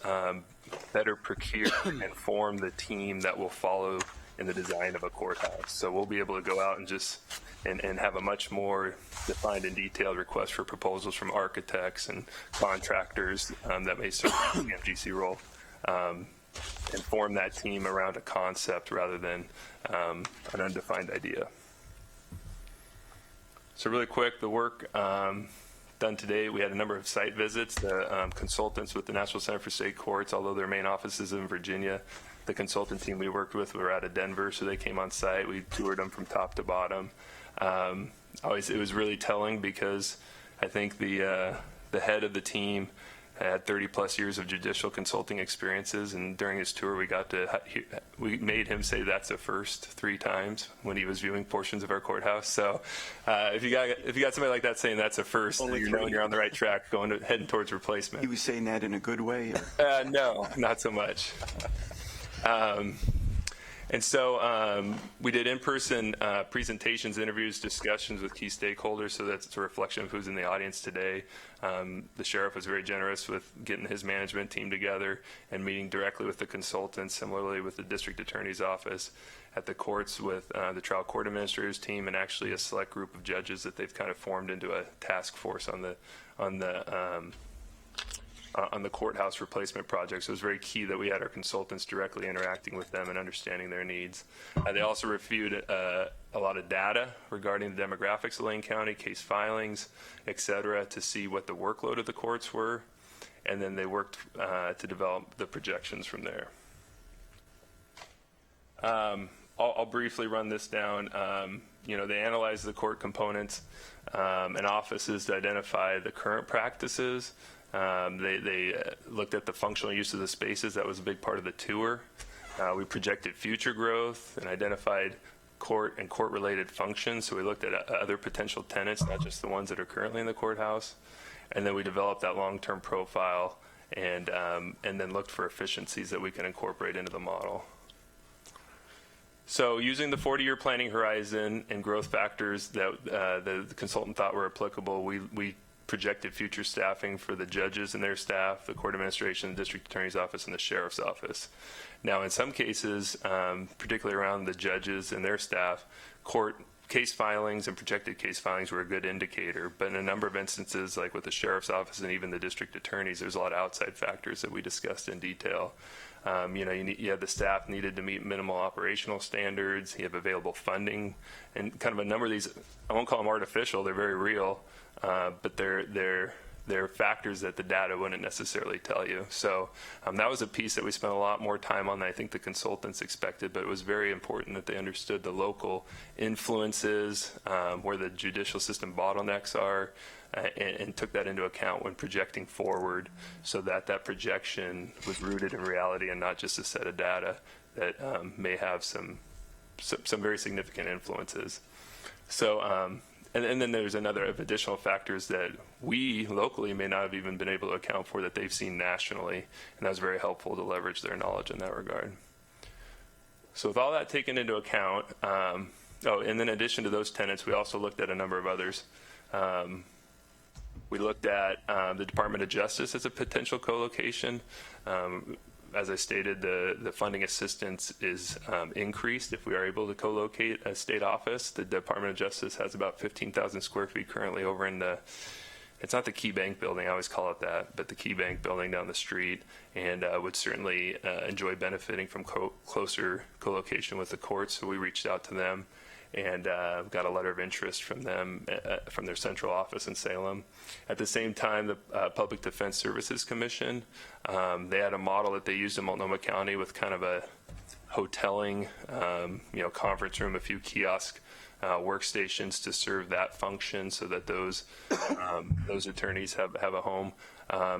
better procure and form the team that will follow in the design of a courthouse. So we'll be able to go out and just and have a much more defined and detailed request for proposals from architects and contractors that may serve the MGC role, and form that team around a concept rather than an undefined idea. So really quick, the work done today. We had a number of site visits. The consultants with the National Center for State Courts, although their main office is in Virginia, the consultant team we worked with were out of Denver, so they came on site. We toured them from top to bottom. It was really telling because I think the head of the team had 30-plus years of judicial consulting experiences, and during his tour, we made him say that's a first 3 times when he was viewing portions of our courthouse. So, if you got somebody like that saying that's a first, then you know you're on the right track, heading towards replacement. He was saying that in a good way? No, not so much. And so we did in-person presentations, interviews, discussions with key stakeholders, so that's a reflection of who's in the audience today. The sheriff was very generous with getting his management team together and meeting directly with the consultants, similarly with the district attorney's office, at the courts with the trial court administrators team, and actually a select group of judges that they've kind of formed into a task force on the courthouse replacement project. So it was very key that we had our consultants directly interacting with them and understanding their needs. They also reviewed a lot of data regarding the demographics of Lane County, case filings, et cetera, to see what the workload of the courts were. And then they worked to develop the projections from there. I'll briefly run this down. They analyzed the court components and offices to identify the current practices. They looked at the functional use of the spaces. That was a big part of the tour. We projected future growth and identified court and court-related functions. So we looked at other potential tenants, not just the ones that are currently in the courthouse. And then we developed that long-term profile and then looked for efficiencies that we can incorporate into the model. So using the 40-year planning horizon and growth factors that the consultant thought were applicable, we projected future staffing for the judges and their staff, the court administration, the district attorney's office, and the sheriff's office. Now, in some cases, particularly around the judges and their staff, court case filings and projected case filings were a good indicator. But in a number of instances, like with the sheriff's office and even the district attorneys, there's a lot of outside factors that we discussed in detail. You have the staff needed to meet minimal operational standards. You have available funding, and kind of a number of these, I won't call them artificial, they're very real. But they're factors that the data wouldn't necessarily tell you. So that was a piece that we spent a lot more time on than I think the consultants expected, but it was very important that they understood the local influences, where the judicial system bottlenecks are, and took that into account when projecting forward, so that that projection was rooted in reality and not just a set of data that may have some very significant influences. So and then there's another of additional factors that we locally may not have even been able to account for that they've seen nationally, and that was very helpful to leverage their knowledge in that regard. So with all that taken into account, and then in addition to those tenants, we also looked at a number of others. We looked at the Department of Justice as a potential co-location. As I stated, the funding assistance is increased if we are able to co-locate a state office. The Department of Justice has about 15,000 square feet currently over in it's not the Key Bank building, I always call it that, but the Key Bank building down the street, and would certainly enjoy benefiting from closer co-location with the courts. So we reached out to them and got a letter of interest from them, from their central office in Salem. At the same time, the Public Defense Services Commission, they had a model that they used in Multnomah County with kind of a hoteling, conference room, a few kiosk workstations to serve that function, so that those attorneys have a home.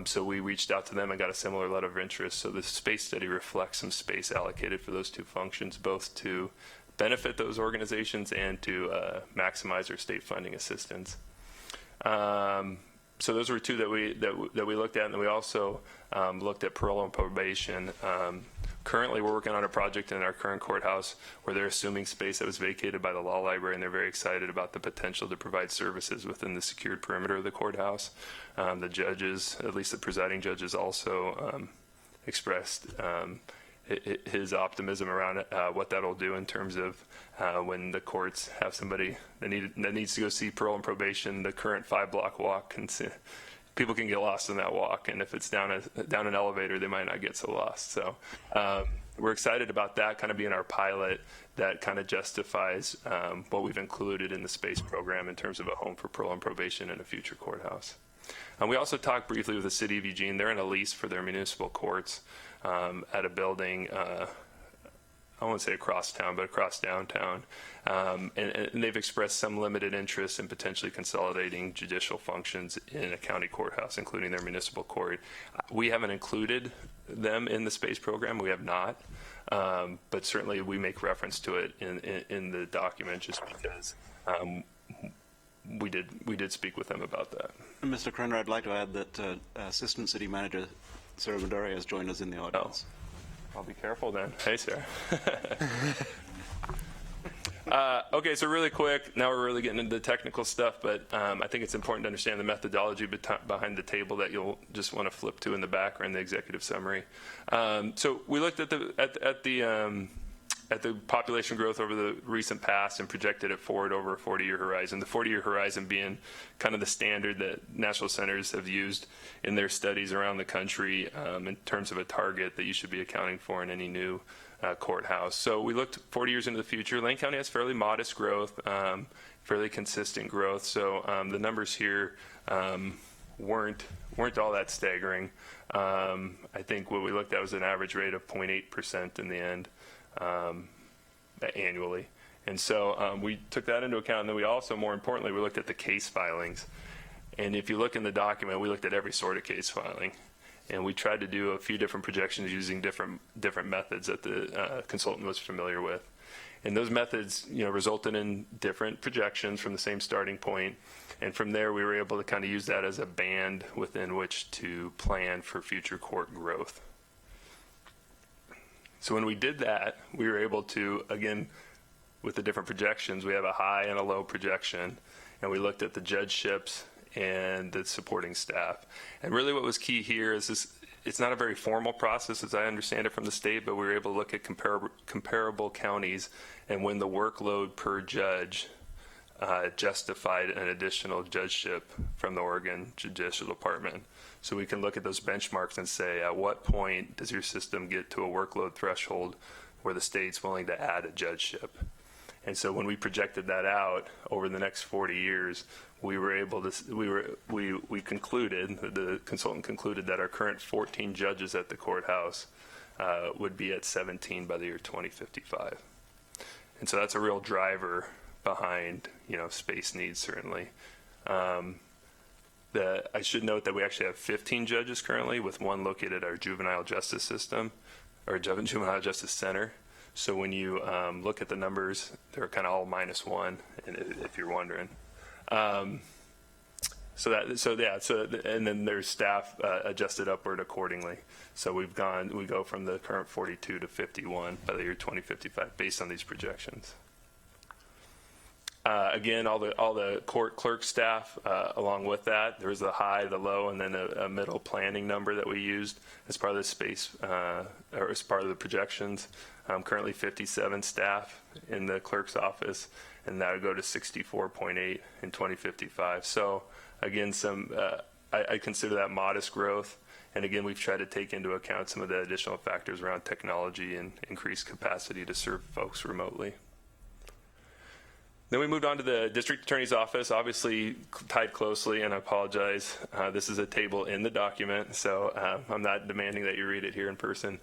So we reached out to them and got a similar letter of interest. So the space study reflects some space allocated for those two functions, both to benefit those organizations and to maximize their state funding assistance. So those were two that we looked at, and then we also looked at parole and probation. Currently, we're working on a project in our current courthouse where they're assuming space that was vacated by the law library, and they're very excited about the potential to provide services within the secured perimeter of the courthouse. The judges, at least the presiding judges, also expressed his optimism around what that'll do in terms of when the courts have somebody that needs to go see parole and probation. The current 5-block walk, people can get lost in that walk, and if it's down an elevator, they might not get so lost. So we're excited about that kind of being our pilot that kind of justifies what we've included in the space program in terms of a home for parole and probation in a future courthouse. We also talked briefly with the City of Eugene. They're in a lease for their municipal courts at a building, I won't say across town, but across downtown. And they've expressed some limited interest in potentially consolidating judicial functions in a county courthouse, including their municipal court. We haven't included them in the space program. We have not. But certainly we make reference to it in the document just because we did speak with them about that. Mr. Kroner, I'd like to add that Assistant City Manager Sarah Badari has joined us in the audience. I'll be careful then. Hey, Sarah. Okay, so really quick, now we're really getting into the technical stuff, but I think it's important to understand the methodology behind the table that you'll just want to flip to in the back or in the executive summary. So we looked at the population growth over the recent past and projected it forward over a 40-year horizon. The 40-year horizon being kind of the standard that national centers have used in their studies around the country in terms of a target that you should be accounting for in any new courthouse. So we looked 40 years into the future. Lane County has fairly modest growth, fairly consistent growth. So the numbers here weren't all that staggering. I think what we looked at was an average rate of 0.8% in the end. Annually. And so we took that into account, and then we also, more importantly, we looked at the case filings. And if you look in the document, we looked at every sort of case filing. And we tried to do a few different projections using different methods that the consultant was familiar with. And those methods, resulted in different projections from the same starting point. And from there, we were able to kind of use that as a band within which to plan for future court growth. So when we did that, we were able to, again, with the different projections, we have a high and a low projection, and we looked at the judgeships and the supporting staff. And really what was key here is this, it's not a very formal process as I understand it from the state, but we were able to look at comparable counties and when the workload per judge justified an additional judgeship from the Oregon Judicial Department. So we can look at those benchmarks and say, at what point does your system get to a workload threshold where the state's willing to add a judgeship? And so when we projected that out over the next 40 years, we were able to, we concluded, the consultant concluded that our current 14 judges at the courthouse would be at 17 by the year 2055. And so that's a real driver behind, space needs, certainly. I should note that we actually have 15 judges currently, with one located at our juvenile justice system, or juvenile justice center. So when you look at the numbers, they're kind of all -1, if you're wondering. And then there's staff adjusted upward accordingly. So we go from the current 42 to 51 by the year 2055 based on these projections. Again, all the court clerk staff, along with that, there was the high, the low, and then a middle planning number that we used as part of the space, or as part of the projections. Currently 57 staff in the clerk's office, and that would go to 64.8 in 2055. So again, I consider that modest growth. And again, we've tried to take into account some of the additional factors around technology and increased capacity to serve folks remotely. Then we moved on to the district attorney's office, obviously tied closely, and I apologize. This is a table in the document, so I'm not demanding that you read it here in person.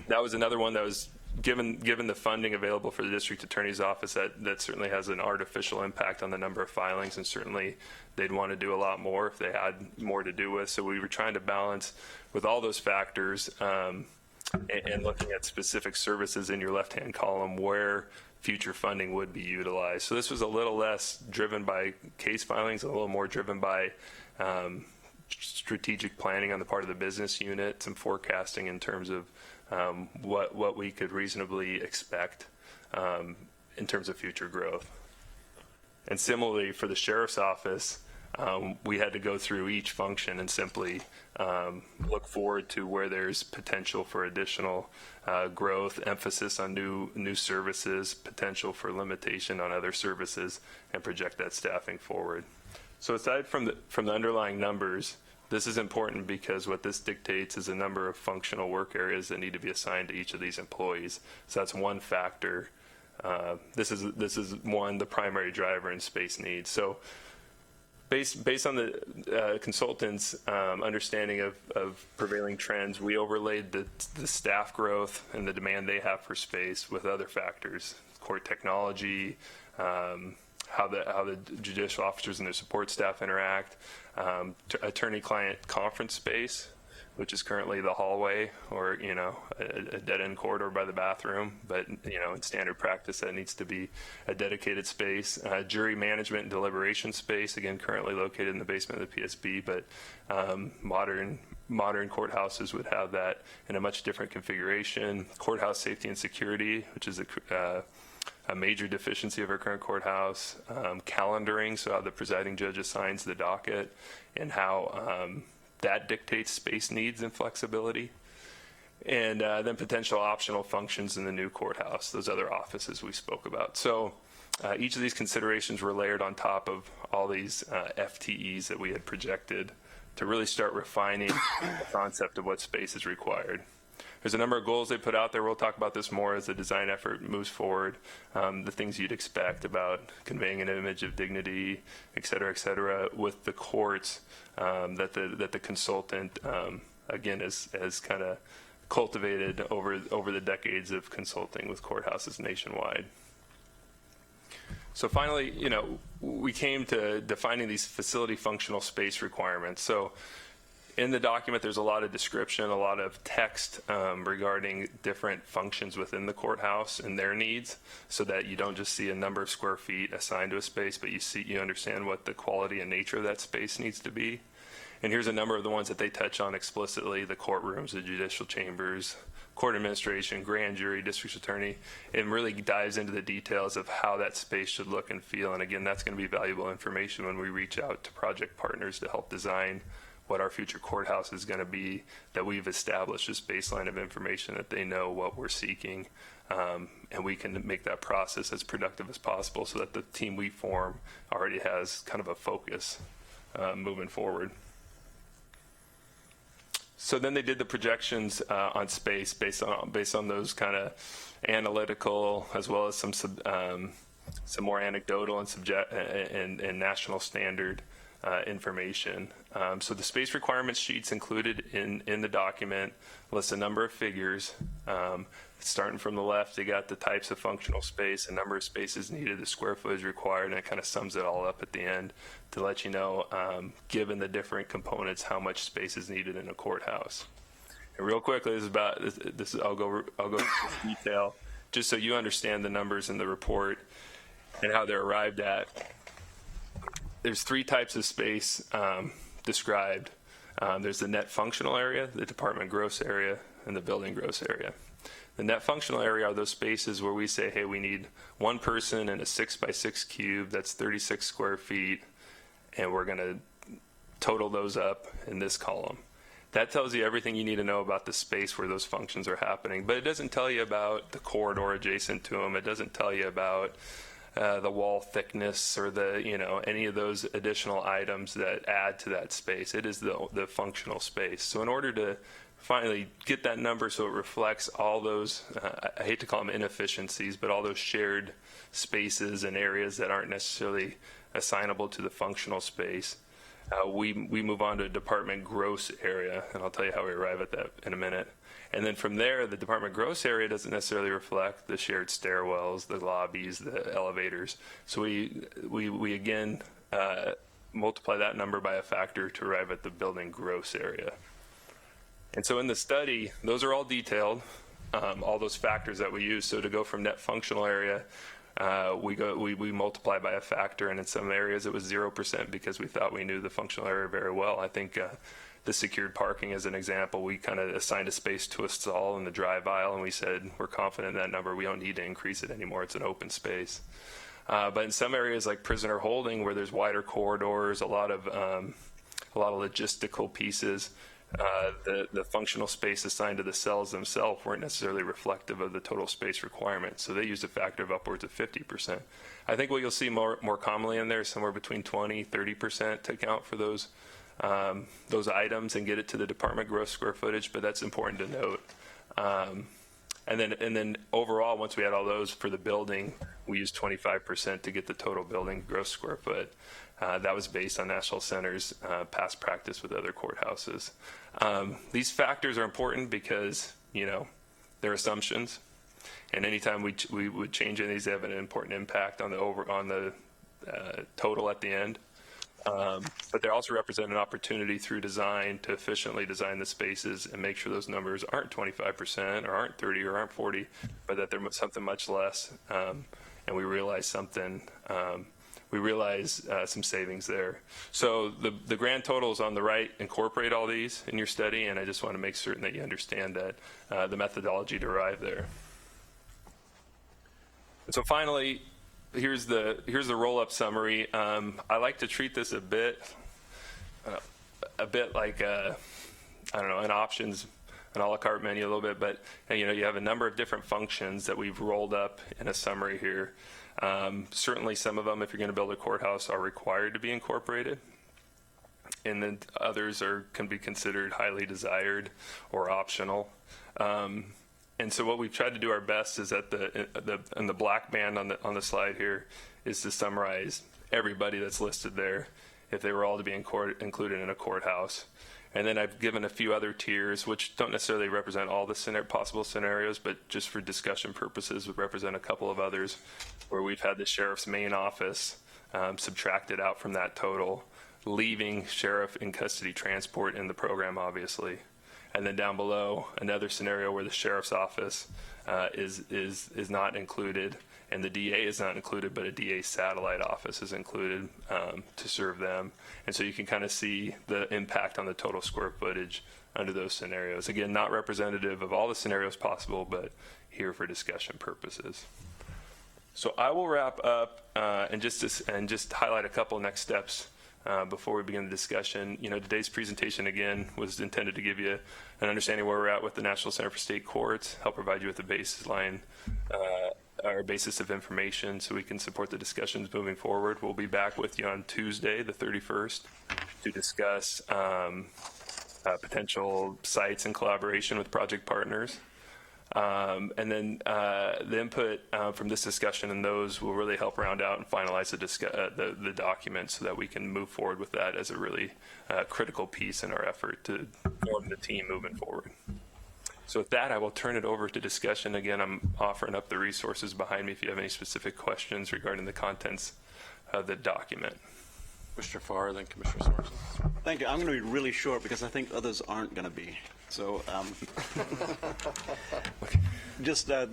That was another one that was given the funding available for the district attorney's office, that certainly has an artificial impact on the number of filings, and certainly they'd want to do a lot more if they had more to do with. So we were trying to balance with all those factors and looking at specific services in your left-hand column where future funding would be utilized. So this was a little less driven by case filings, a little more driven by strategic planning on the part of the business unit, some forecasting in terms of what we could reasonably expect in terms of future growth. And similarly for the sheriff's office, we had to go through each function and simply look forward to where there's potential for additional growth, emphasis on new services, potential for limitation on other services, and project that staffing forward. So aside from the underlying numbers, this is important because what this dictates is a number of functional work areas that need to be assigned to each of these employees. So that's one factor. This is the primary driver in space needs. So based on the consultant's understanding of prevailing trends, we overlaid the staff growth and the demand they have for space with other factors, court technology, how the judicial officers and their support staff interact, attorney-client conference space, which is currently the hallway or, a dead-end corridor by the bathroom. But, in standard practice, that needs to be a dedicated space. Jury management and deliberation space, again, currently located in the basement of the PSB, but modern courthouses would have that in a much different configuration. Courthouse safety and security, which is a major deficiency of our current courthouse. Calendaring, so how the presiding judge assigns the docket and how that dictates space needs and flexibility. And then potential optional functions in the new courthouse, those other offices we spoke about. So each of these considerations were layered on top of all these FTEs that we had projected to really start refining the concept of what space is required. There's a number of goals they put out there. We'll talk about this more as the design effort moves forward. The things you'd expect about conveying an image of dignity, et cetera, with the courts that the consultant, again, has kind of cultivated over the decades of consulting with courthouses nationwide. So finally, we came to defining these facility functional space requirements. So in the document, there's a lot of description, a lot of text regarding different functions within the courthouse and their needs, so that you don't just see a number of square feet assigned to a space, but you understand what the quality and nature of that space needs to be. And here's a number of the ones that they touch on explicitly: the courtrooms, the judicial chambers, court administration, grand jury, district attorney, and really dives into the details of how that space should look and feel. And again, that's going to be valuable information when we reach out to project partners to help design what our future courthouse is going to be, that we've established this baseline of information, that they know what we're seeking, and we can make that process as productive as possible so that the team we form already has kind of a focus moving forward. So then they did the projections on space based on those kind of analytical, as well as some more anecdotal and national standard information. So the space requirements sheets included in the document list a number of figures. Starting from the left, they got the types of functional space, a number of spaces needed, the square footage required, and it kind of sums it all up at the end to let you know, given the different components, how much space is needed in a courthouse. And real quickly, I'll go into detail just so you understand the numbers in the report and how they're arrived at. There's three types of space described. There's the net functional area, the department gross area, and the building gross area. The net functional area are those spaces where we say, hey, we need one person in a 6x6 cube, that's 36 square feet, and we're going to total those up in this column. That tells you everything you need to know about the space where those functions are happening, but it doesn't tell you about the corridor adjacent to them. It doesn't tell you about the wall thickness or any of those additional items that add to that space. It is the functional space. So in order to finally get that number so it reflects all those, I hate to call them inefficiencies, but all those shared spaces and areas that aren't necessarily assignable to the functional space, we move on to a department gross area, and I'll tell you how we arrive at that in a minute. And then from there, the department gross area doesn't necessarily reflect the shared stairwells, the lobbies, the elevators. So we again multiply that number by a factor to arrive at the building gross area. And so in the study, those are all detailed, all those factors that we use. So to go from net functional area, we multiply by a factor, and in some areas it was 0% because we thought we knew the functional area very well. I think the secured parking as an example, we kind of assigned a space to a stall in the drive aisle, and we said we're confident in that number, we don't need to increase it anymore, it's an open space. But in some areas like prisoner holding, where there's wider corridors, a lot of logistical pieces, the functional space assigned to the cells themselves weren't necessarily reflective of the total space requirement, so they used a factor of upwards of 50%. I think what you'll see more commonly in there is somewhere between 20-30% to account for those items and get it to the department gross square footage, but that's important to note. And then overall, once we had all those for the building, we used 25% to get the total building gross square foot. That was based on National Center's past practice with other courthouses. These factors are important because, they're assumptions. And anytime we would change any of these, they have an important impact on the total at the end. But they also represent an opportunity through design to efficiently design the spaces and make sure those numbers aren't 25% or aren't 30 or aren't 40, but that they're something much less. And we realize something. We realize some savings there. So the grand totals on the right incorporate all these in your study, and I just want to make certain that you understand that the methodology derived there. And so finally, here's the roll-up summary. I like to treat this a bit like I don't know, an options, an a la carte menu a little bit, but you have a number of different functions that we've rolled up in a summary here. Certainly some of them, if you're going to build a courthouse, are required to be incorporated, and then others can be considered highly desired or optional. And so what we've tried to do our best is that in the black band on the slide here is to summarize everybody that's listed there if they were all to be included in a courthouse. And then I've given a few other tiers, which don't necessarily represent all the possible scenarios, but just for discussion purposes would represent a couple of others where we've had the sheriff's main office subtracted out from that total, leaving sheriff in custody transport in the program, obviously. And then down below, another scenario where the sheriff's office is not included, and the DA is not included, but a DA satellite office is included to serve them. And so you can kind of see the impact on the total square footage under those scenarios. Again, not representative of all the scenarios possible, but here for discussion purposes. So I will wrap up and just highlight a couple next steps before we begin the discussion. Today's presentation, again, was intended to give you an understanding where we're at with the National Center for State Courts, help provide you with a baseline, our basis of information so we can support the discussions moving forward. We'll be back with you on Tuesday, the 31st, to discuss potential sites in collaboration with project partners. And then the input from this discussion and those will really help round out and finalize the document so that we can move forward with that as a really critical piece in our effort to form the team moving forward. So with that, I will turn it over to discussion. Again, I'm offering up the resources behind me if you have any specific questions regarding the contents of the document. Commissioner Farr, then Commissioner Sorensen. Thank you. I'm going to be really short because I think others aren't going to be. So just going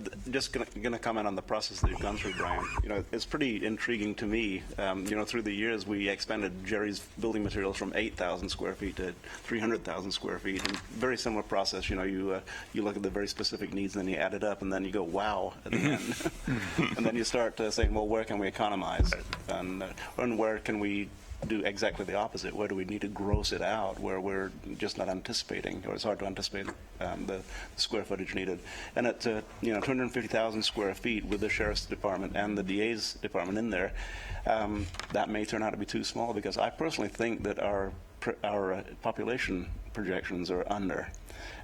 to comment on the process that you've gone through, Brian. It's pretty intriguing to me. Through the years, we expanded Jerry's building materials from 8,000 square feet to 300,000 square feet. And very similar process. You look at the very specific needs, and then you add it up, and then you go, wow, at the end. And then you start saying, well, where can we economize? And where can we do exactly the opposite? Where do we need to gross it out, where we're just not anticipating, or it's hard to anticipate the square footage needed? And at 250,000 square feet with the Sheriff's Department and the DA's department in there, that may turn out to be too small, because I personally think that our population projections are under.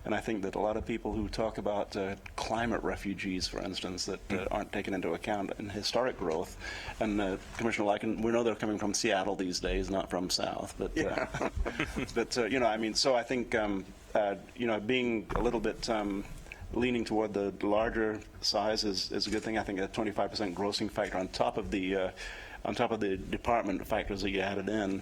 And I think that a lot of people who talk about climate refugees, for instance, that aren't taken into account in historic growth, and Commissioner Lycan, we know they're coming from Seattle these days, not from South, but so I think being a little bit leaning toward the larger size is a good thing. I think a 25% grossing factor on top of the department factors that you added in,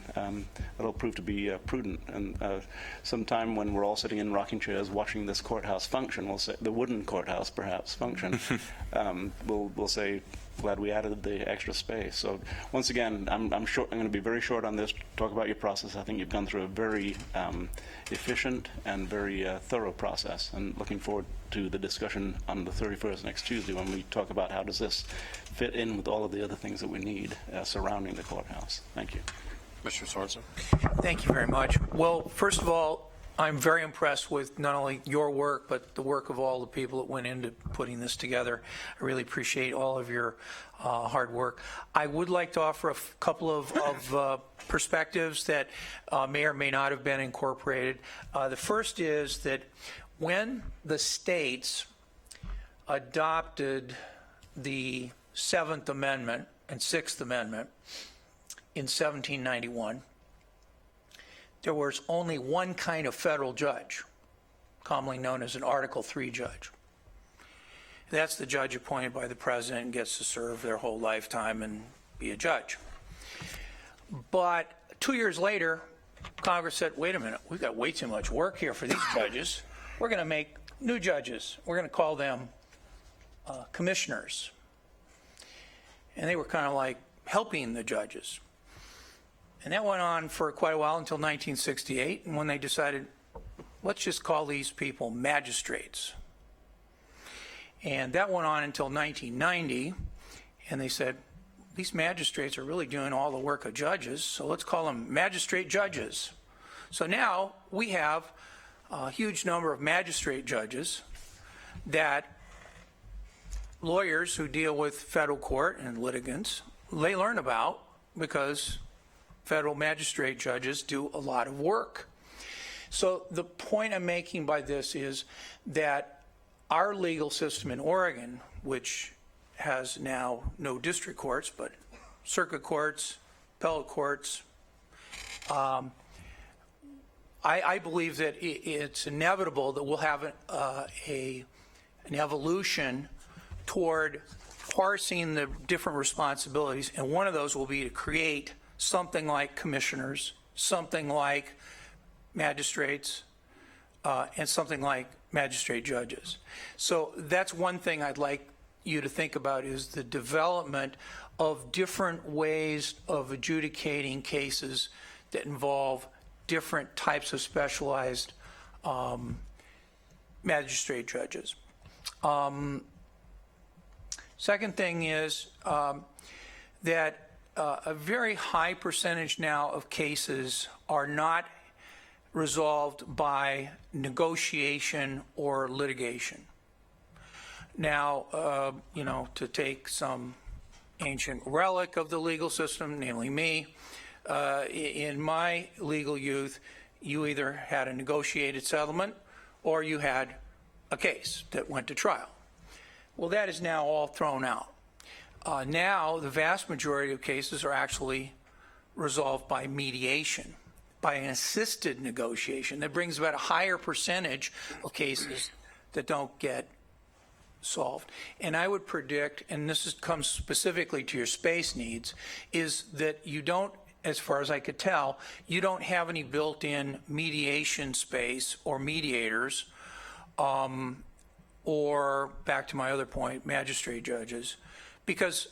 that'll prove to be prudent. And sometime when we're all sitting in rocking chairs watching this courthouse function, we'll say, the wooden courthouse perhaps function, we'll say, glad we added the extra space. So once again, I'm going to be very short on this. Talk about your process. I think you've gone through a very efficient and very thorough process, and looking forward to the discussion on the 31st, next Tuesday, when we talk about how does this fit in with all of the other things that we need surrounding the courthouse. Thank you. Commissioner Sorensen. Thank you very much. Well, first of all, I'm very impressed with not only your work, but the work of all the people that went into putting this together. I really appreciate all of your hard work. I would like to offer a couple of perspectives that may or may not have been incorporated. The first is that when the states adopted the Seventh Amendment and Sixth Amendment in 1791, there was only one kind of federal judge, commonly known as an Article III judge. That's the judge appointed by the president and gets to serve their whole lifetime and be a judge. But 2 years later, Congress said, wait a minute, we've got way too much work here for these judges. We're going to make new judges. We're going to call them commissioners. And they were kind of like helping the judges. And that went on for quite a while until 1968, and when they decided, let's just call these people magistrates. And that went on until 1990, and they said, these magistrates are really doing all the work of judges, so let's call them magistrate judges. So now we have a huge number of magistrate judges that lawyers who deal with federal court and litigants, they learn about because federal magistrate judges do a lot of work. So the point I'm making by this is that our legal system in Oregon, which has now no district courts, but circuit courts, appellate courts, I believe that it's inevitable that we'll have an evolution toward parsing the different responsibilities, and one of those will be to create something like commissioners, something like magistrates, and something like magistrate judges. So that's one thing I'd like you to think about, is the development of different ways of adjudicating cases that involve different types of specialized magistrate judges. Second thing is that a very high percentage now of cases are not resolved by negotiation or litigation. Now, to take some ancient relic of the legal system, namely me, in my legal youth, you either had a negotiated settlement or you had a case that went to trial. Well, that is now all thrown out. Now, the vast majority of cases are actually resolved by mediation, by an assisted negotiation. That brings about a higher percentage of cases that don't get solved. And I would predict, and comes specifically to your space needs, is that you don't, as far as I could tell, you don't have any built-in mediation space or mediators, or, back to my other point, magistrate judges, because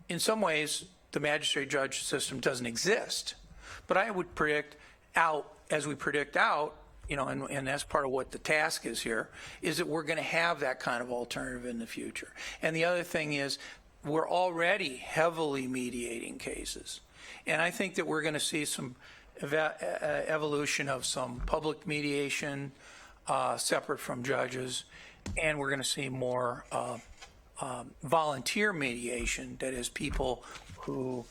in some ways the magistrate judge system doesn't exist. But I would predict out, as we predict out, and that's part of what the task is here, is that we're going to have that kind of alternative in the future. And the other thing is, we're already heavily mediating cases. And I think that we're going to see some evolution of some public mediation separate from judges, and we're going to see more volunteer mediation, that is, people who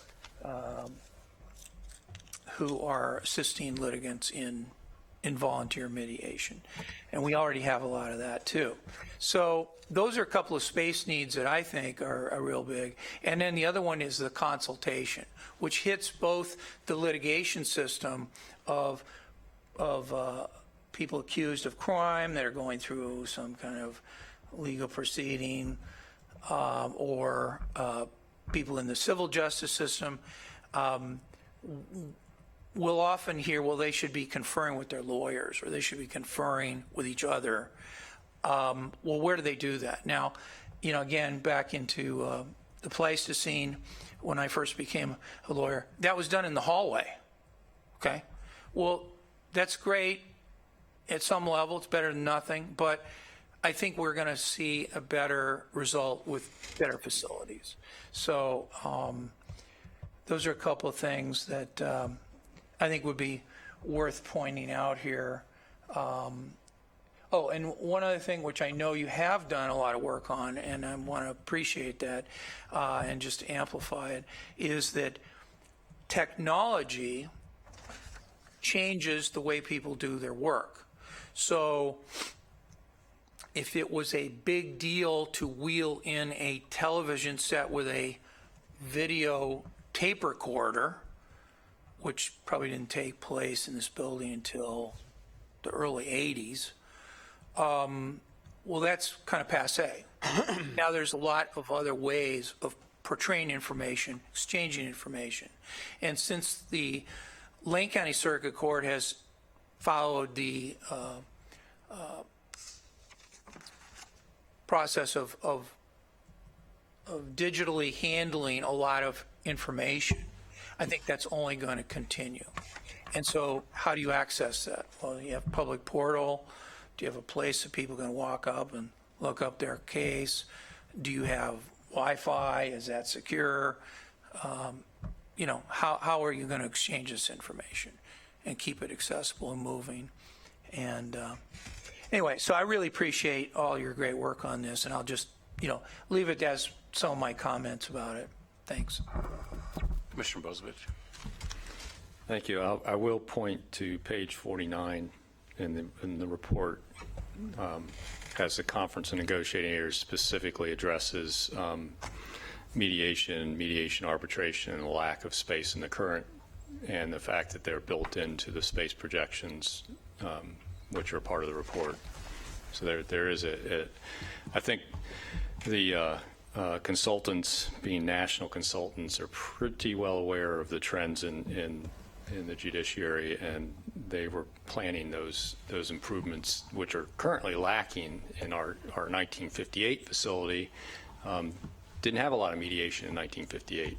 are assisting litigants in volunteer mediation. And we already have a lot of that too. So those are a couple of space needs that I think are real big. And then the other one is the consultation, which hits both the litigation system of people accused of crime that are going through some kind of legal proceeding, or people in the civil justice system. We'll often hear, well, they should be conferring with their lawyers, or they should be conferring with each other. Well, where do they do that? Now, again, back into the Pleistocene, when I first became a lawyer, that was done in the hallway, okay? Well, that's great at some level. It's better than nothing, but I think we're going to see a better result with better facilities. So those are a couple of things that I think would be worth pointing out here. Oh, and one other thing, which I know you have done a lot of work on, and I want to appreciate that and just amplify it, is that technology changes the way people do their work. So if it was a big deal to wheel in a television set with a video tape recorder, which probably didn't take place in this building until the early 80s, well, that's kind of passé. Now there's a lot of other ways of portraying information, exchanging information. And since the Lane County Circuit Court has followed the process of digitally handling a lot of information, I think that's only going to continue. And so how do you access that? Well, you have a public portal. Do you have a place that people can walk up and look up their case? Do you have Wi-Fi? Is that secure? You know, how are you going to exchange this information and keep it accessible and moving? And anyway, so I really appreciate all your great work on this, and I'll just, you know, leave it as some of my comments about it. Thanks. Commissioner Bozovich. Thank you. I will point to page 49 in the report, as the Conference of Negotiators specifically addresses mediation arbitration, and the lack of space in the current, and the fact that they're built into the space projections, which are part of the report. So there is I think the consultants, being national consultants, are pretty well aware of the trends in the judiciary, and they were planning those improvements, which are currently lacking in our 1958 facility. Didn't have a lot of mediation in 1958,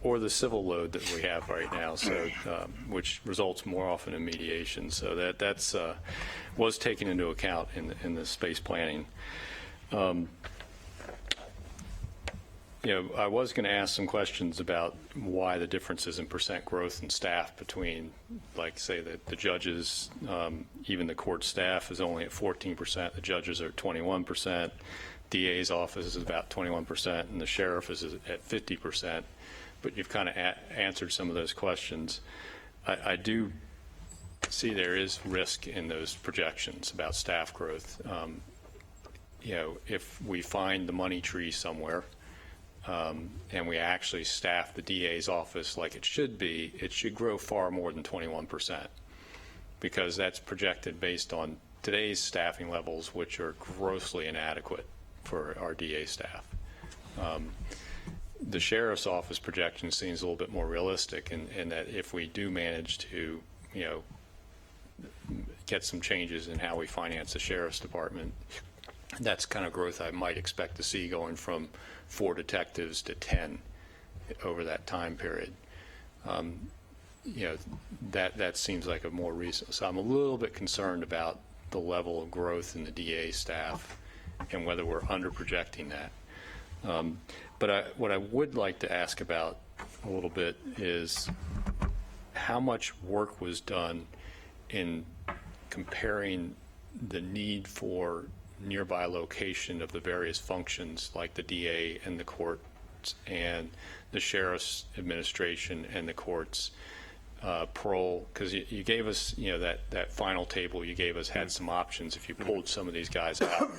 or the civil load that we have right now, so which results more often in mediation. So that's was taken into account in the space planning. You know, I was going to ask some questions about why the differences in percent growth in staff between, like, say, the judges, even the court staff is only at 14%, the judges are at 21%, DA's office is about 21%, and the sheriff is at 50%. But you've kind of answered some of those questions. I do see there is risk in those projections about staff growth. You know, if we find the money tree somewhere, and we actually staff the DA's office like it should be, it should grow far more than 21%, because that's projected based on today's staffing levels, which are grossly inadequate for our DA staff. The sheriff's office projection seems a little bit more realistic in that if we do manage to, you know, get some changes in how we finance the sheriff's department, that's kind of growth I might expect to see, going from 4 detectives to 10 over that time period. You know, that seems like a more recent. So I'm a little bit concerned about the level of growth in the DA staff and whether we're under projecting that. But what I would like to ask about a little bit is how much work was done in comparing the need for nearby location of the various functions, like the DA and the courts and the sheriff's administration and the courts, parole, because you gave us, you know, that final table you gave us had some options if you pulled some of these guys out.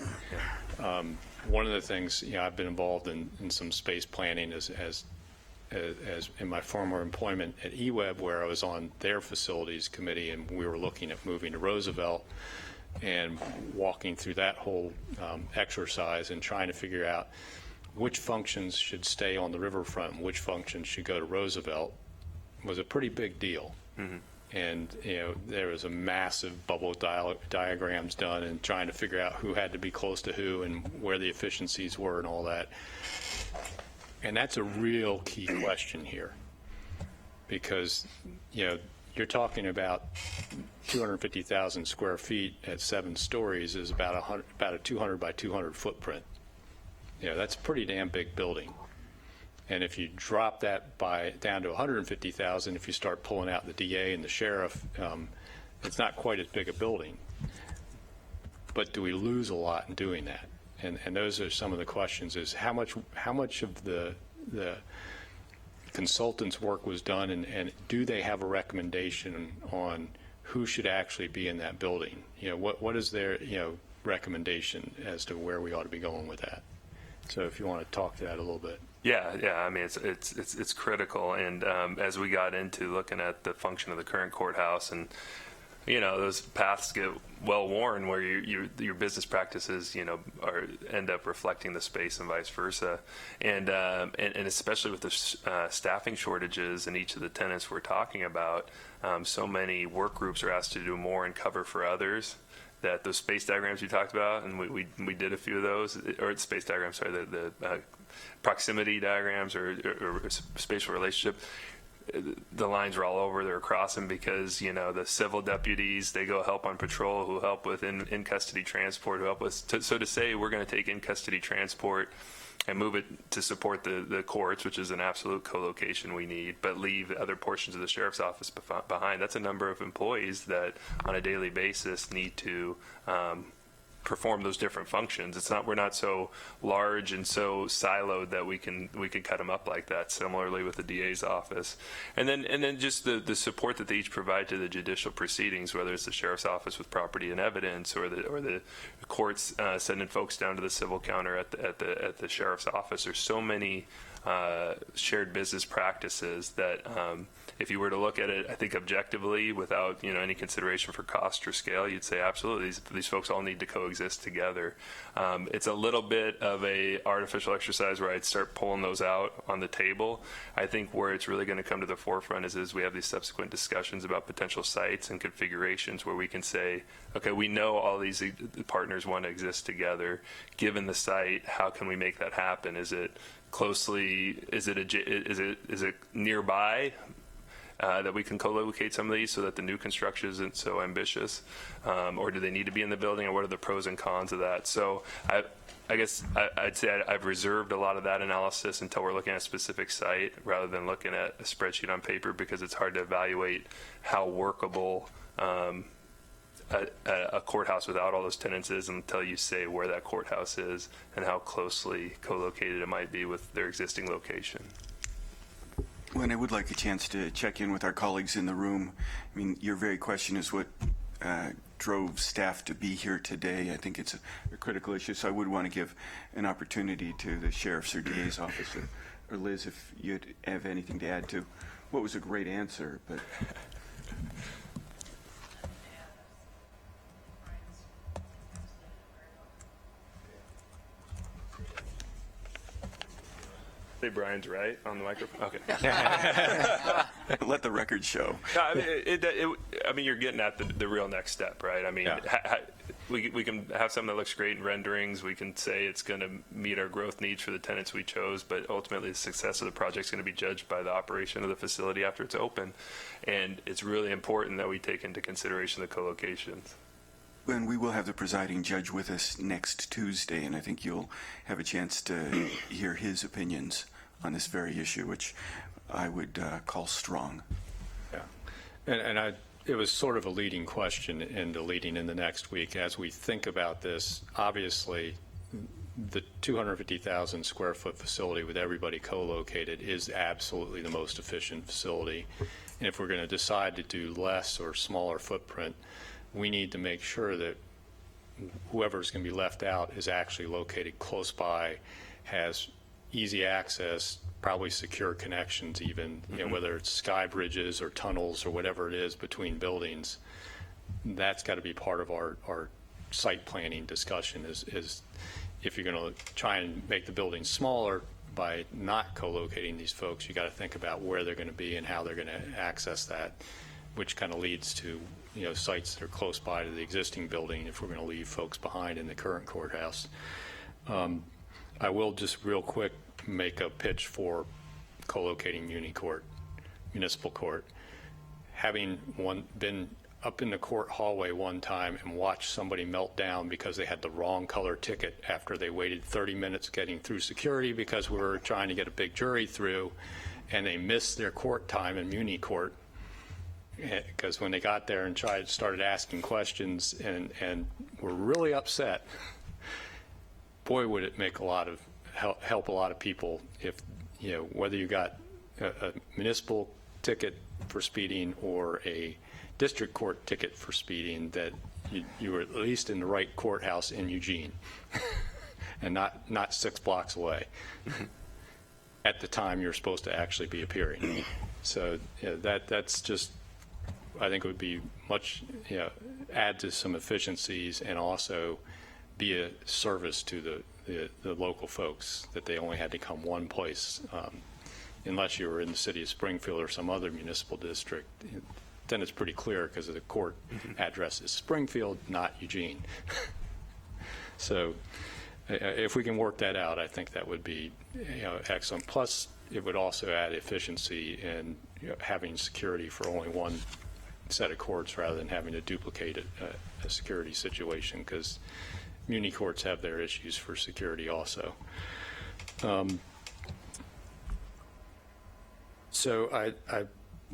One of the things, you know, I've been involved in some space planning as in my former employment at eWeb, where I was on their facilities committee, and we were looking at moving to Roosevelt and walking through that whole exercise and trying to figure out which functions should stay on the riverfront and which functions should go to Roosevelt was a pretty big deal. Mm-hmm. And, you know, there was a massive bubble diagrams done and trying to figure out who had to be close to who and where the efficiencies were and all that. And that's a real key question here, because, you know, you're talking about 250,000 square feet at 7 stories is about a 200 by 200 footprint. You know, that's a pretty damn big building. And if you drop that down to 150,000, if you start pulling out the DA and the sheriff, it's not quite as big a building. But do we lose a lot in doing that? And those are some of the questions: is how much of the consultants' work was done, and do they have a recommendation on who should actually be in that building. What is their, recommendation as to where we ought to be going with that? So if you want to talk to that a little bit. Yeah. I mean, it's critical. And as we got into looking at the function of the current courthouse, and those paths get well worn where your business practices, end up reflecting the space and vice versa. And especially with the staffing shortages in each of the tenants we're talking about, so many work groups are asked to do more and cover for others. That those space diagrams you talked about, and we did a few of those, or space diagrams, sorry, the proximity diagrams or spatial relationship. The lines are all over. They're crossing because the civil deputies, they go help on patrol, who help with in custody transport, who help with. So to say we're going to take in custody transport and move it to support the courts, which is an absolute co-location we need, but leave other portions of the sheriff's office behind. That's a number of employees that on a daily basis need to perform those different functions. We're not so large and so siloed that we can cut them up like that. Similarly with the DA's office, and then just the support that they each provide to the judicial proceedings, whether it's the sheriff's office with property and evidence, or the courts sending folks down to the civil counter at the sheriff's office. There's so many shared business practices that if you were to look at it, I think objectively, without any consideration for cost or scale, you'd say absolutely these folks all need to coexist together. It's a little bit of a artificial exercise where I'd start pulling those out on the table. I think where it's really going to come to the forefront is we have these subsequent discussions about potential sites and configurations where we can say, okay, we know all these partners want to exist together. Given the site, how can we make that happen? Is it closely? Is it nearby? That we can co-locate some of these so that the new construction isn't so ambitious, or do they need to be in the building, and what are the pros and cons of that? So I guess I'd say I've reserved a lot of that analysis until we're looking at a specific site rather than looking at a spreadsheet on paper, because it's hard to evaluate how workable a courthouse without all those tenants is until you say where that courthouse is and how closely co-located it might be with their existing location. Well, and I would like a chance to check in with our colleagues in the room. I mean, your very question is what drove staff to be here today. I think it's a critical issue, so I would want to give an opportunity to the sheriff's or DA's office, or Liz, if you'd have anything to add to what was a great answer, but. Say Brian's right on the microphone. Okay. Let the record show. I mean, you're getting at the real next step, right? I mean, we can have something that looks great in renderings. We can say it's going to meet our growth needs for the tenants we chose, but ultimately the success of the project is going to be judged by the operation of the facility after it's open. And it's really important that we take into consideration the co-locations. And we will have the presiding judge with us next Tuesday, and I think you'll have a chance to hear his opinions on this very issue, which I would call strong. Yeah, and it was sort of a leading question into leading in the next week. As we think about this, obviously, the 250,000 square foot facility with everybody co-located is absolutely the most efficient facility. And if we're going to decide to do less or smaller footprint, we need to make sure that whoever's going to be left out is actually located close by, has easy access, probably secure connections even, whether it's sky bridges or tunnels or whatever it is between buildings. That's got to be part of our site planning discussion is if you're going to try and make the building smaller by not co-locating these folks, you got to think about where they're going to be and how they're going to access that, which kind of leads to sites that are close by to the existing building if we're going to leave folks behind in the current courthouse. I will just real quick make a pitch for co-locating municipal court. Having been up in the court hallway one time and watched somebody melt down because they had the wrong color ticket after they waited 30 minutes getting through security because we were trying to get a big jury through, and they missed their court time in Muni court, because when they got there and started asking questions and were really upset, boy, would it make help a lot of people if, whether you got a municipal ticket for speeding or a district court ticket for speeding, that you were at least in the right courthouse in Eugene and not 6 blocks away at the time you're supposed to actually be appearing. So that's just, I think it would be much, add to some efficiencies and also be a service to the local folks, that they only had to come one place. Unless you were in the city of Springfield or some other municipal district, then it's pretty clear because the court address is Springfield, not Eugene. So if we can work that out, I think that would be excellent. Plus, it would also add efficiency in having security for only one set of courts rather than having to duplicate a security situation, because muni courts have their issues for security also. So I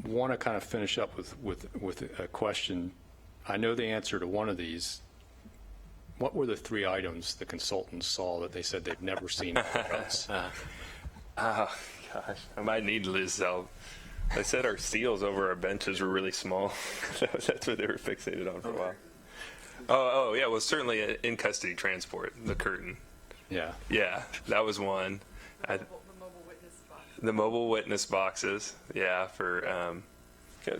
want to kind of finish up with a question. I know the answer to one of these. What were the 3 items the consultants saw that they said they've never seen anywhere else? Oh, gosh. I might need Liz help. They said our seals over our benches were really small. That's what they were fixated on for a while. Oh, yeah. Well, certainly in custody transport, the curtain. Yeah. Yeah, that was one. The mobile witness boxes. Yeah, for.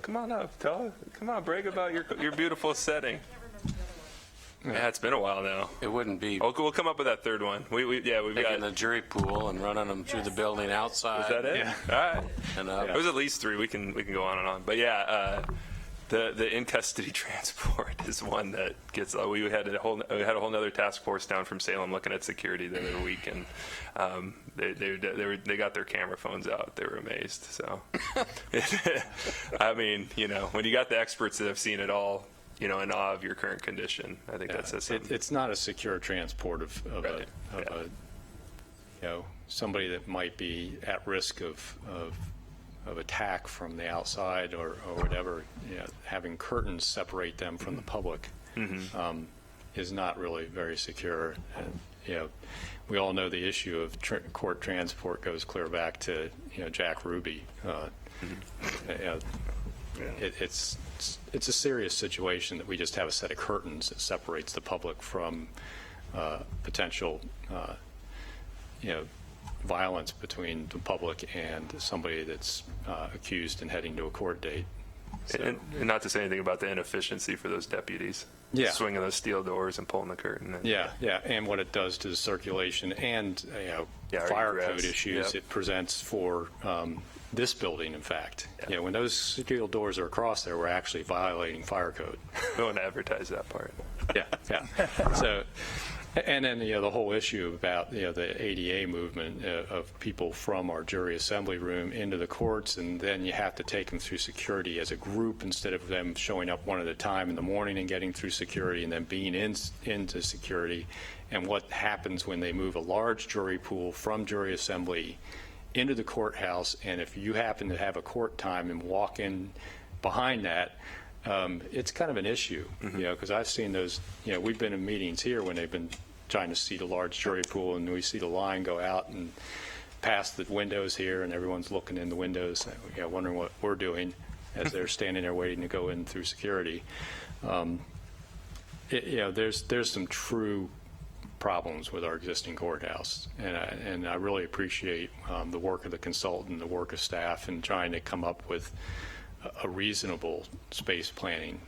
Come on up, come on, brag about your beautiful setting. Yeah, it's been a while now. It wouldn't be. We'll come up with that third one. We've Taking got the jury pool and running them through the building outside. Is that it? Yeah. All right. And It was at least 3. We can go on and on. But yeah, the in custody transport is one that gets. We had a whole nother task force down from Salem looking at security the other week, and they got their camera phones out. They were amazed. So, I mean, when you got the experts that have seen it all, in awe of your current condition, I think that says something. It's not a secure transport of somebody that might be at risk of attack from the outside or whatever. Having curtains separate them from the public is not really very secure. And we all know the issue of court transport goes clear back to Jack Ruby. It's a serious situation that we just have a set of curtains that separates the public from potential violence between the public and somebody that's accused and heading to a court date. So, and not to say anything about the inefficiency for those deputies. Yeah. Swinging those steel doors and pulling the curtain. Yeah, and what it does to the circulation and fire egress. code issues it presents for this building, in fact. When those steel doors are across there, we're actually violating fire code. We won't advertise that part. Yeah. So, and then the whole issue about the ADA movement of people from our jury assembly room into the courts, and then you have to take them through security as a group instead of them showing up one at a time in the morning and getting through security and then being into security. And what happens when they move a large jury pool from jury assembly into the courthouse, and if you happen to have a court time and walk in behind that, it's kind of an issue, because I've seen those, we've been in meetings here when they've been trying to seat a large jury pool, and we see the line go out and past the windows here, and everyone's looking in the windows, wondering what we're doing as they're standing there waiting to go in through security. There's some true problems with our existing courthouse, and I really appreciate the work of the consultant, the work of staff, in trying to come up with a reasonable space planning.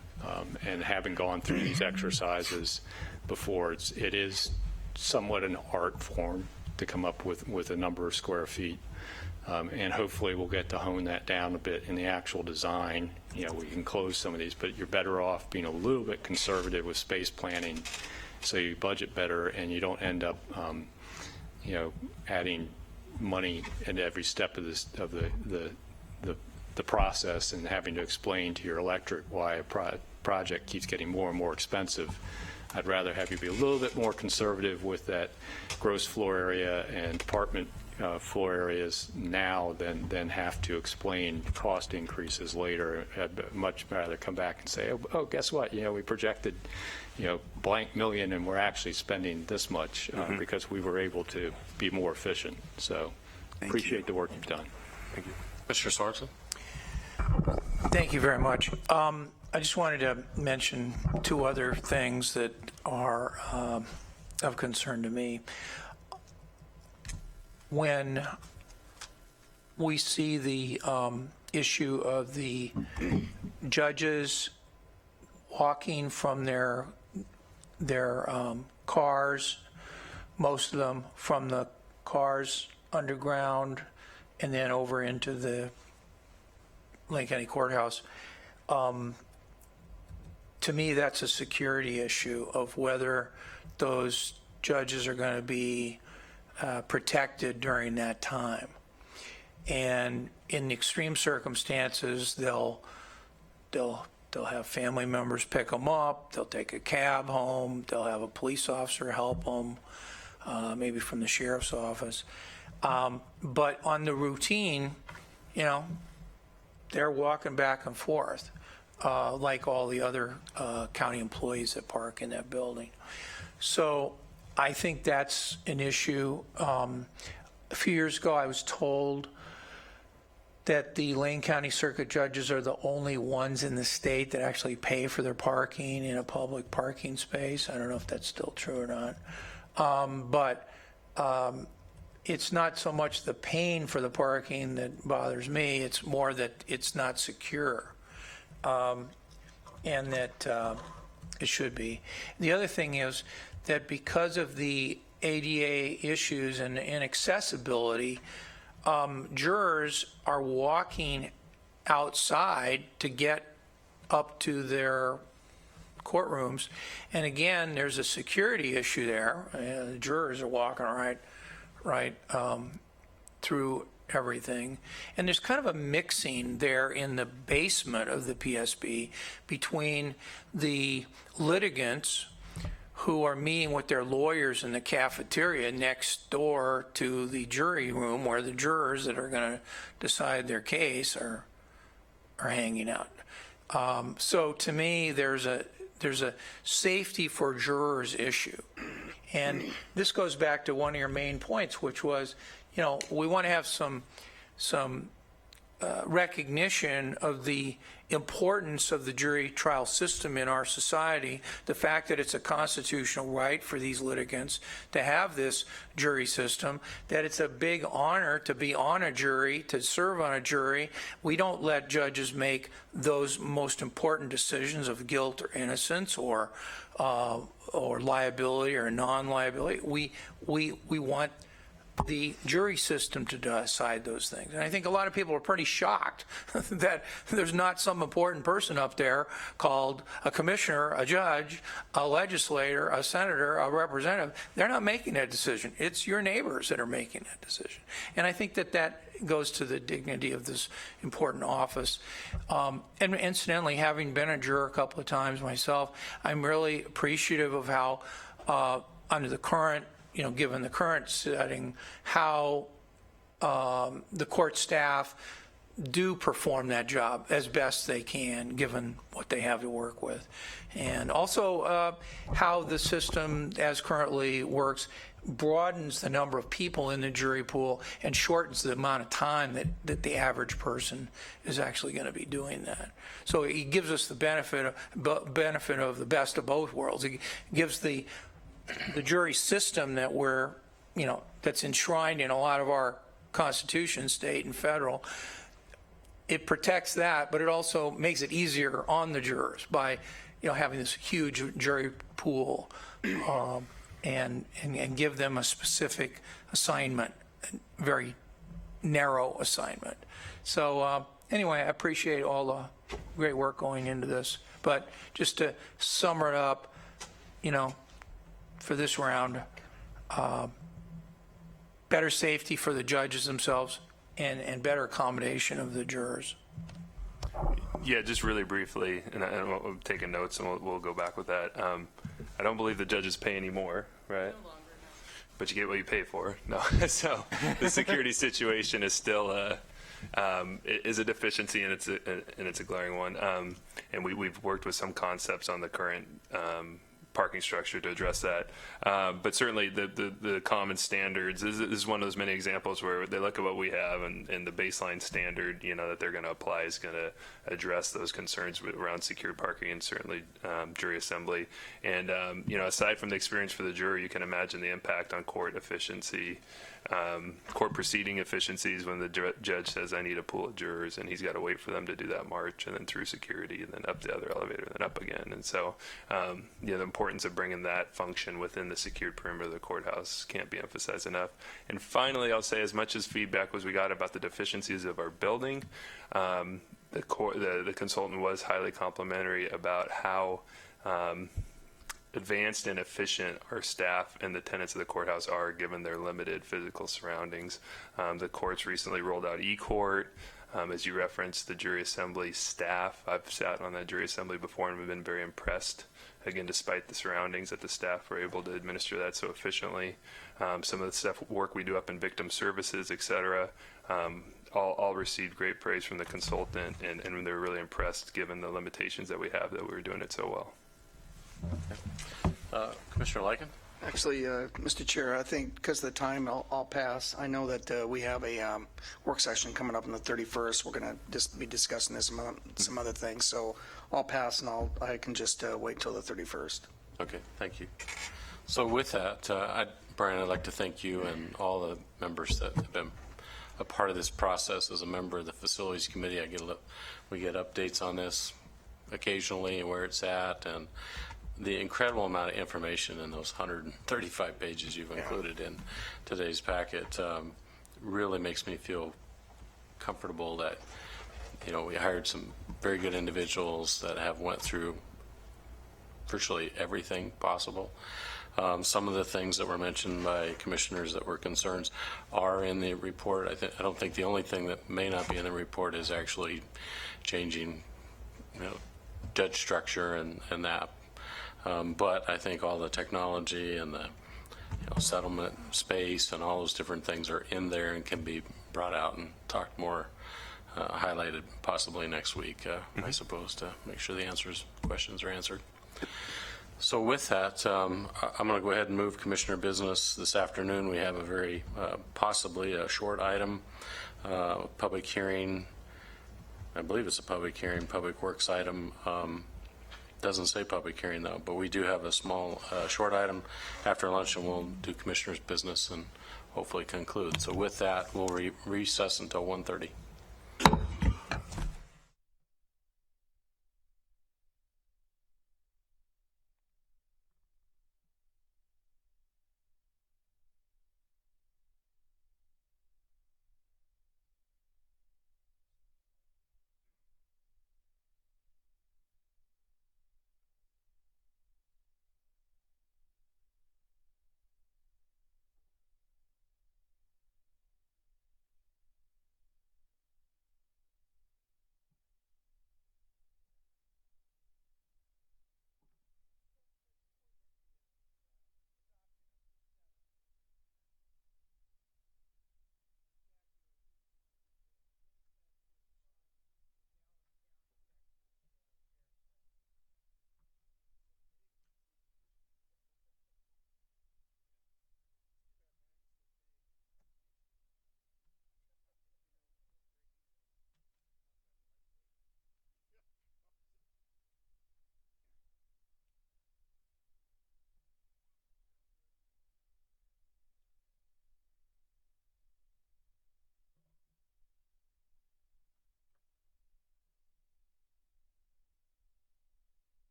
And having gone through these exercises before, it is somewhat an art form to come up with a number of square feet. And hopefully we'll get to hone that down a bit in the actual design. We can close some of these, but you're better off being a little bit conservative with space planning, so you budget better and you don't end up, adding money at every step of the process and having to explain to your electorate why a project keeps getting more and more expensive. I'd rather have you be a little bit more conservative with that gross floor area and department floor areas now than have to explain cost increases later. I'd much rather come back and say, oh, guess what? We projected, blank million, and we're actually spending this much because we were able to be more efficient. So appreciate the work you've done. Thank you. Mr. Sorensen? Thank you very much. I just wanted to mention two other things that are of concern to me. When we see the issue of the judges walking from their cars, most of them from the cars underground and then over into the Lane County Courthouse, to me, that's a security issue of whether those judges are going to be protected during that time. And in extreme circumstances, they'll have family members pick them up. They'll take a cab home. They'll have a police officer help them, maybe from the sheriff's office. But on the routine, they're walking back and forth. Like all the other county employees that park in that building. So I think that's an issue. A few years ago, I was told that the Lane County Circuit judges are the only ones in the state that actually pay for their parking in a public parking space. I don't know if that's still true or not. But it's not so much the paying for the parking that bothers me. It's more that it's not secure. And that it should be. The other thing is that because of the ADA issues and inaccessibility, jurors are walking outside to get up to their courtrooms. And again, there's a security issue there. The jurors are walking right through everything. And there's kind of a mixing there in the basement of the PSB between the litigants who are meeting with their lawyers in the cafeteria next door to the jury room where the jurors that are going to decide their case are hanging out. So to me, there's a safety for jurors issue. And this goes back to one of your main points, which was, we want to have some recognition of the importance of the jury trial system in our society, the fact that it's a constitutional right for these litigants to have this jury system, that it's a big honor to be on a jury, to serve on a jury. We don't let judges make those most important decisions of guilt or innocence or liability or non-liability. We want the jury system to decide those things. And I think a lot of people are pretty shocked that there's not some important person up there called a commissioner, a judge, a legislator, a senator, a representative. They're not making that decision. It's your neighbors that are making that decision. And I think that goes to the dignity of this important office. And incidentally, having been a juror a couple of times myself, I'm really appreciative of how under the current given the current setting, how the court staff do perform that job as best they can, given what they have to work with. And also how the system, as currently works, broadens the number of people in the jury pool and shortens the amount of time that the average person is actually going to be doing that. So it gives us the benefit of the best of both worlds. It gives the jury system that that's enshrined in a lot of our constitutions, state and federal. It protects that, but it also makes it easier on the jurors by, having this huge jury pool and give them a specific assignment, a very narrow assignment. So anyway, I appreciate all the great work going into this. But just to sum it up, for this round, better safety for the judges themselves and better accommodation of the jurors. Yeah, just really briefly, and I'm taking notes and we'll go back with that. I don't believe the judges pay any more, right? No longer, no. But you get what you pay for. No, so the security situation is still is a deficiency, and it's a glaring one. And we've worked with some concepts on the current parking structure to address that. But certainly the common standards, this is one of those many examples where they look at what we have and the baseline standard, that they're going to apply is going to address those concerns around secure parking and certainly jury assembly. And, aside from the experience for the jury, you can imagine the impact on court efficiency, court proceeding efficiencies when the judge says, I need a pool of jurors, and he's got to wait for them to do that march and then through security and then up the other elevator and then up again. And so, the importance of bringing that function within the secured perimeter of the courthouse can't be emphasized enough. And finally, I'll say as much as feedback as we got about the deficiencies of our building, the consultant was highly complimentary about how advanced and efficient our staff and the tenants of the courthouse are given their limited physical surroundings. The courts recently rolled out e-court. As you referenced, the jury assembly staff, I've sat on that jury assembly before and we've been very impressed, again, despite the surroundings, that the staff were able to administer that so efficiently. Some of the work we do up in victim services, et cetera, all received great praise from the consultant, and they're really impressed given the limitations that we have that we were doing it so well. Commissioner Lycan? Actually, Mr. Chair, I think because of the time, I'll pass. I know that we have a work session coming up on the 31st. We're going to just be discussing this some other things. So I'll pass, and I can just wait until the 31st. Okay, thank you. So with that, Brian, I'd like to thank you and all the members that have been a part of this process. As a member of the Facilities Committee, we get updates on this occasionally and where it's at, and the incredible amount of information in those 135 pages you've included in today's packet really makes me feel comfortable that we hired some very good individuals that have went through virtually everything possible. Some of the things that were mentioned by commissioners that were concerns are in the report. I don't think the only thing that may not be in the report is actually changing judge structure and that. But I think all the technology and the settlement space and all those different things are in there and can be brought out and talked more, highlighted possibly next week, I suppose, to make sure the questions are answered. So with that, I'm going to go ahead and move commissioner business this afternoon. We have a very possibly a short item, public hearing. I believe it's a public hearing, public works item. Doesn't say public hearing though, but we do have a small short item after lunch, and we'll do commissioner's business and hopefully conclude. So with that, we'll recess until 1:30.